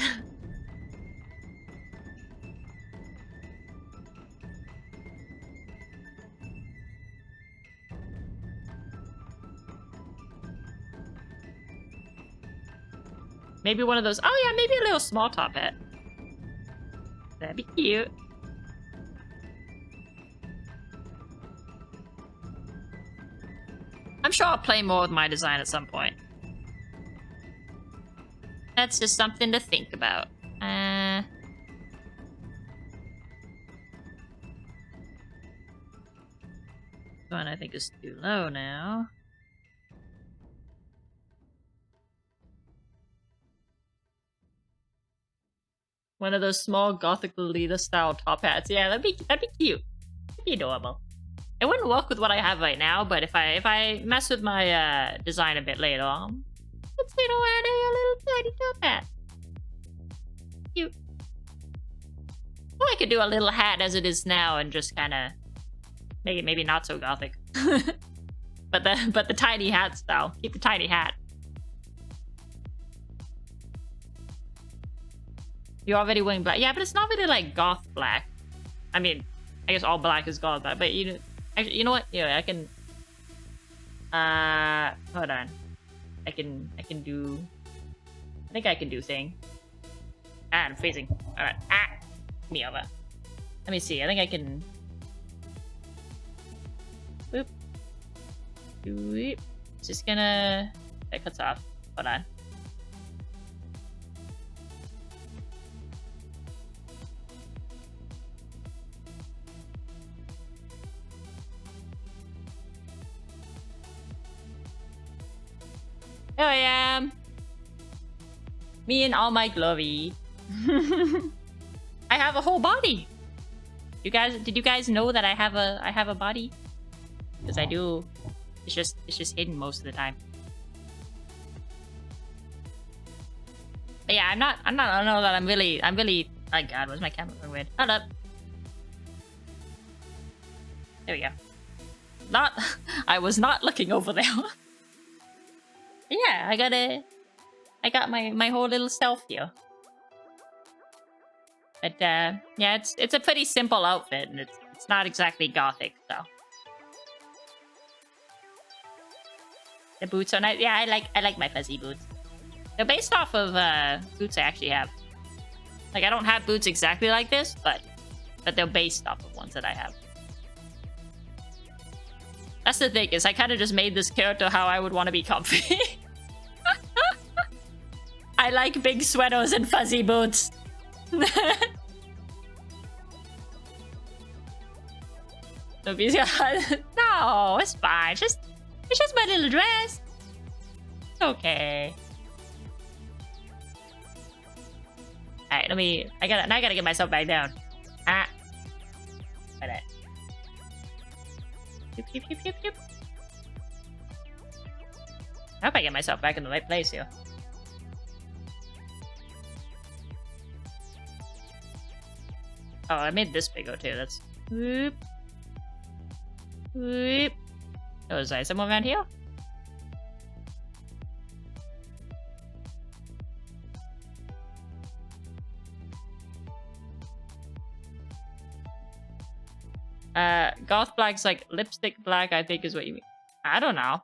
Maybe one of those... Oh yeah, maybe a little small top hat. That'd be cute. I'm sure I'll play more with my design at some point. That's just something to think about. This one I think is too low now. One of those small gothic Lolita style top hats. Yeah, that'd be cute. That'd be adorable. It wouldn't work with what I have right now, but if I mess with my design a bit later on, let's add a little tiny top hat. Cute. Or I could do a little hat as it is now and just kind of make it maybe not so gothic. but the tiny hat style. Keep the tiny hat. You're already wearing black. Yeah, but it's not really like goth black. I mean, I guess all black is goth black, but you know, actually, you know what? Yeah, I can. Hold on. I can do. I think I can do thing. Ah, I'm freezing. All right. Ah, me over. Let me see. I think I can. Boop. Boop. Just gonna. That cuts off. Hold on. Here I am. Me in all my glory. I have a whole body. Did you guys know that I have a body? Because I do. It's just hidden most of the time. But yeah, I don't know that I'm really. Oh god, where's my camera going weird? Hold up. There we go. I was not looking over there. Yeah, I got my whole little self here. But yeah, it's a pretty simple outfit, and it's not exactly gothic, so. The boots are nice. Yeah, I like my fuzzy boots. They're based off of boots I actually have. Like I don't have boots exactly like this, but they're based off of ones that I have. That's the thing, is I kind of just made this character how I would want to be comfy. I like big sweaters and fuzzy boots. No, it's fine. It's just my little dress. It's okay. Alright, I gotta get myself back down. Ah. Like that. Yep. I hope I get myself back in the right place here. Oh, I made this bigger too. That's whoop. Whoop. Oh, is there someone around here? Goth black's like lipstick black, I think is what you mean. I don't know.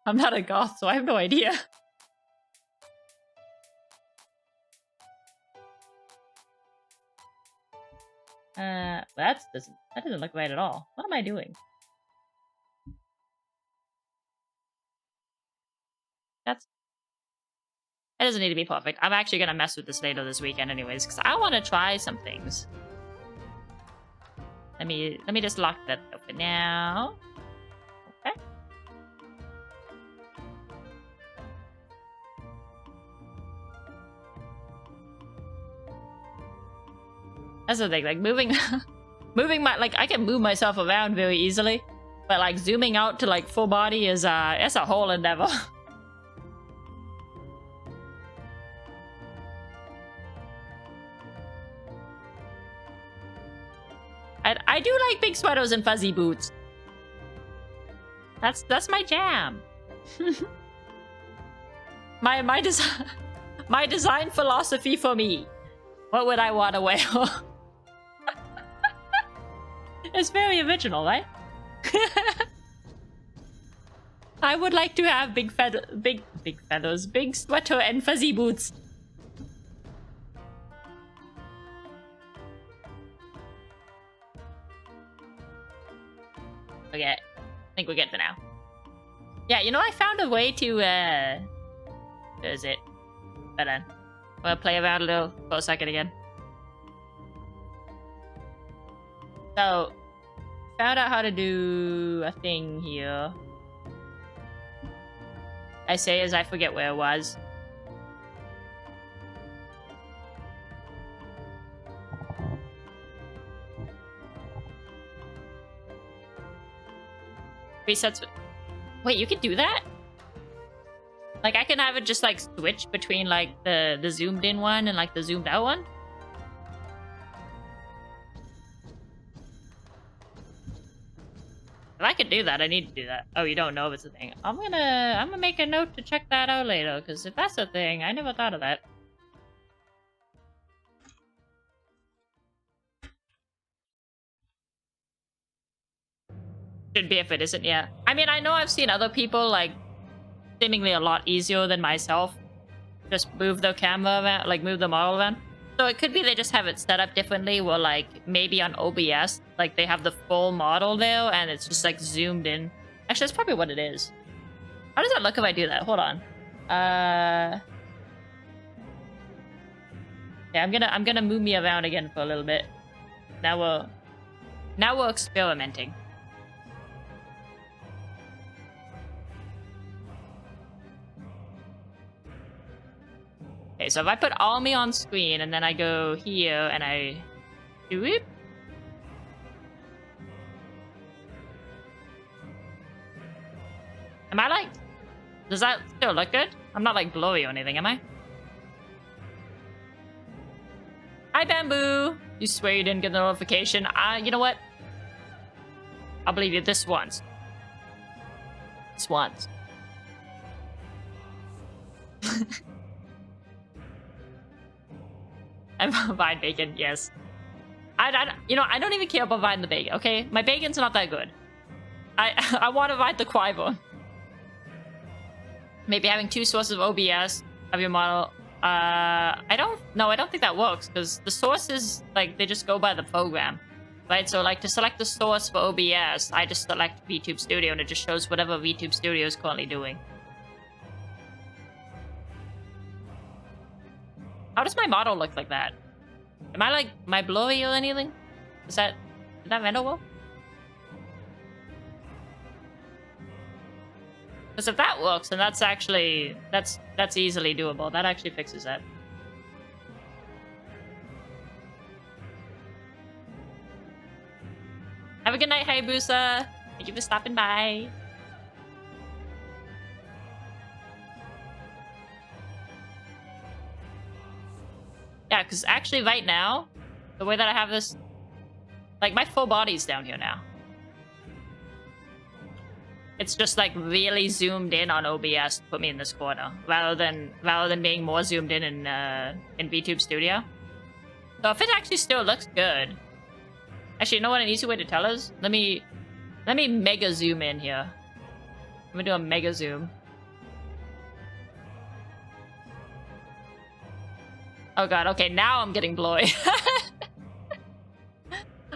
I'm not a goth, so I have no idea. That doesn't look right at all. What am I doing? That doesn't need to be perfect. I'm actually gonna mess with this later this weekend anyways, because I want to try some things. Let me just lock that open now. Okay. That's the thing, like moving I can move myself around very easily, but like zooming out to like full body is it's a whole endeavor. like big sweaters and fuzzy boots. That's my jam. my design my design philosophy for me. What would I want to wear? It's very original, right? I would like to have big feathers, big sweater and fuzzy boots. Okay, I think we're good for now. Yeah, you know, I found a way to, where is it? Hold on. I'm gonna play around a little for a second again. So, found out how to do a thing here. I say as I forget where it was. Presets. Wait, you can do that? Like, I can have it just, like, switch between, like, the zoomed in one and, like, the zoomed out one? If I could do that, I need to do that. Oh, you don't know if it's a thing. I'm gonna make a note to check that out later, because if that's a thing, I never thought of that. Should be if it isn't, yeah. I mean, I know I've seen other people, like, seemingly a lot easier than myself. Just move the camera around, like, move the model around. So it could be they just have it set up differently, where, like, maybe on OBS, like, they have the full model there, and it's just, like, zoomed in. Actually, that's probably what it is. How does that look if I do that? Hold on. Yeah, I'm gonna move me around again for a little bit. Now we're experimenting. Okay, so if I put all me on screen and then I go here and I do it. Am I like, does that still look good? I'm not like blurry or anything, am I? Hi, Bamboo! You swear you didn't get the notification? You know what? I'll believe you this once. This once. I'm buying bacon, yes. You know, I don't even care about buying the bacon, okay? My bacon's not that good. I want to ride the Quibone. Maybe having two sources of OBS of your model. I don't think that works, because the sources, like, they just go by the program. Right, so, like, to select the source for OBS, I just select VTube Studio, and it just shows whatever VTube Studio is currently doing. How does my model look like that? Am I, like, my blurry or anything? Did that render well? Because if that works, then that's actually, that's easily doable. That actually fixes that. Have a good night, Hayabusa. Thank you for stopping by. Yeah, because actually right now, the way that I have this, like, my full body's down here now. It's just, like, really zoomed in on OBS to put me in this corner, rather than being more zoomed in VTube Studio. So if it actually still looks good, actually, you know what an easy way to tell is? Let me mega zoom in here. Let me do a mega zoom. Oh god, okay, now I'm getting blurry.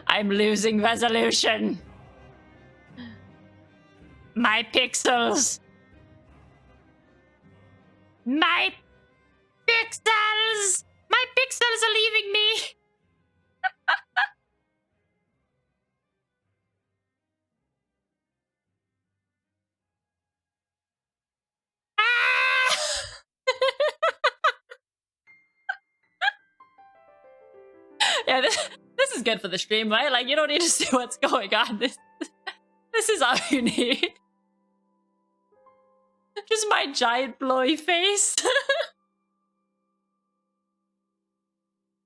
I'm losing resolution. My pixels. My pixels! My pixels are leaving me! Yeah, this is good for the stream, right? Like, you don't need to see what's going on. This is all you need. Just my giant blurry face.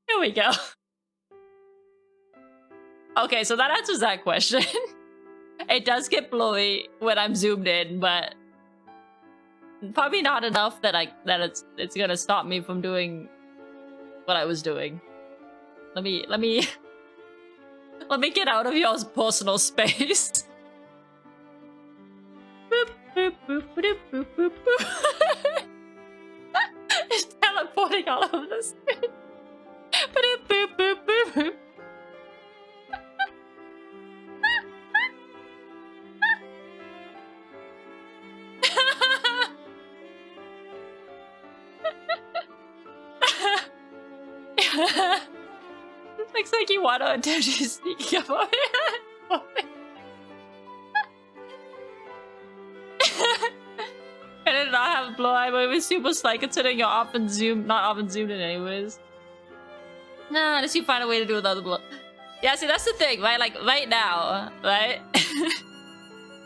Here we go. Okay, so that answers that question. It does get blowy when I'm zoomed in, but probably not enough that it's gonna stop me from doing what I was doing. Let me let me get out of y'all's personal space. Boop, boop, boop, boop, boop, boop, boop. It's teleporting all over the screen. Boop, boop, boop, boop, boop. Looks like you want to attempt to sneak up on me. I did not have a blow eye, but it was super slight considering you're often zoomed, not often zoomed in anyways. Nah, unless you find a way to do another blow. Yeah, see, that's the thing, right? Like, right now, right?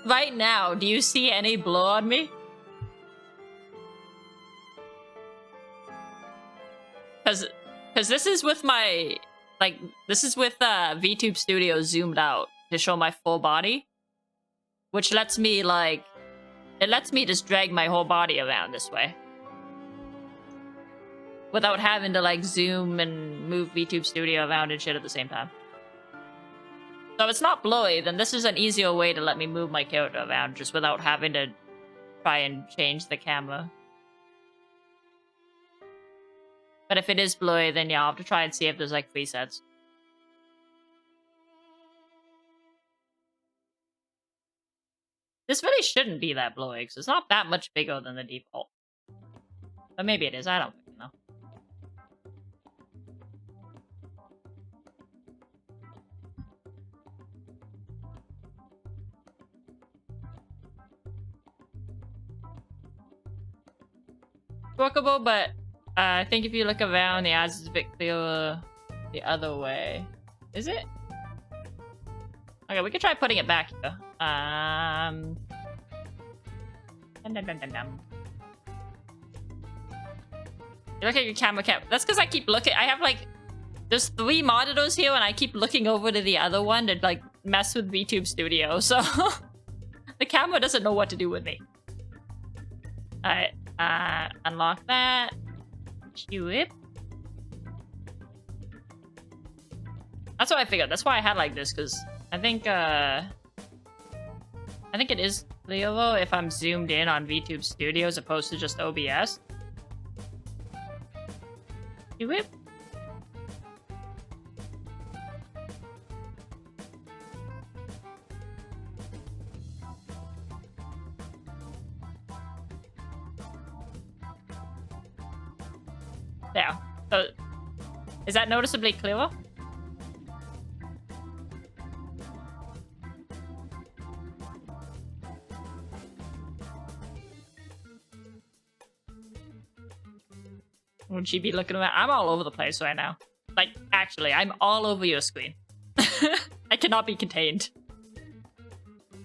Right now, do you see any blow on me? Because this is with my, like, this is with VTube Studio zoomed out to show my full body. Which lets me, like, it lets me just drag my whole body around this way. Without having to, like, zoom and move VTube Studio around and shit at the same time. So if it's not blowy, then this is an easier way to let me move my character around just without having to try and change the camera. But if it is blowy, then yeah, I'll have to try and see if there's, like, presets. This really shouldn't be that blowy, because it's not that much bigger than the default. But maybe it is, I don't fucking know. Workable, but I think if you look around, the eyes is a bit clearer the other way. Is it? Okay, we can try putting it back here. Dum, dum, dum, dum, dum. You look at your camera cap. That's because I keep looking. I have, like, there's 3 monitors here, and I keep looking over to the other one to, like, mess with VTube Studio. So the camera doesn't know what to do with me. Alright, unlock that. Whip. That's what I figured. That's why I had like this, because I think it is clearer if I'm zoomed in on VTube Studio as opposed to just OBS. Whip. There. So, is that noticeably clearer? Would she be looking around? I'm all over the place right now. Like, actually, I'm all over your screen. I cannot be contained. I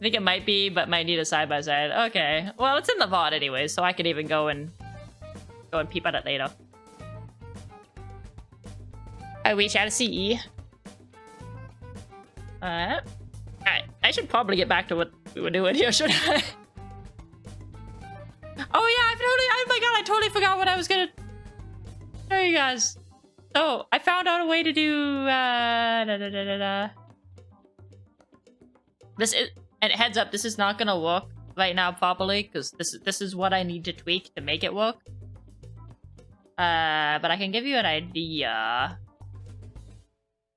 think it might be, but might need a side-by-side. Okay. Well, it's in the VOD anyway, so I could even go and peep at it later. I reach out of CE. Alright. I should probably get back to what we were doing here, shouldn't I? Oh yeah, oh my god, I totally forgot what I was gonna show you guys. So, I found out a way to do, This is, and heads up, this is not gonna work right now properly, because this is what I need to tweak to make it work. But I can give you an idea.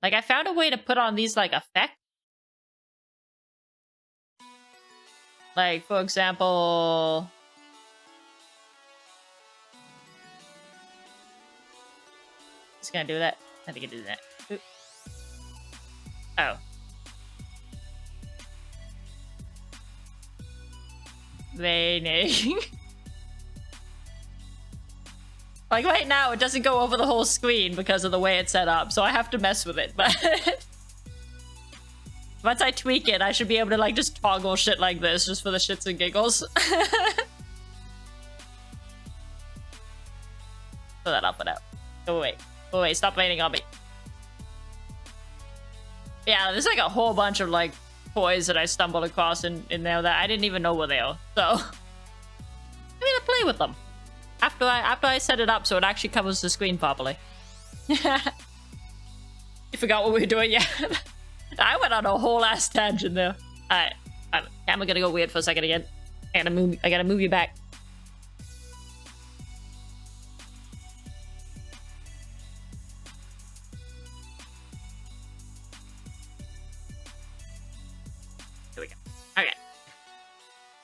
Like, I found a way to put on these, like, effects. Like, for example... Just gonna do that. I think I do that. Oop. Oh. Raining. Like, right now, it doesn't go over the whole screen because of the way it's set up, so I have to mess with it, but... Once I tweak it, I should be able to, like, just toggle shit like this, just for the shits and giggles. So that I'll put out. Oh, wait. Oh, wait, stop raining on me. Yeah, there's like a whole bunch of like toys that I stumbled across in there that I didn't even know were there. So I'm gonna play with them after I set it up so it actually covers the screen properly. You forgot what we were doing, yeah. I went on a whole ass tangent there. Alright, camera gonna go weird for a second again. I gotta move you back. Here we go. Okay.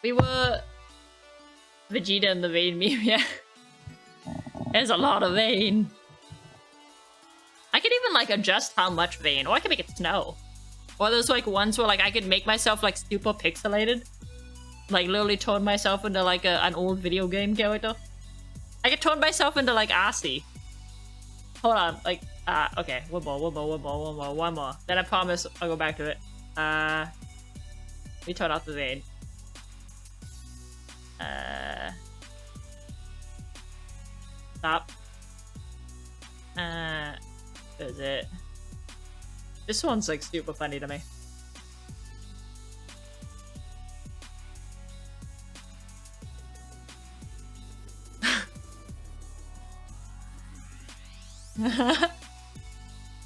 We were Vegeta and the vein meme, yeah. There's a lot of vein. I could even like adjust how much vein, or I could make it snow. Or there's like ones where like I could make myself like super pixelated. Like literally turn myself into like an old video game character. I could turn myself into like RC. Hold on, like, okay, one more. Then I promise I'll go back to it. Let me turn off the vein. Stop. Where is it? This one's like super funny to me.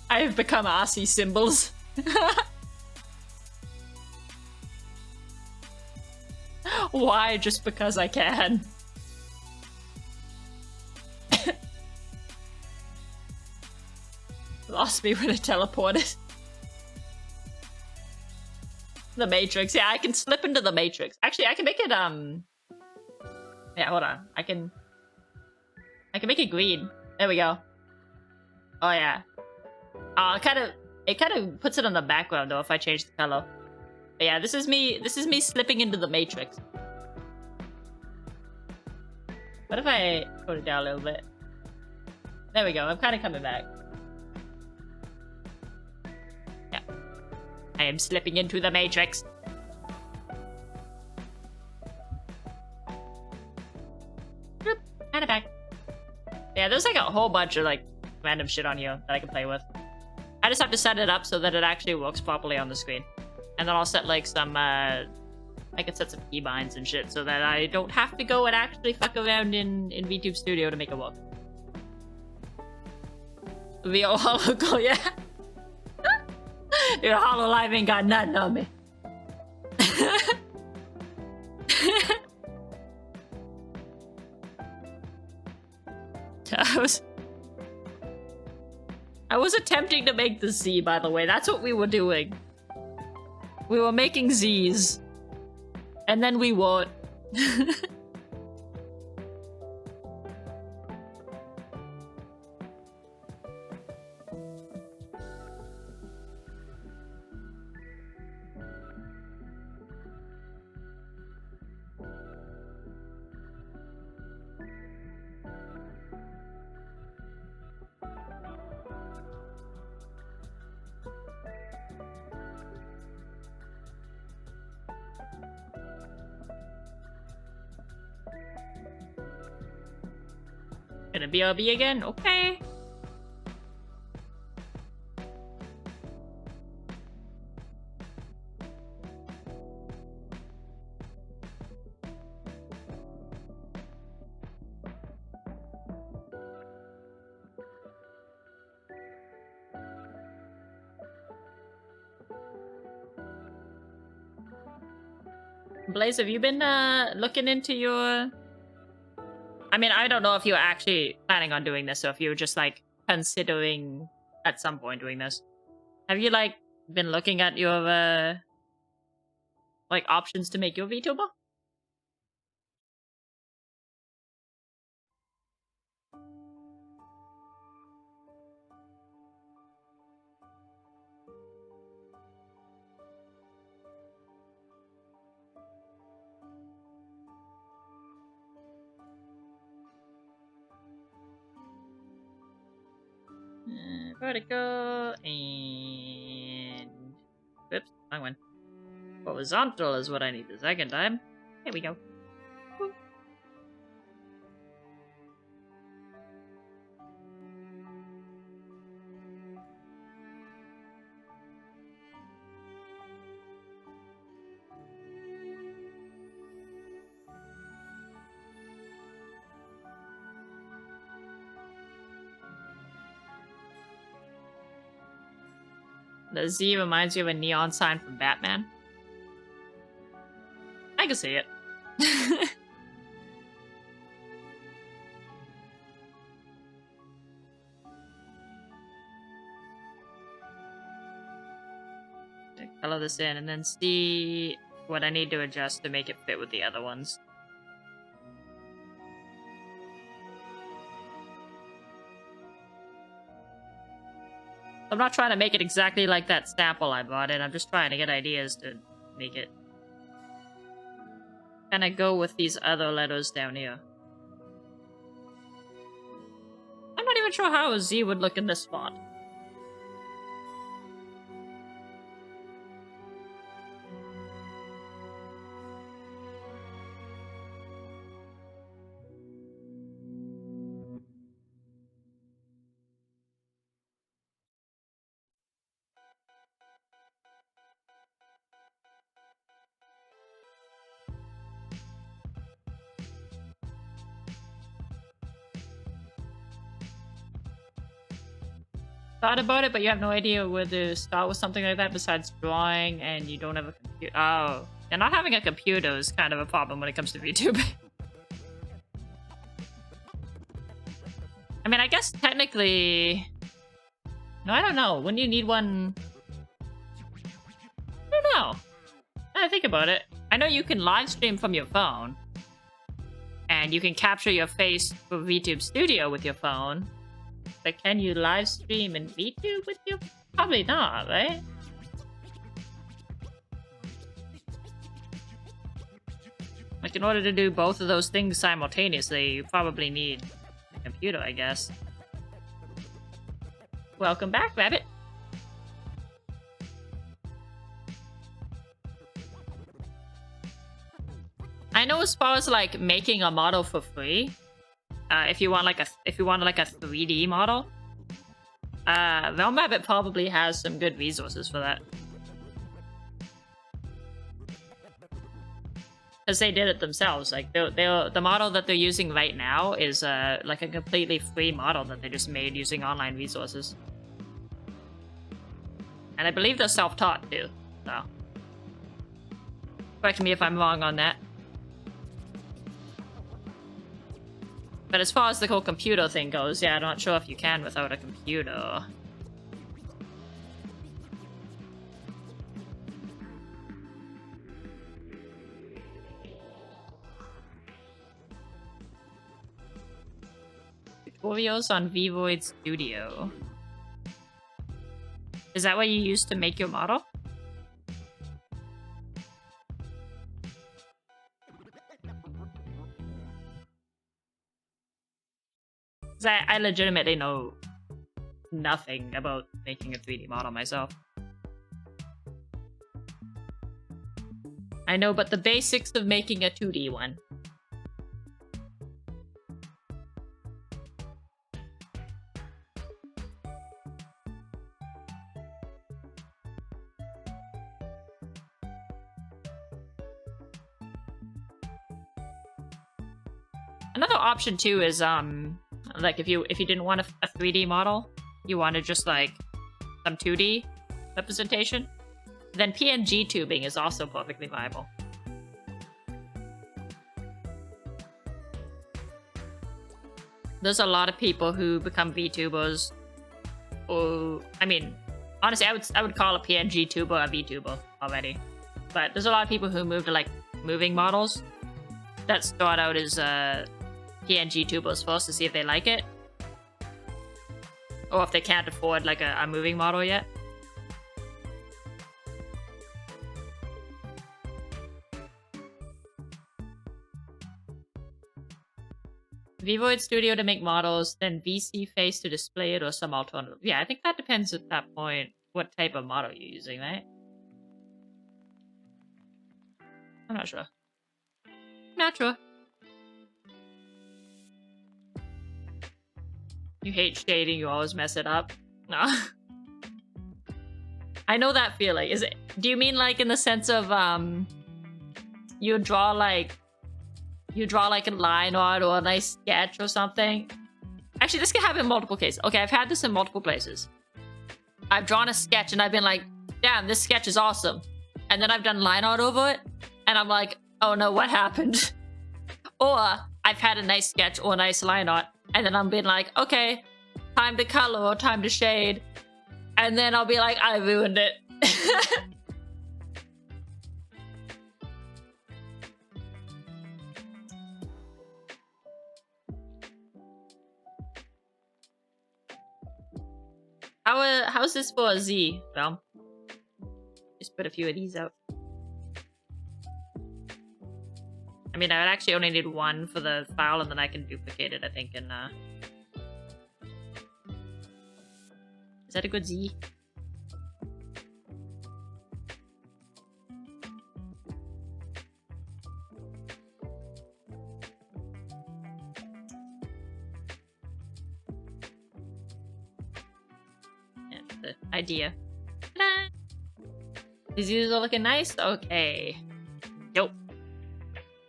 I have become RC symbols. Why? Just because I can. Lost me when I teleported. The Matrix. Yeah, I can slip into the Matrix. Actually, I can make it, yeah, hold on. I can make it green. There we go. Oh, yeah. It kind of puts it on the background, though, if I change the color. But yeah, this is me slipping into the Matrix. What if I put it down a little bit? There we go. I'm kind of coming back. Yeah. I am slipping into the Matrix. Kind of back. Yeah, there's like a whole bunch of like random shit on here that I can play with. I just have to set it up so that it actually works properly on the screen. And then I'll set like some, I can set some keybinds and shit so that I don't have to go and actually fuck around in VTube Studio to make it work. VO Hollow, yeah. Your HoloLive ain't got nothing on me. I was attempting to make the Z, by the way. That's what we were doing. We were making Z's. And then we weren't. Gonna BRB again? Okay. Blaze, have you been looking into your... I mean, I don't know if you're actually planning on doing this or if you're just like considering at some point doing this. Have you like been looking at your like options to make your VTuber? Vertical and oops, wrong one. Horizontal is what I need the second time. There we go. Woo. The Z reminds you of a neon sign from Batman. I can see it. Color this in and then see what I need to adjust to make it fit with the other ones. I'm not trying to make it exactly like that sample I bought it. I'm just trying to get ideas to make it kind of go with these other letters down here. I'm not even sure how a Z would look in this font. Thought about it, but you have no idea where to start with something like that besides drawing, and you don't have a computer. Oh, yeah, not having a computer is kind of a problem when it comes to VTubing. I mean, I guess technically... No, I don't know. When do you need one? I don't know. Now I think about it. I know you can live stream from your phone, and you can capture your face for VTube Studio with your phone. But can you live stream in VTube with you? Probably not, right? Like, in order to do both of those things simultaneously, you probably need a computer, I guess. Welcome back, Rabbit. I know as far as, like, making a model for free, if you want like a 3D model, Realm Rabbit probably has some good resources for that. Because they did it themselves. Like the model that they're using right now is like a completely free model that they just made using online resources. And I believe they're self-taught too. So correct me if I'm wrong on that. But as far as the whole computer thing goes, yeah, I'm not sure if you can without a computer. Tutorials on Vvoid Studio. Is that what you use to make your model? I legitimately know nothing about making a 3D model myself. I know but the basics of making a 2D one. Another option too is like if you didn't want a 3D model, you wanted just like some 2D representation, then PNG tubing is also perfectly viable. There's a lot of people who become VTubers. Or I mean, honestly, I would call a PNG tuber a VTuber already. But there's a lot of people who move to like moving models that start out as PNG tubers first to see if they like it, or if they can't afford like a moving model yet. Vvoid Studio to make models, then VC Face to display it, or some alternative. Yeah, I think that depends at that point what type of model you're using, right? I'm not sure. Not sure. You hate shading, you always mess it up. No. I know that feeling. Do you mean like in the sense of you draw like a line art or a nice sketch or something? Actually, this can happen in multiple cases. Okay, I've had this in multiple places. I've drawn a sketch and I've been like, damn, this sketch is awesome. And then I've done line art over it, and I'm like, oh no, what happened? Or I've had a nice sketch or a nice line art, and then I'm being like, okay, time to color or time to shade. And then I'll be like, I ruined it. How's this for a Z? Well, just put a few of these out. I mean, I would actually only need one for the file, and then I can duplicate it, I think, in, Is that a good Z? Yeah, the idea. Ta-da! These Z's are looking nice? Okay. Yup.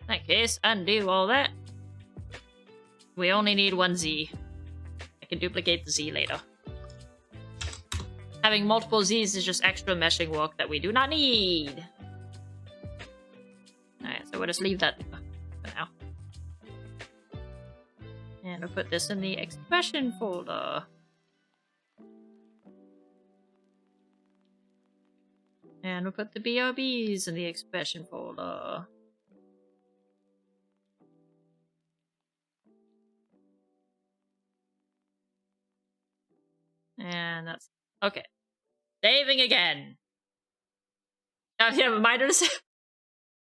In that case, undo all that. We only need one Z. I can duplicate the Z later. Having multiple Z's is just extra meshing work that we do not need. Alright, so we'll just leave that for now. And we'll put this in the expression folder. And we'll put the BRBs in the expression folder. And that's... okay. Saving again! Now if you have a reminder to say...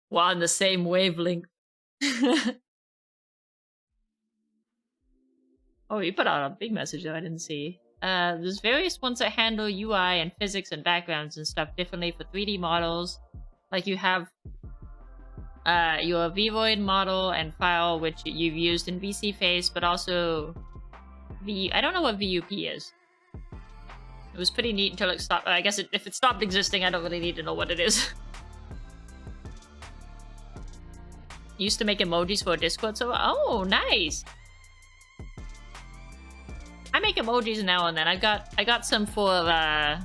we're on the same wavelength. Oh, you put out a big message that I didn't see. There's various ones that handle UI and physics and backgrounds and stuff differently for 3D models. Like you have your Void model and file, which you've used in VC Face, but also I don't know what VUP is. It was pretty neat until it stopped. I guess if it stopped existing, I don't really need to know what it is. Used to make emojis for Discord, so oh, nice. I make emojis now and then. I got some for a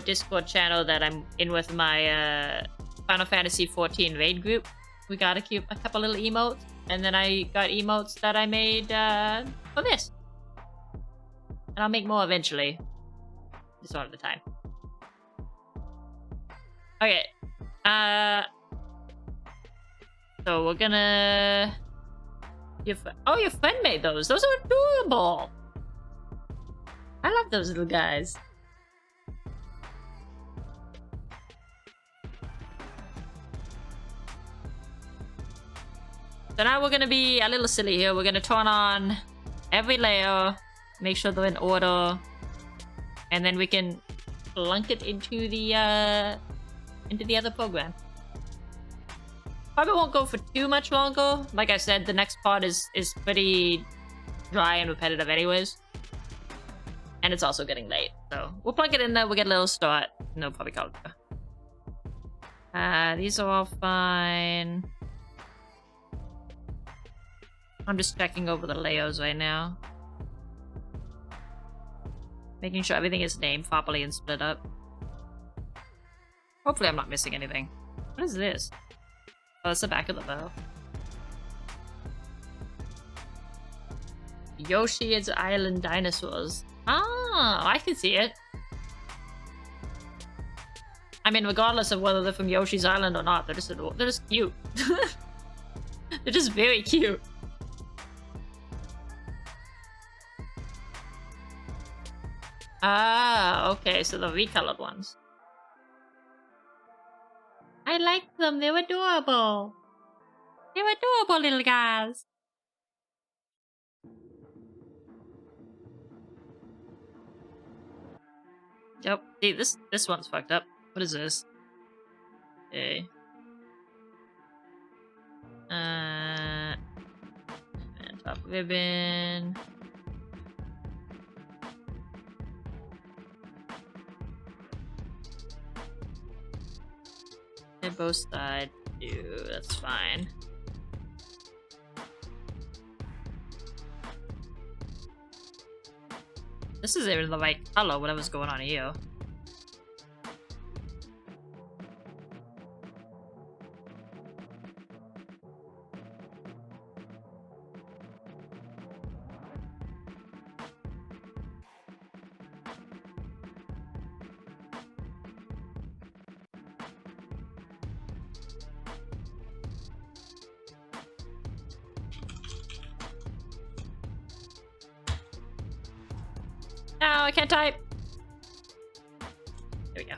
Discord channel that I'm in with my Final Fantasy 14 raid group. We got a couple little emotes, and then I got emotes that I made for this. And I'll make more eventually. Just one at a time. Okay. So we're gonna... oh, your friend made those. Those are adorable. I love those little guys. So now we're gonna be a little silly here. We're gonna turn on every layer, make sure they're in order, and then we can plunk it into the other program. Probably won't go for too much longer. Like I said, the next part is pretty dry and repetitive anyways. And it's also getting late. So we'll plug it in there, we'll get a little start, and they'll probably call it. These are all fine. I'm just checking over the layers right now. Making sure everything is named properly and split up. Hopefully I'm not missing anything. What is this? Oh, that's the back of the bow. Yoshi's Island Dinosaurs. Ah, I can see it. I mean, regardless of whether they're from Yoshi's Island or not, they're just cute. They're just very cute. Ah, okay, so the recolored ones. I like them, they're adorable. They're adorable little guys. Yep, see, this one's fucked up. What is this? Okay. And top ribbon. And both sides do, that's fine. This is even the right color, whatever's going on here. No, I can't type. There we go.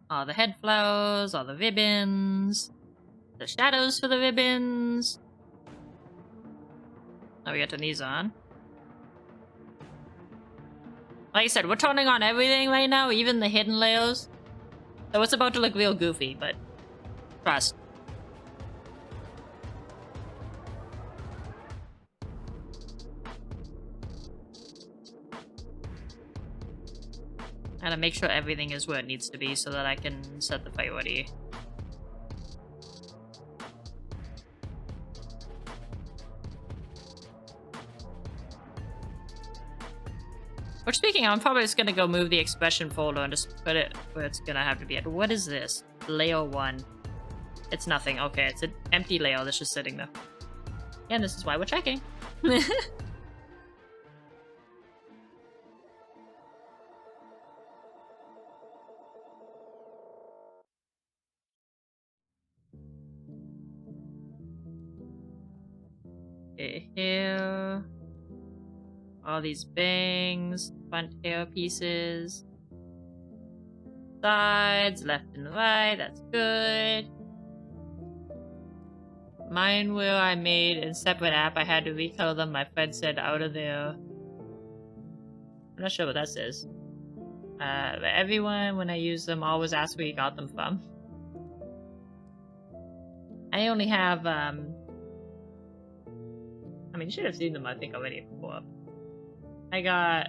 All the head flows, all the ribbons, the shadows for the ribbons. Now we got turn these on. Like I said, we're turning on everything right now, even the hidden layers. So it's about to look real goofy, but trust. I gotta make sure everything is where it needs to be so that I can set the priority. Which, speaking of, I'm probably just gonna go move the expression folder and just put it where it's gonna have to be at. What is this? Layer 1. It's nothing. Okay, it's an empty layer that's just sitting there. And this is why we're checking. Okay, here. All these bangs, front hair pieces. Sides, left and right, that's good. Mine were I made in separate app. I had to recolor them. My friend said out of there. I'm not sure what that says. But everyone, when I use them, always asks where you got them from. I only have, I mean, you should have seen them, I think, already before. I got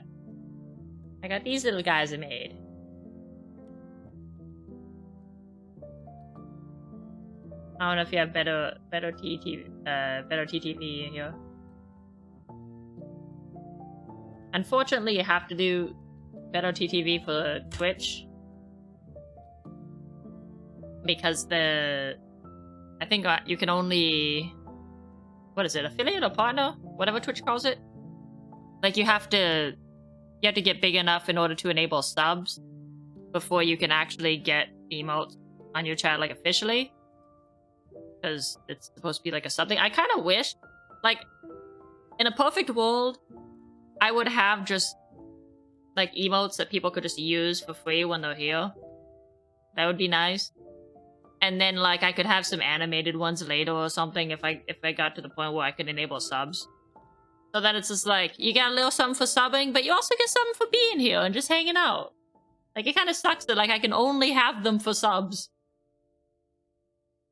these little guys I made. I don't know if you have better TTV here. Unfortunately, you have to do better TTV for Twitch because I think you can only, what is it, affiliate or partner, whatever Twitch calls it. Like you have to get big enough in order to enable subs before you can actually get emotes on your chat, like officially. Because it's supposed to be like a sub thing. I kind of wish, like, in a perfect world, I would have just, like, emotes that people could just use for free when they're here. That would be nice. And then, like, I could have some animated ones later or something if I got to the point where I could enable subs. So that it's just like, you got a little something for subbing, but you also get something for being here and just hanging out. Like, it kind of sucks that, like, I can only have them for subs.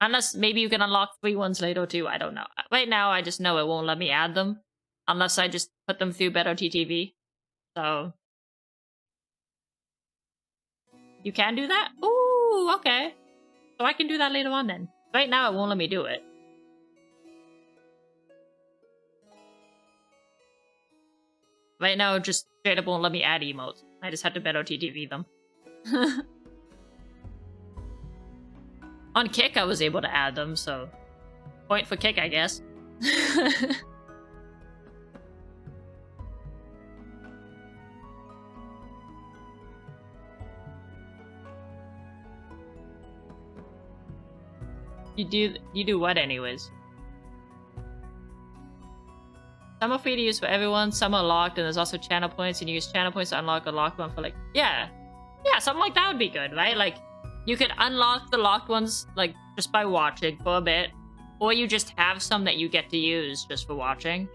Unless maybe you can unlock free ones later too, I don't know. Right now, I just know it won't let me add them. Unless I just put them through better TTV. So... you can do that? Ooh, okay. So I can do that later on then. Right now, it won't let me do it. Right now, it just straight up won't let me add emotes. I just had to better TTV them. On Kick, I was able to add them, so... point for Kick, I guess. You do what anyways? Some are free to use for everyone, some are locked, and there's also channel points, and you use channel points to unlock a locked one for like... yeah, something like that would be good, right? Like, you could unlock the locked ones, like, just by watching for a bit, or you just have some that you get to use just for watching.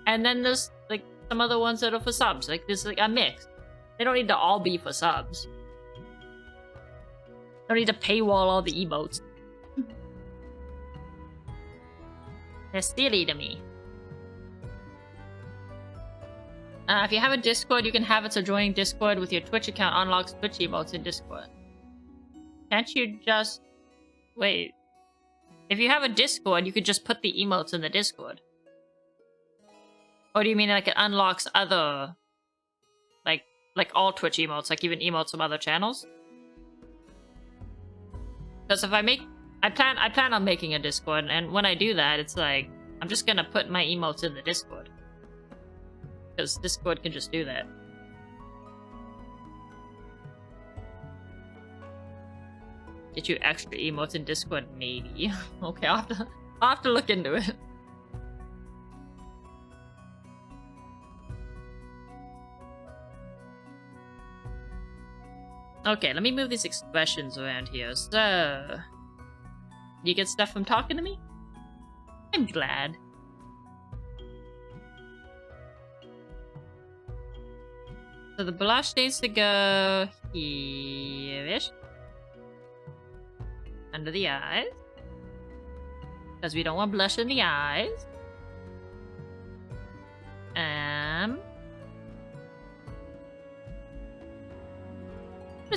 And then there's, like, some other ones that are for subs. Like, there's, like, a mix. They don't need to all be for subs. Don't need to paywall all the emotes. They're silly to me. If you have a Discord, you can have it so joining Discord with your Twitch account unlocks Twitch emotes in Discord. Can't you just... wait. If you have a Discord, you could just put the emotes in the Discord. Or do you mean like it unlocks other, like all Twitch emotes, like even emotes from other channels? Because if I plan on making a Discord, and when I do that, it's like I'm just gonna put my emotes in the Discord. Because Discord can just do that. Get you extra emotes in Discord, maybe. Okay, I'll have to look into it. Okay, let me move these expressions around here. So, you get stuff from talking to me? I'm glad. So the blush needs to go here-ish. Under the eyes. Because we don't want blush in the eyes. I'm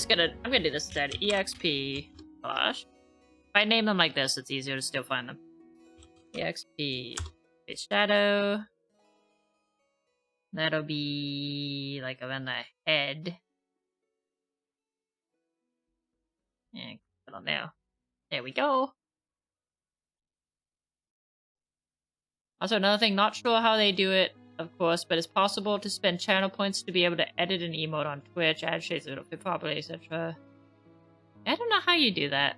gonna do this instead. EXP blush. If I name them like this, it's easier to still find them. EXP face shadow. That'll be like around the head. And put on there. There we go. Also, another thing, not sure how they do it, of course, but it's possible to spend channel points to be able to edit an emote on Twitch, add shades that don't fit properly, etc. I don't know how you do that.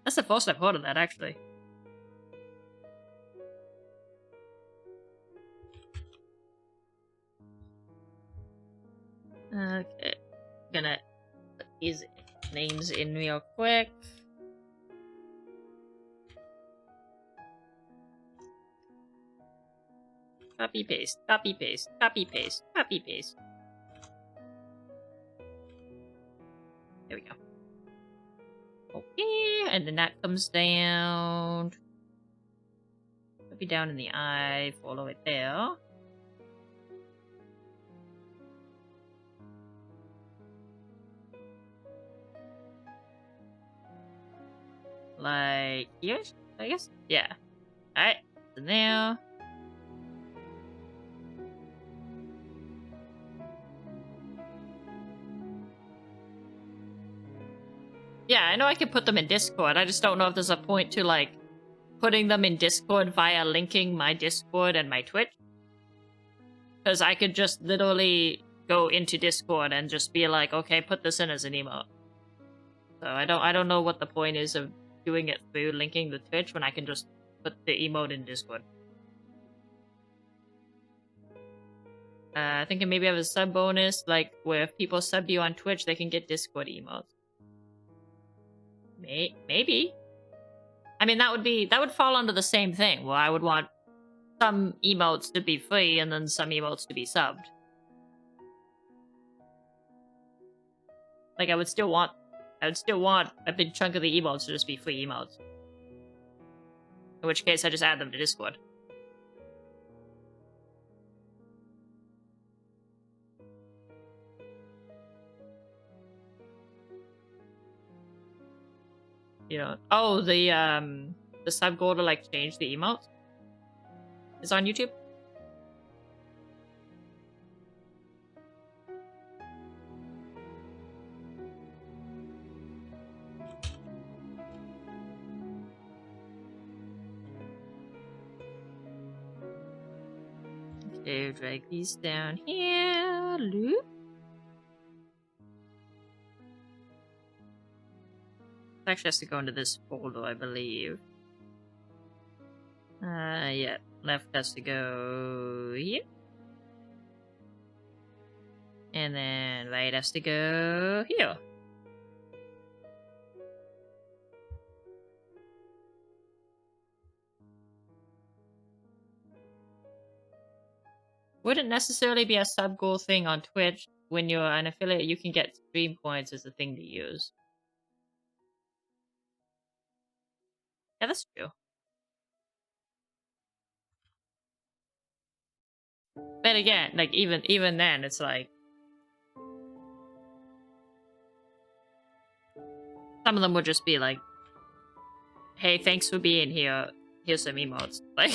That's the first I've heard of that, actually. Okay. Gonna put these names in real quick. Copy paste, copy paste, copy paste, copy paste. There we go. Okay, and then that comes down. Maybe down in the eye, follow it there. Like here, I guess? Yeah. Alright, so now. Yeah, I know I can put them in Discord. I just don't know if there's a point to, like, putting them in Discord via linking my Discord and my Twitch. Because I could just literally go into Discord and just be like, okay, put this in as an emote. So I don't know what the point is of doing it through linking the Twitch when I can just put the emote in Discord. I think I maybe have a sub bonus, like where if people sub you on Twitch, they can get Discord emotes. Maybe. I mean, that would fall under the same thing, where I would want some emotes to be free and then some emotes to be subbed. Like I would still want a big chunk of the emotes to just be free emotes. In which case I just add them to Discord. You know. Oh, the sub goal to like change the emotes is on YouTube. Okay, drag these down here. Loop. It actually has to go into this folder, I believe. Yeah. Left has to go here. And then right has to go here. Wouldn't necessarily be a sub goal thing on Twitch. When you're an affiliate, you can get stream points as a thing to use. Yeah, that's true. But again, like even then, it's like Some of them would just be like, hey, thanks for being here. Here's some emotes. Like...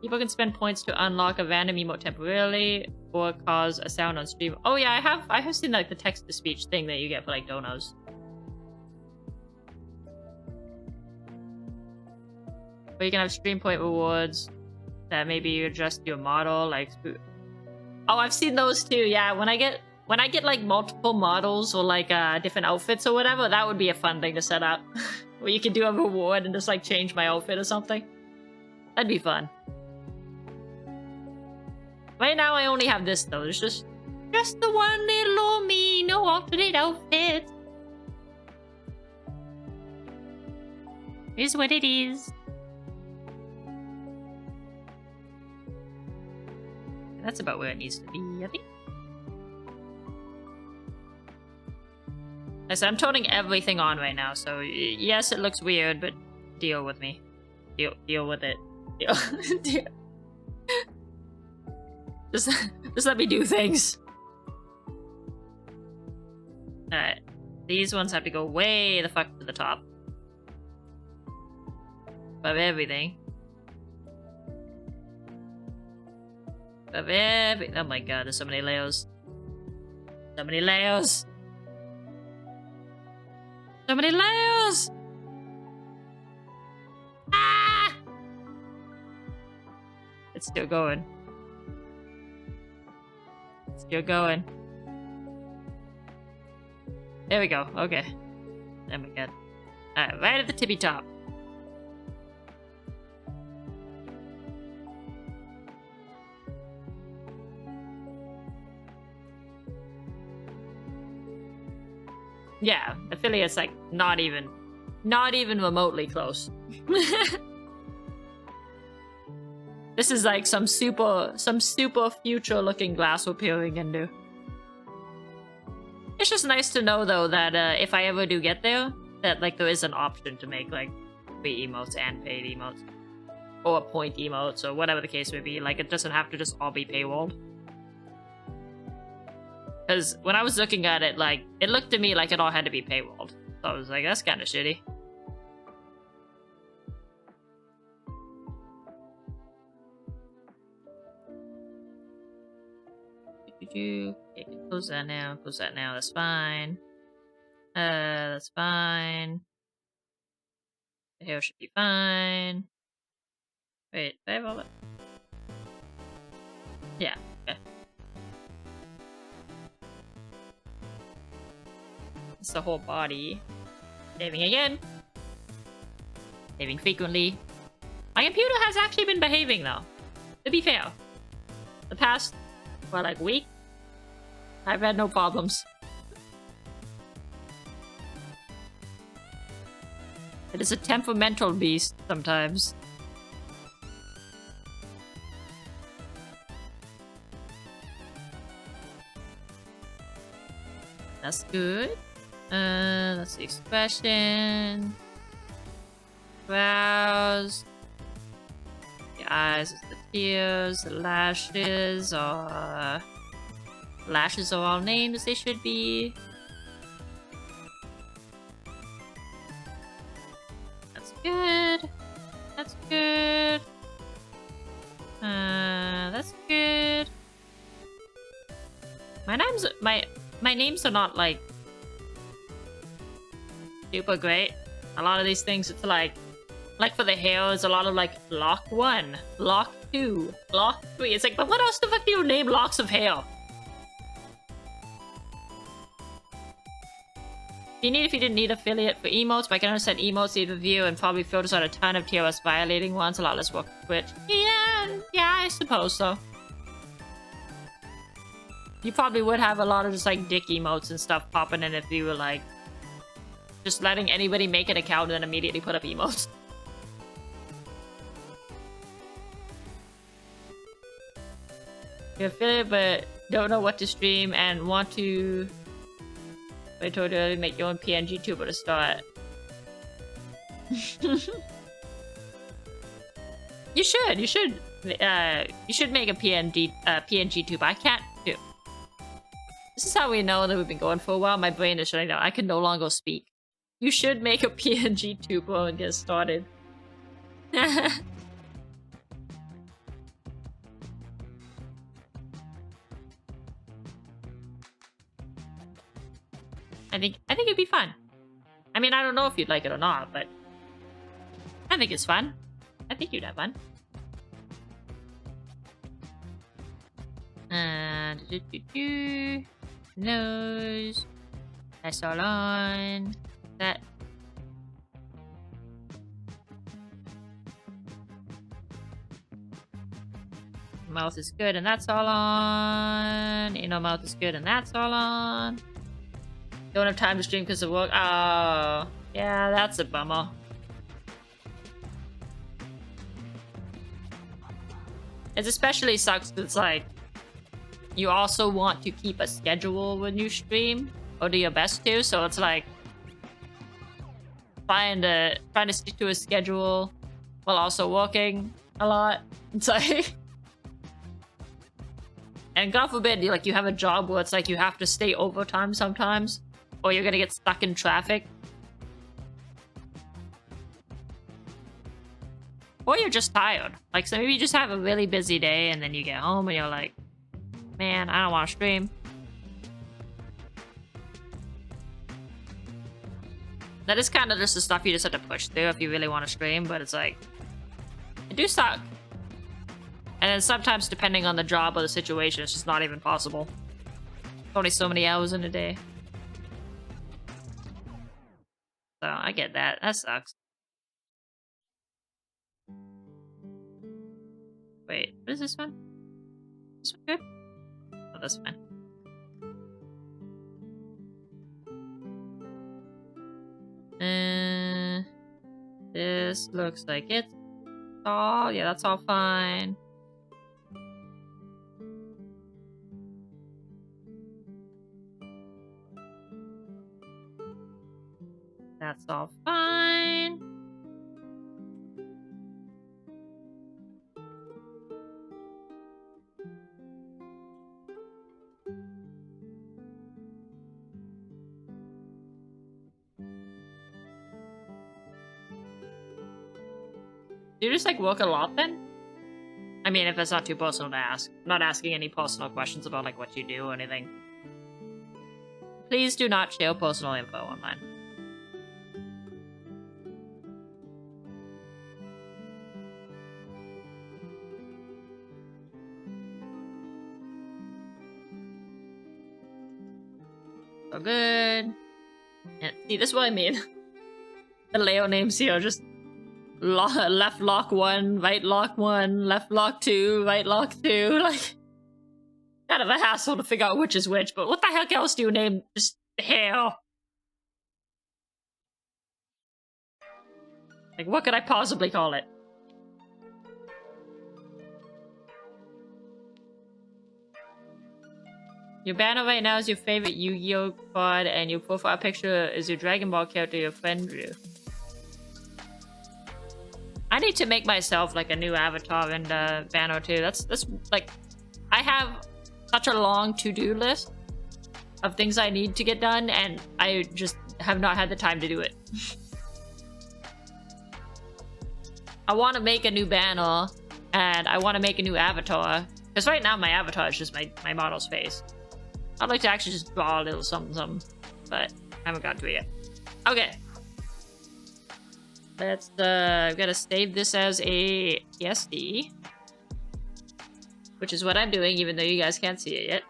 People can spend points to unlock a random emote temporarily or cause a sound on stream. Oh yeah, I have seen like the text-to-speech thing that you get for like donos. Or you can have stream point rewards that maybe you adjust your model, like... Oh, I've seen those too, yeah. When I get like multiple models or like different outfits or whatever, that would be a fun thing to set up. Where you can do a reward and just like change my outfit or something. That'd be fun. Right now I only have this though. There's just the one little old me, no alternate outfit. Is what it is. That's about where it needs to be, I think. So I'm toning everything on right now, so yes, it looks weird, but deal with me. Deal with it. Deal. Just let me do things. Alright. These ones have to go way the fuck to the top. Of everything. Of every... Oh my god, there's so many layers. So many layers! So many layers! Ah! It's still going. Still going. There we go. Okay. Oh my god. Alright, right at the tippy top. Yeah, affiliate's like not even remotely close. This is like some super future looking glass we're peering into. It's just nice to know though that if I ever do get there, that like there is an option to make like free emotes and paid emotes. Or point emotes or whatever the case may be. Like it doesn't have to just all be paywalled. Because when I was looking at it, like, it looked to me like it all had to be paywalled. So I was like, that's kind of shitty. Okay, close that now. Close that now. That's fine. That's fine. The hair should be fine. Wait, do I have all that? Yeah, okay. It's the whole body. Saving again. Saving frequently. My computer has actually been behaving though. To be fair. The past, what, like week? I've had no problems. It is a temperamental beast sometimes. That's good. That's the expression. Brows. The eyes is the tears. The lashes are... Lashes are all named as they should be. That's good. That's good. That's good. My names are not like super great. A lot of these things, it's like for the hair, it's a lot of like lock 1, lock 2, lock 3. It's like, but what else the fuck do you name locks of hair? If you didn't need affiliate for emotes, but I can understand emotes need review and probably filters out a ton of TOS violating ones, a lot less work to Twitch. Yeah, I suppose so. You probably would have a lot of just like dick emotes and stuff popping in if you were like just letting anybody make an account and then immediately put up emotes. You're affiliate but don't know what to stream and want to... I told you to make your own PNG tuber to start. You should You should make a PNG tube. I can't do. This is how we know that we've been going for a while. My brain is shutting down. I can no longer speak. You should make a PNG tuber and get started. I think it'd be fun. I mean, I don't know if you'd like it or not, but I think it's fun. I think you'd have fun. Nose. That's all on. That. Mouth is good and that's all on. Inner mouth is good and that's all on. Don't have time to stream because of work. Oh, yeah, that's a bummer. It especially sucks because it's like you also want to keep a schedule when you stream or do your best to, so it's like trying to stick to a schedule while also working a lot. It's like, and God forbid you have a job where it's like you have to stay overtime sometimes, or you're gonna get stuck in traffic, or you're just tired. Like, so maybe you just have a really busy day and then you get home and you're like, man, I don't want to stream. That is kind of just the stuff you just have to push through if you really want to stream, but it's like, it do suck. And then sometimes, depending on the job or the situation, it's just not even possible. There's only so many hours in a day. So, I get that. That sucks. Wait, what is this one? This one good? Oh, that's fine. This looks like it's all... yeah, that's all fine. That's all fine. Do you just like work a lot then? I mean, if it's not too personal to ask. I'm not asking any personal questions about like what you do or anything. Please do not share personal info online. So good. And see, this is what I mean. The Leo names here are just left lock 1, right lock 1, left lock 2, right lock 2. Like, kind of a hassle to figure out which is which, but what the heck else do you name just hell? Like, what could I possibly call it? Your banner right now is your favorite Yu-Gi-Oh card, and your profile picture is your Dragon Ball character your friend drew. I need to make myself like a new avatar and banner too. That's like, I have such a long to-do list of things I need to get done, and I just have not had the time to do it. I want to make a new banner, and I want to make a new avatar, because right now my avatar is just my model's face. I'd like to actually just draw a little something, but I haven't gotten to it yet. Okay. Let's, I've got to save this as a PSD. Which is what I'm doing, even though you guys can't see it yet.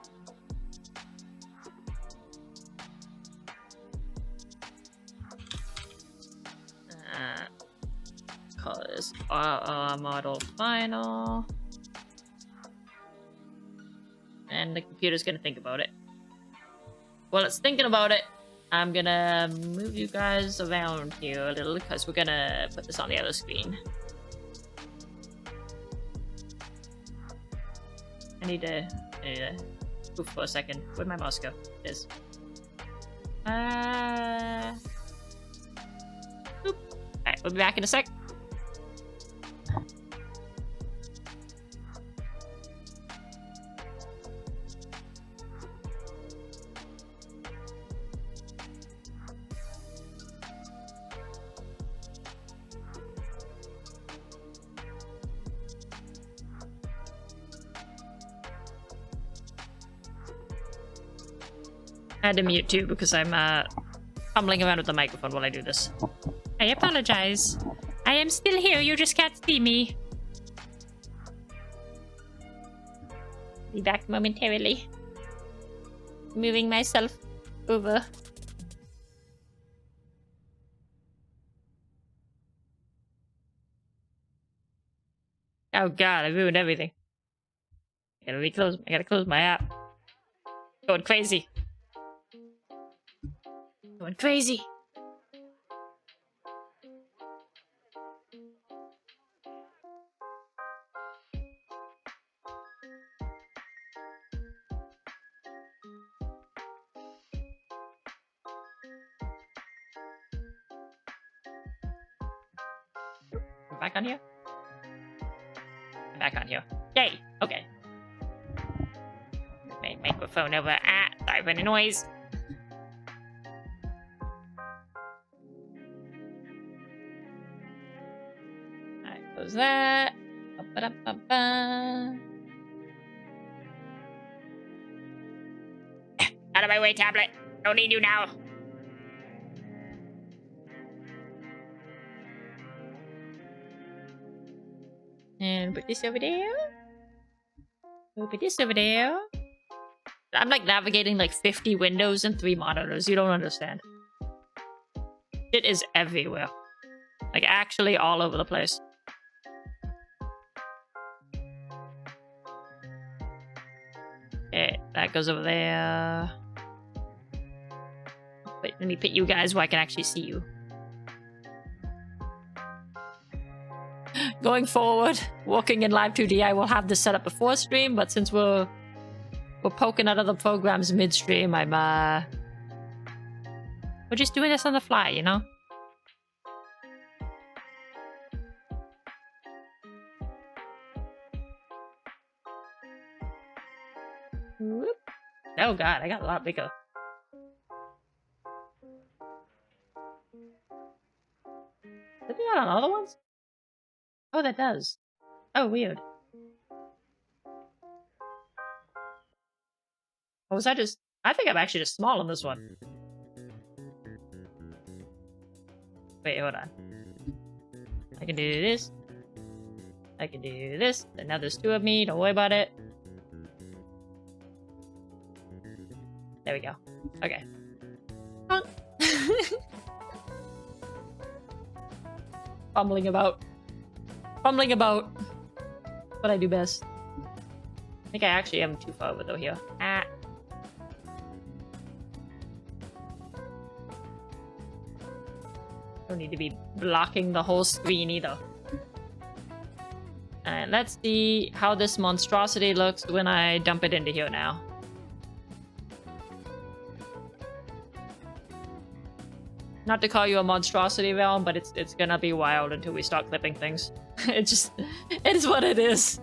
Call this model final. And the computer's gonna think about it. While it's thinking about it, I'm gonna move you guys around here a little because we're gonna put this on the other screen. I need to poof for a second. Where'd my mouse go? It is. Boop. Alright, we'll be back in a sec. I had to mute too because I'm fumbling around with the microphone while I do this. I apologize. I am still here, you just can't see me. Be back momentarily. Moving myself over. Oh god, I ruined everything. I gotta close my app. Going crazy. Going crazy. I'm back on here? I'm back on here. Yay! Okay. My microphone over. Sorry for any noise. Alright, close that. Ba-ba-da-ba-ba. Out of my way, tablet. Don't need you now. And put this over there. We'll put this over there. I'm like navigating like 50 windows and 3 monitors. You don't understand. It is everywhere. Like actually all over the place. Okay, that goes over there. Wait, let me put you guys where I can actually see you. Going forward, walking in live 2D, I will have this set up before stream, but since we're poking at other programs midstream, we're just doing this on the fly, you know? Whoop. Oh god, I got a lot bigger. Did they got on other ones? Oh, that does. Oh, weird. Or was I just... I think I'm actually just small on this one. Wait, hold on. I can do this. I can do this. And now there's 2 of me. Don't worry about it. There we go. Okay. Fumbling about. Fumbling about. What I do best. I think I actually am too far over though here. Don't need to be blocking the whole screen either. And let's see how this monstrosity looks when I dump it into here now. Not to call you a monstrosity realm, but it's gonna be wild until we start clipping things. It is what it is.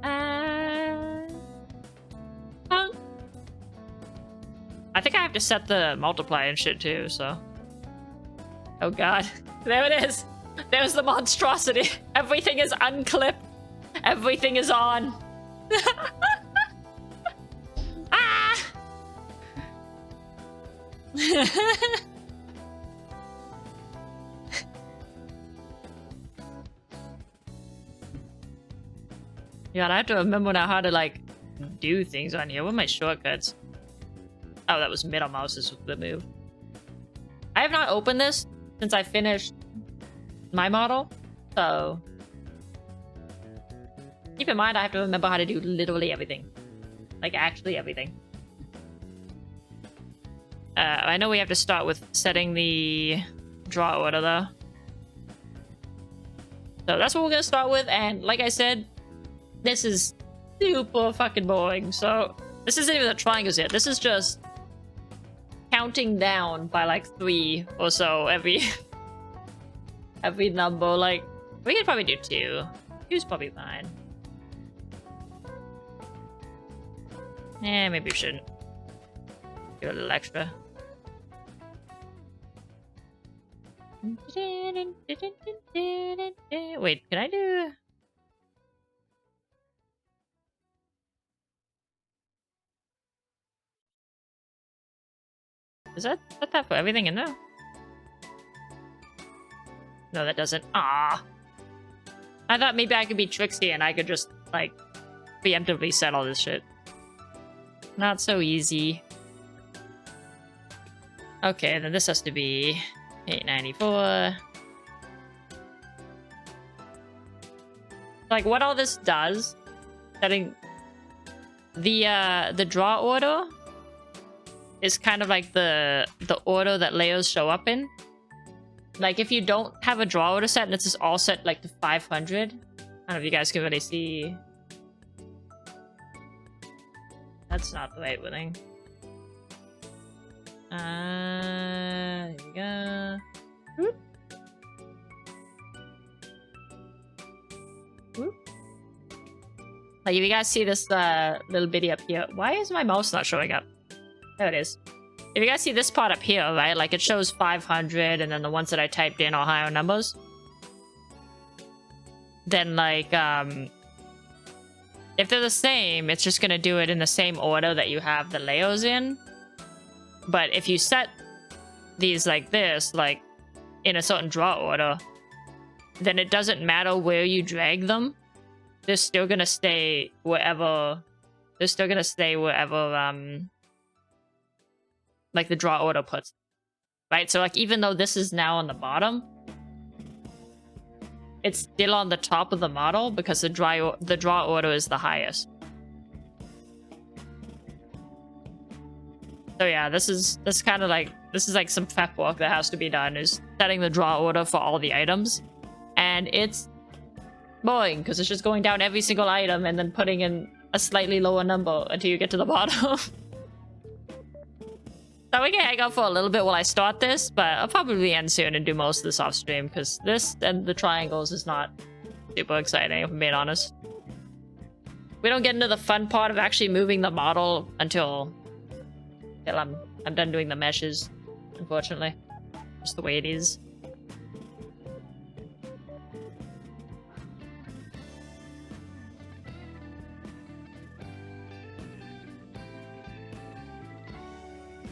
I think I have to set the multiply and shit too, so. Oh god. There it is. There's the monstrosity. Everything is unclipped. Everything is on. Ah! God, I have to remember now how to like do things on here. What are my shortcuts? Oh, that was middle mouse is the move. I have not opened this since I finished my model, so keep in mind I have to remember how to do literally everything. Like actually everything. I know we have to start with setting the draw order though. So that's what we're gonna start with, and like I said, this is super fucking boring. So this isn't even the triangles yet. This is just counting down by like 3 or so every number. Like we could probably do 2. 2's probably fine. Maybe we shouldn't. Do a little extra. Wait, can I do... Does that for everything in there? No, that doesn't. Ah. I thought maybe I could be tricksy and I could just, like, preemptively set all this shit. Not so easy. Okay, then this has to be 894. Like, what all this does, setting the draw order is kind of like the order that layers show up in. Like, if you don't have a draw order set and it's just all set like to 500, I don't know if you guys can really see. That's not the right thing. Here we go. Whoop. Whoop. Like, if you guys see this little bitty up here, why is my mouse not showing up? There it is. If you guys see this part up here, right? Like, it shows 500, and then the ones that I typed in are higher numbers. Then, like, if they're the same, it's just gonna do it in the same order that you have the layers in. But if you set these like this, like, in a certain draw order, then it doesn't matter where you drag them. They're still gonna stay wherever... They're still gonna stay wherever, like, the draw order puts. Right? So, like, even though this is now on the bottom, it's still on the top of the model because the draw order is the highest. So yeah, this is kind of like, this is like some prep work that has to be done, is setting the draw order for all the items. And it's boring because it's just going down every single item and then putting in a slightly lower number until you get to the bottom. So we can hang out for a little bit while I start this, but I'll probably end soon and do most of this off stream because this and the triangles is not super exciting, if I'm being honest. We don't get into the fun part of actually moving the model until I'm done doing the meshes, unfortunately. Just the way it is.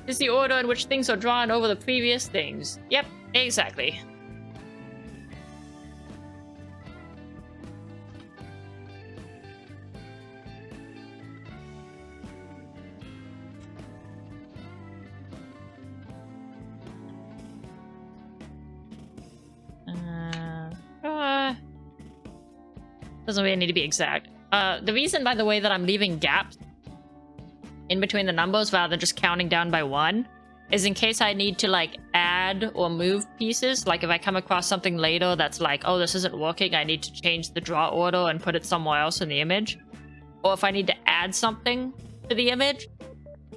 Is the order in which things are drawn over the previous things. Yep, exactly. Doesn't really need to be exact. The reason, by the way, that I'm leaving gaps in between the numbers rather than just counting down by one is in case I need to, like, add or move pieces. Like, if I come across something later that's like, oh, this isn't working, I need to change the draw order and put it somewhere else in the image. Or if I need to add something to the image,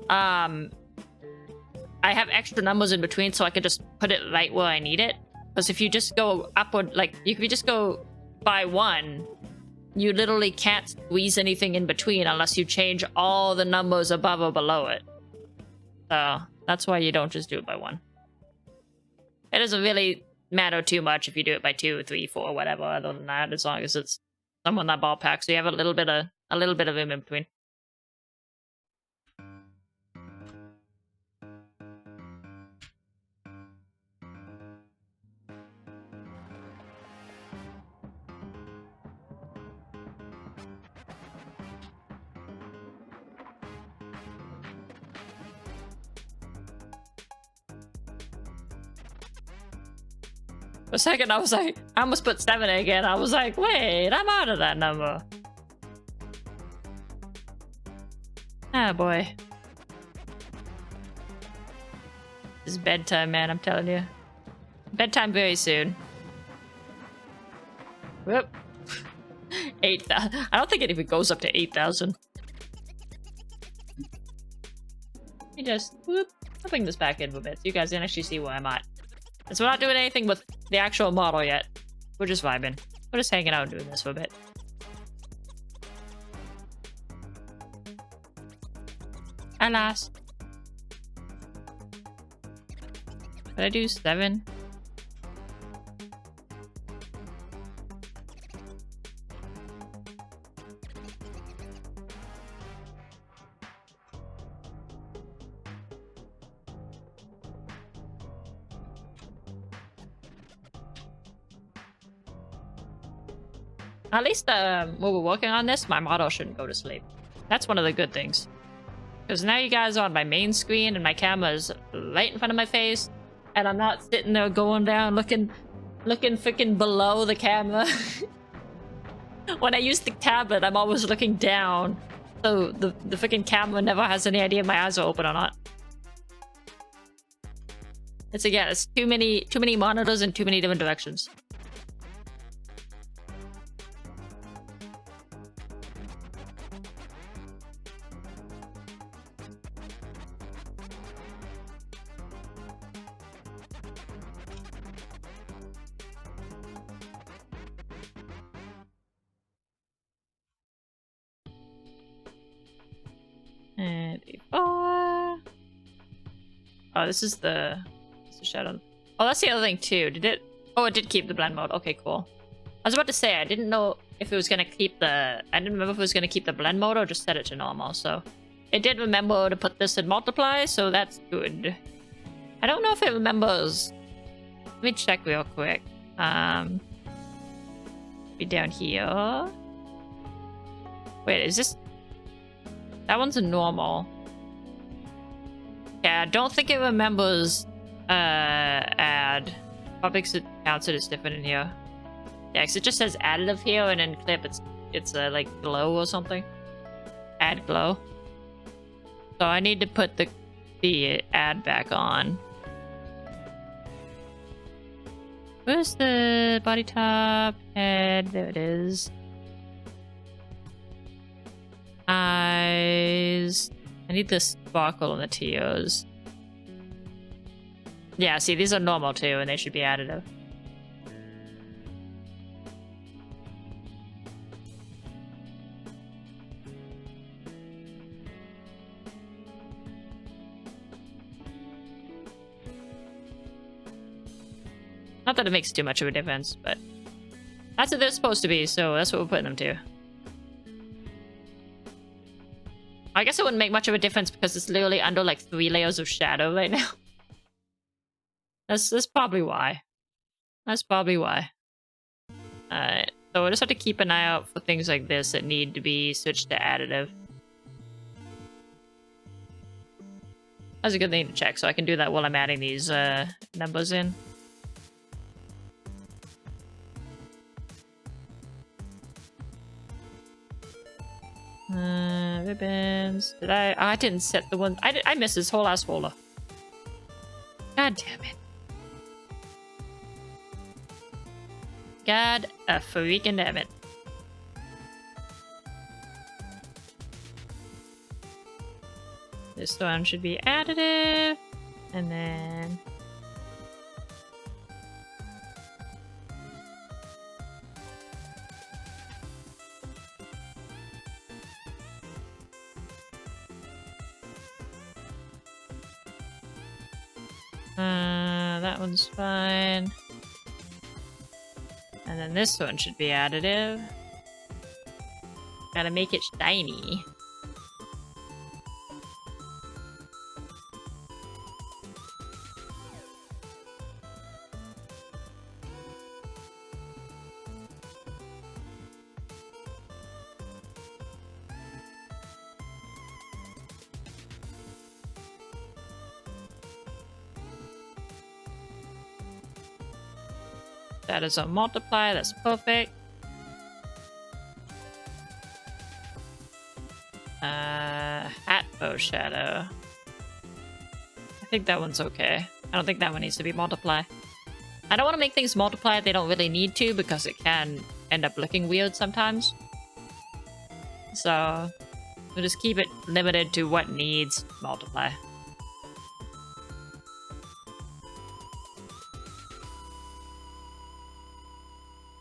I have extra numbers in between so I can just put it right where I need it. Because if you just go upward, like, if you just go by one, you literally can't squeeze anything in between unless you change all the numbers above or below it. So that's why you don't just do it by one. It doesn't really matter too much if you do it by 2, 3, 4, whatever. Other than that, as long as it's somewhere in that ballpark, so you have a little bit of room in between. For a second, I was like, I almost put 7 again. I was like, wait, I'm out of that number. Ah, boy. It's bedtime, man, I'm telling you. Bedtime very soon. Whoop. 8,000. I don't think it even goes up to 8,000. Let me just, whoop. I'll bring this back in for a bit so you guys can actually see where I'm at. So we're not doing anything with the actual model yet. We're just vibing. We're just hanging out and doing this for a bit. Alas. Did I do 7? At least when we're working on this, my model shouldn't go to sleep. That's one of the good things. Because now you guys are on my main screen and my camera is right in front of my face. And I'm not sitting there going down looking freaking below the camera. When I use the tablet, I'm always looking down. So the freaking camera never has any idea if my eyes are open or not. It's again, it's too many monitors in too many different directions. And before... Oh, this is the shadow. Oh, that's the other thing too. Did it? Oh, it did keep the blend mode. Okay, cool. I was about to say I didn't know if it was gonna keep the. I didn't remember if it was gonna keep the blend mode or just set it to normal. So it did remember to put this in multiply, so that's good. I don't know if it remembers. Let me check real quick. Be down here. Wait, is this? That one's a normal. Yeah, I don't think it remembers add. Probably because it counts it as different in here. Yeah, because it just says additive here, and in clip it's like glow or something. Add glow. So I need to put the add back on. Where's the body top head? There it is. Eyes. I need the sparkle on the TOs. Yeah, see, these are normal too, and they should be additive. Not that it makes too much of a difference, but that's what they're supposed to be, so that's what we're putting them to. I guess it wouldn't make much of a difference because it's literally under like 3 layers of shadow right now. That's probably why. That's probably why. Alright, so we'll just have to keep an eye out for things like this that need to be switched to additive. That's a good thing to check, so I can do that while I'm adding these numbers in. Ribbons. Did I? Oh, I didn't set the one. I missed this whole ass folder. God damn it. God a freaking damn it. This one should be additive. And then... that one's fine. And then this one should be additive. Gotta make it shiny. That is a multiply, that's perfect. Hat bow shadow. I think that one's okay. I don't think that one needs to be multiply. I don't want to make things multiply if they don't really need to because it can end up looking weird sometimes. So we'll just keep it limited to what needs multiply.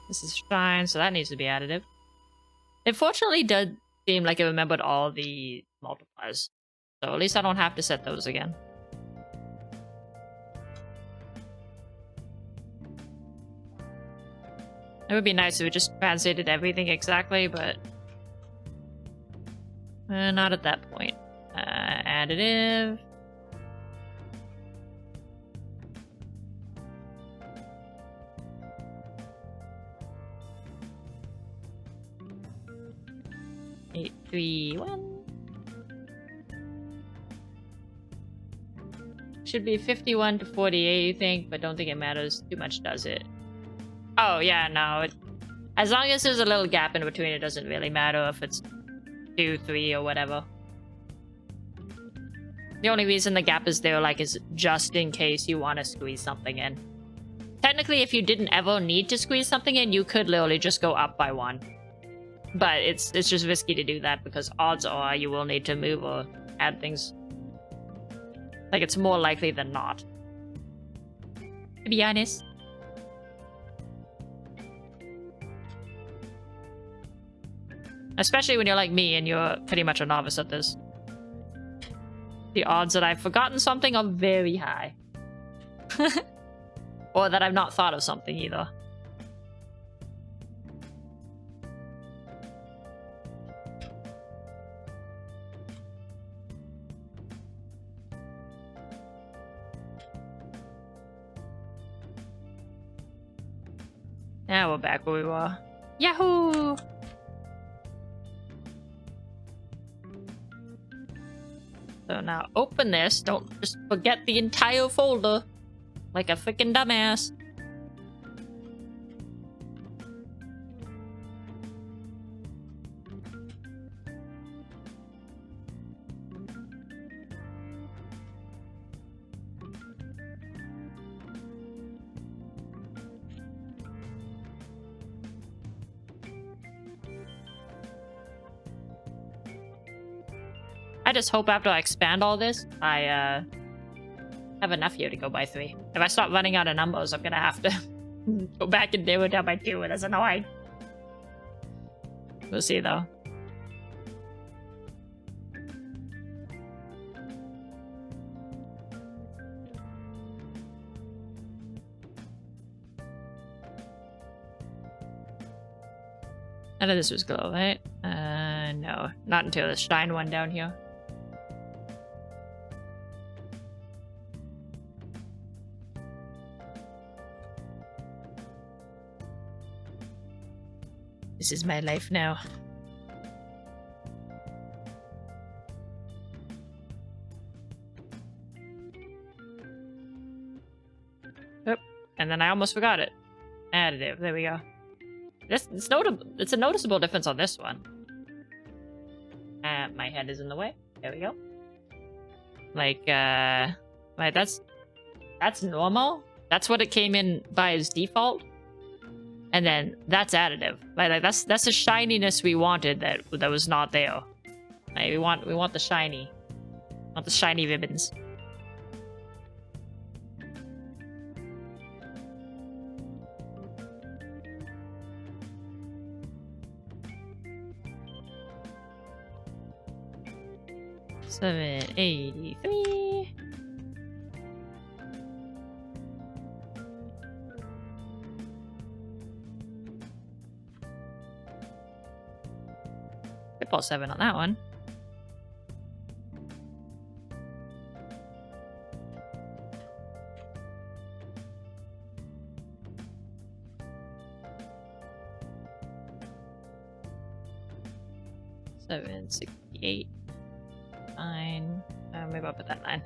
This is shine, so that needs to be additive. It fortunately did seem like it remembered all the multipliers. So at least I don't have to set those again. It would be nice if it just translated everything exactly, but... not at that point. Additive... 8, 3, 1. Should be 51 to 48, you think, but don't think it matters too much, does it? Oh, yeah, no. As long as there's a little gap in between, it doesn't really matter if it's 2, 3, or whatever. The only reason the gap is there, like, is just in case you want to squeeze something in. Technically, if you didn't ever need to squeeze something in, you could literally just go up by 1. But it's just risky to do that because odds are you will need to move or add things. Like, it's more likely than not. To be honest. Especially when you're like me and you're pretty much a novice at this. The odds that I've forgotten something are very high. Or that I've not thought of something either. Now we're back where we were. Yahoo! So now open this. Don't just forget the entire folder. Like a freaking dumbass. I just hope after I expand all this, I have enough here to go by 3. If I start running out of numbers, I'm gonna have to go back and do it down by 2, and that's annoying. We'll see though. None of this was glow, right? No. Not until the shine one down here. This is my life now. Oop. And then I almost forgot it. Additive. There we go. It's notable. It's a noticeable difference on this one. My head is in the way. There we go. Like, right, that's normal. That's what it came in by as default. And then that's additive. Like that's the shininess we wanted that was not there. Like, we want the shiny. We want the shiny ribbons. $783. Football 7 on that one. $768. 9. Maybe I'll put that 9.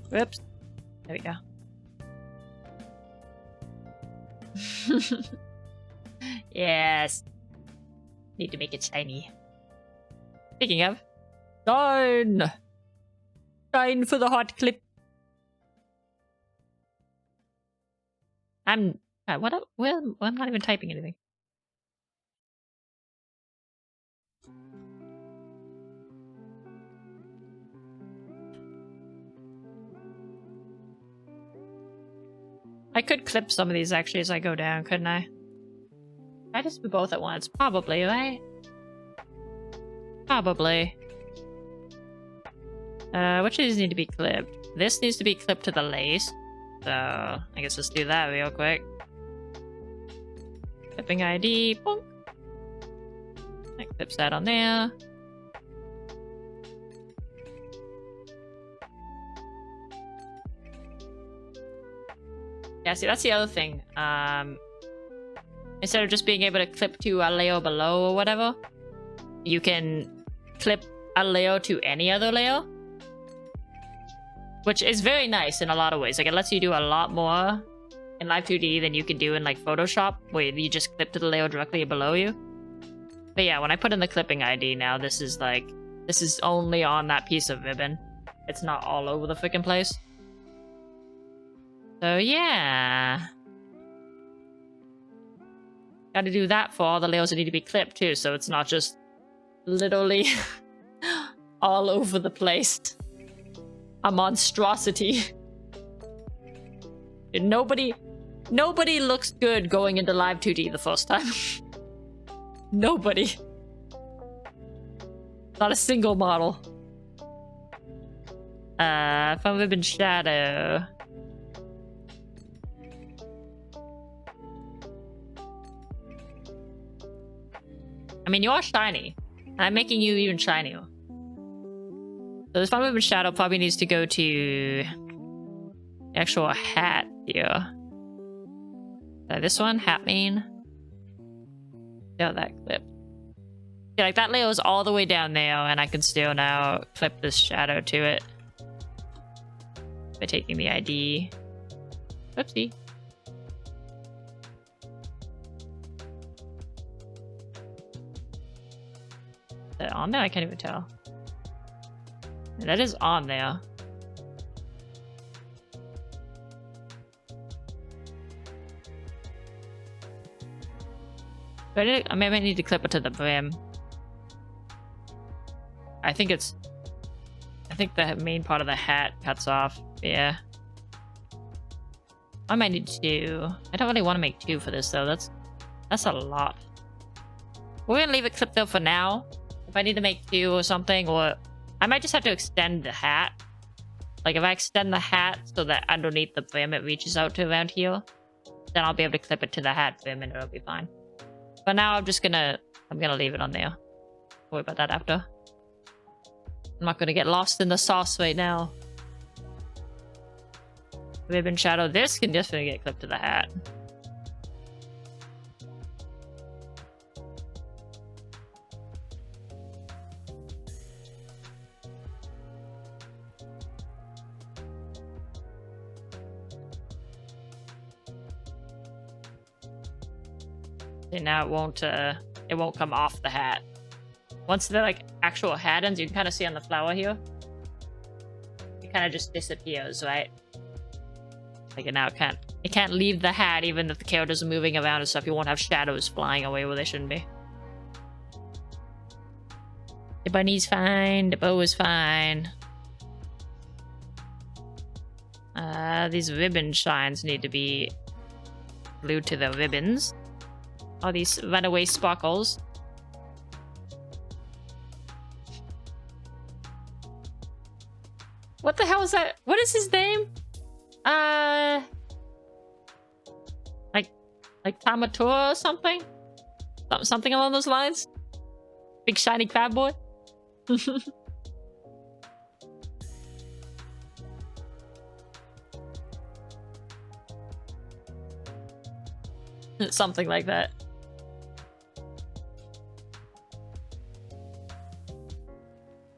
Whoops. There we go. Yes. Need to make it shiny. Speaking of, shine! Shine for the hot clip. I'm not even typing anything. I could clip some of these actually as I go down, couldn't I? I just do both at once. Probably, right? Probably. Which of these need to be clipped? This needs to be clipped to the lace. So, I guess let's do that real quick. Clipping ID. Bonk. That clips that on there. Yeah, see, that's the other thing. Instead of just being able to clip to a layer below or whatever, you can clip a layer to any other layer, which is very nice in a lot of ways. Like, it lets you do a lot more in Live 2D than you can do in like Photoshop, where you just clip to the layer directly below you. But yeah, when I put in the clipping ID now, this is only on that piece of ribbon. It's not all over the freaking place. So yeah. Gotta do that for all the layers that need to be clipped too, so it's not just literally all over the place. A monstrosity. Nobody looks good going into Live 2D the first time. Nobody. Not a single model. Fun ribbon shadow. I mean, you are shiny. I'm making you even shinier. So this fun ribbon shadow probably needs to go to the actual hat here. This one, hat main. Yeah, that clip. Yeah, like that layer is all the way down there, and I can still now clip this shadow to it by taking the ID. Oopsie. Is that on there? I can't even tell. That is on there. But I might need to clip it to the brim. I think the main part of the hat cuts off. Yeah. I might need two. I don't really want to make two for this though. That's a lot. We're gonna leave it clipped though for now. If I need to make two or something, or I might just have to extend the hat. Like if I extend the hat so that underneath the brim it reaches out to around here, then I'll be able to clip it to the hat brim and it'll be fine. But now I'm gonna leave it on there. Don't worry about that after. I'm not gonna get lost in the sauce right now. Ribbon shadow. This can definitely get clipped to the hat. And now it won't come off the hat. Once the like actual hat ends, you can kind of see on the flower here. It kind of just disappears, right? Like now it can't leave the hat even if the characters are moving around and stuff. You won't have shadows flying away where they shouldn't be. The bunny's fine. The bow is fine. These ribbon shines need to be glued to the ribbons. All these runaway sparkles. What the hell is that? What is his name? Like Tamatora or something? Something along those lines? Big shiny crab boy? Something like that.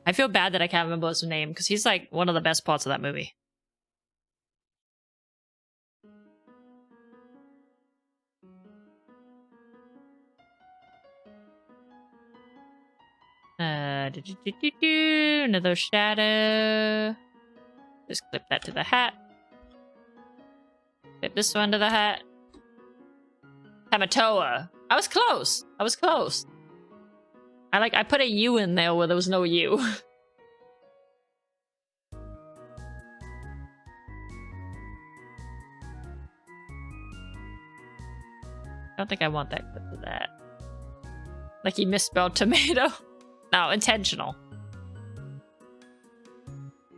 I feel bad that I can't remember his name, because he's like one of the best parts of that movie. Another shadow. Just clip that to the hat. Clip this one to the hat. Tamatoa. I was close. I was close. I put a U in there where there was no U. I don't think I want that clip to that. Like he misspelled tomato. No, intentional.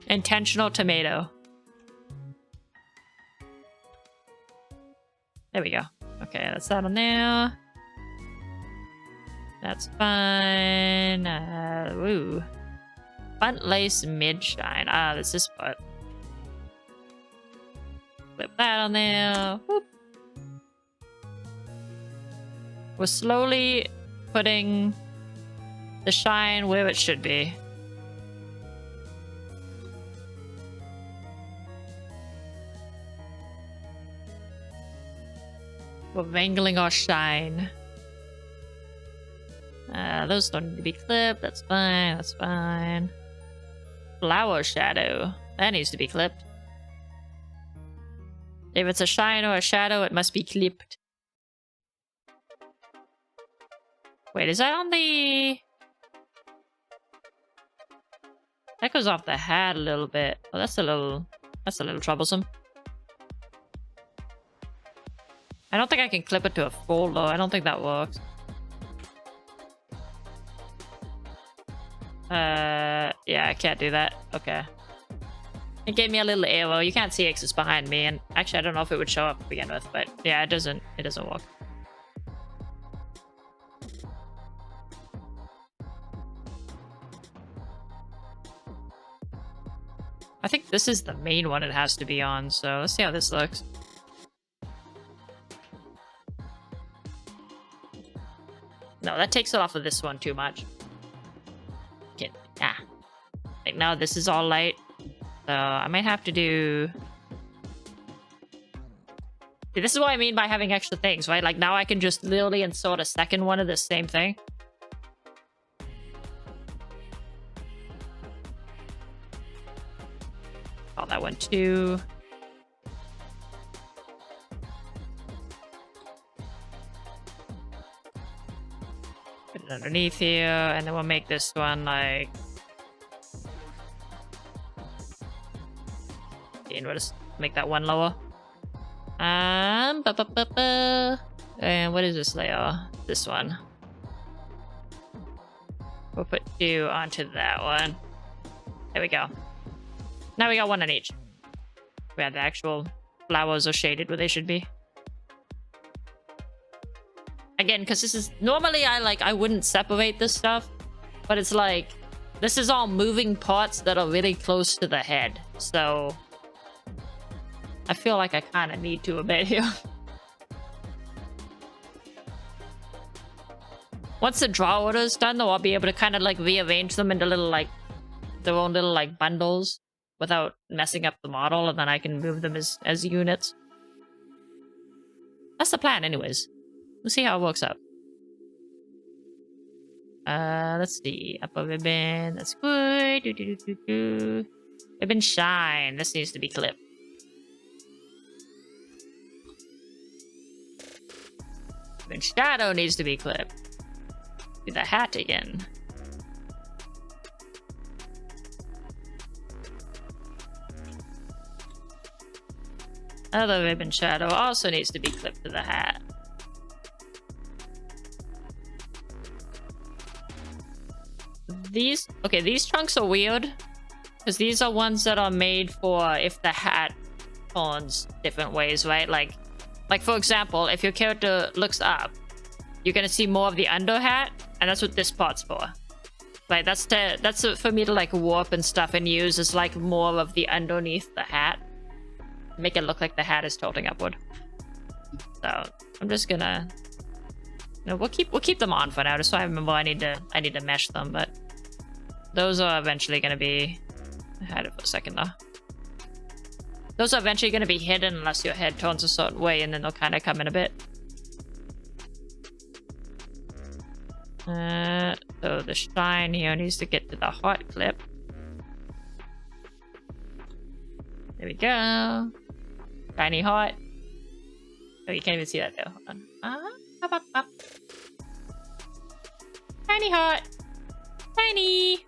Intentional tomato. There we go. Okay, that's that on there. That's fine. Ooh. Front lace mid shine. Ah, that's this part. Flip that on there. Whoop. We're slowly putting the shine where it should be. We're wrangling our shine. Those don't need to be clipped. That's fine. That's fine. Flower shadow. That needs to be clipped. If it's a shine or a shadow, it must be clipped. Wait, is that on the... That goes off the hat a little bit. Oh, that's a little troublesome. I don't think I can clip it to a fold though. I don't think that works. Yeah, I can't do that. Okay. It gave me a little arrow. You can't see X's behind me, and actually I don't know if it would show up to begin with, but yeah, it doesn't work. I think this is the main one it has to be on, so let's see how this looks. No, that takes it off of this one too much. Okay, like now this is all light, so I might have to do... See, this is what I mean by having extra things, right? Like now I can just literally insert a second one of the same thing. Oh, that one too. Put it underneath here, and then we'll make this one like... And we'll just make that one lower. And what is this layer? This one. We'll put 2 onto that one. There we go. Now we got 1 on each. We have the actual flowers are shaded where they should be. Again, because this is... Normally I wouldn't separate this stuff. But it's like... This is all moving parts that are really close to the head. So... I feel like I kind of need to a bit here. Once the draw order is done, though, I'll be able to kind of like rearrange them into little like their own little like bundles without messing up the model, and then I can move them as units. That's the plan, anyways. We'll see how it works out. Let's see. Upper ribbon. That's good. Ribbon shine. This needs to be clipped. Ribbon shadow needs to be clipped. Do the hat again. Other ribbon shadow also needs to be clipped to the hat. These chunks are weird. Because these are ones that are made for if the hat turns different ways, right? Like for example, if your character looks up, you're gonna see more of the under hat, and that's what this part's for. Like that's for me to like warp and stuff and use as like more of the underneath the hat. Make it look like the hat is tilting upward. So I'm just gonna... No, we'll keep them on for now, just so I remember I need to mesh them, but those are eventually gonna be... I had it for a second though. Those are eventually gonna be hidden unless your head turns a certain way, and then they'll kind of come in a bit. So the shine here needs to get to the hot clip. There we go. Shiny hot. Oh, you can't even see that though. Hold on. Up. Tiny hot. Tiny.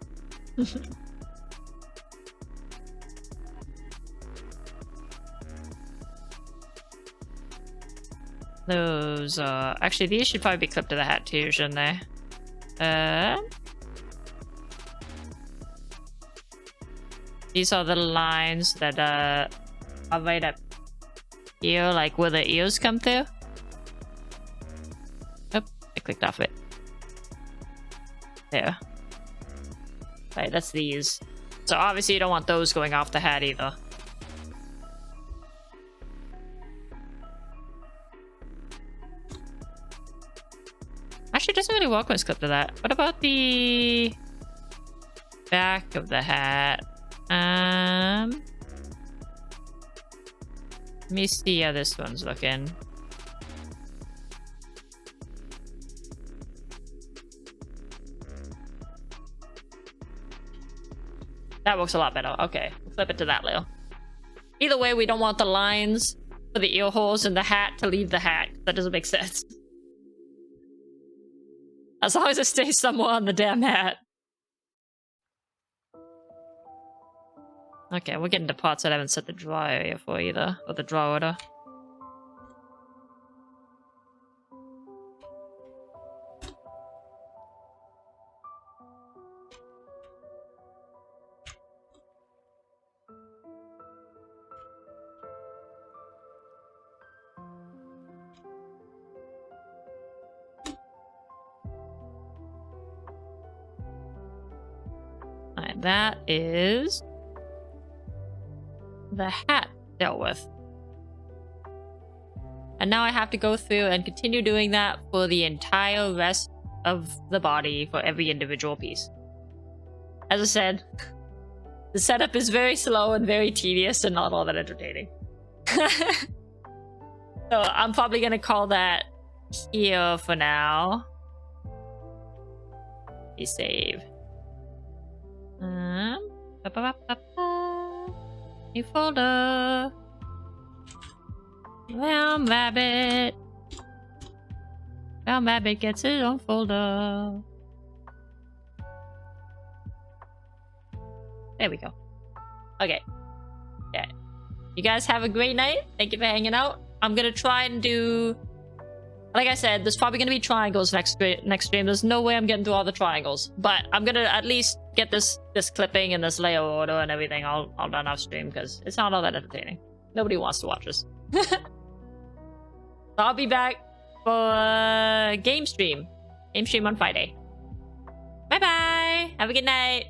Those actually these should probably be clipped to the hat too, shouldn't they? These are the lines that are right up here, like where the ears come through. Oh, I clicked off it. There. Right, that's these. So obviously you don't want those going off the hat either. Actually, it doesn't really Walkman's clip to that. What about the back of the hat? Let me see how this one's looking. That works a lot better. Okay, flip it to that, Leo. Either way, we don't want the lines for the ear holes in the hat to leave the hat. That doesn't make sense. As long as it stays somewhere on the damn hat. Okay, we're getting to parts that I haven't set the draw area for either. Or the draw order. Alright, that is the hat dealt with. And now I have to go through and continue doing that for the entire rest of the body for every individual piece. As I said, the setup is very slow and very tedious and not all that entertaining. So I'm probably gonna call that here for now. You save. New folder. Round Rabbit. Round Rabbit gets his own folder. There we go. Okay. Yeah. You guys have a great night. Thank you for hanging out. I'm gonna try and do... Like I said, there's probably gonna be triangles next stream. There's no way I'm getting through all the triangles. But I'm gonna at least get this clipping and this layer order and everything all done off stream, because it's not all that entertaining. Nobody wants to watch this. So I'll be back for game stream. Game stream on Friday. Bye bye! Have a good night!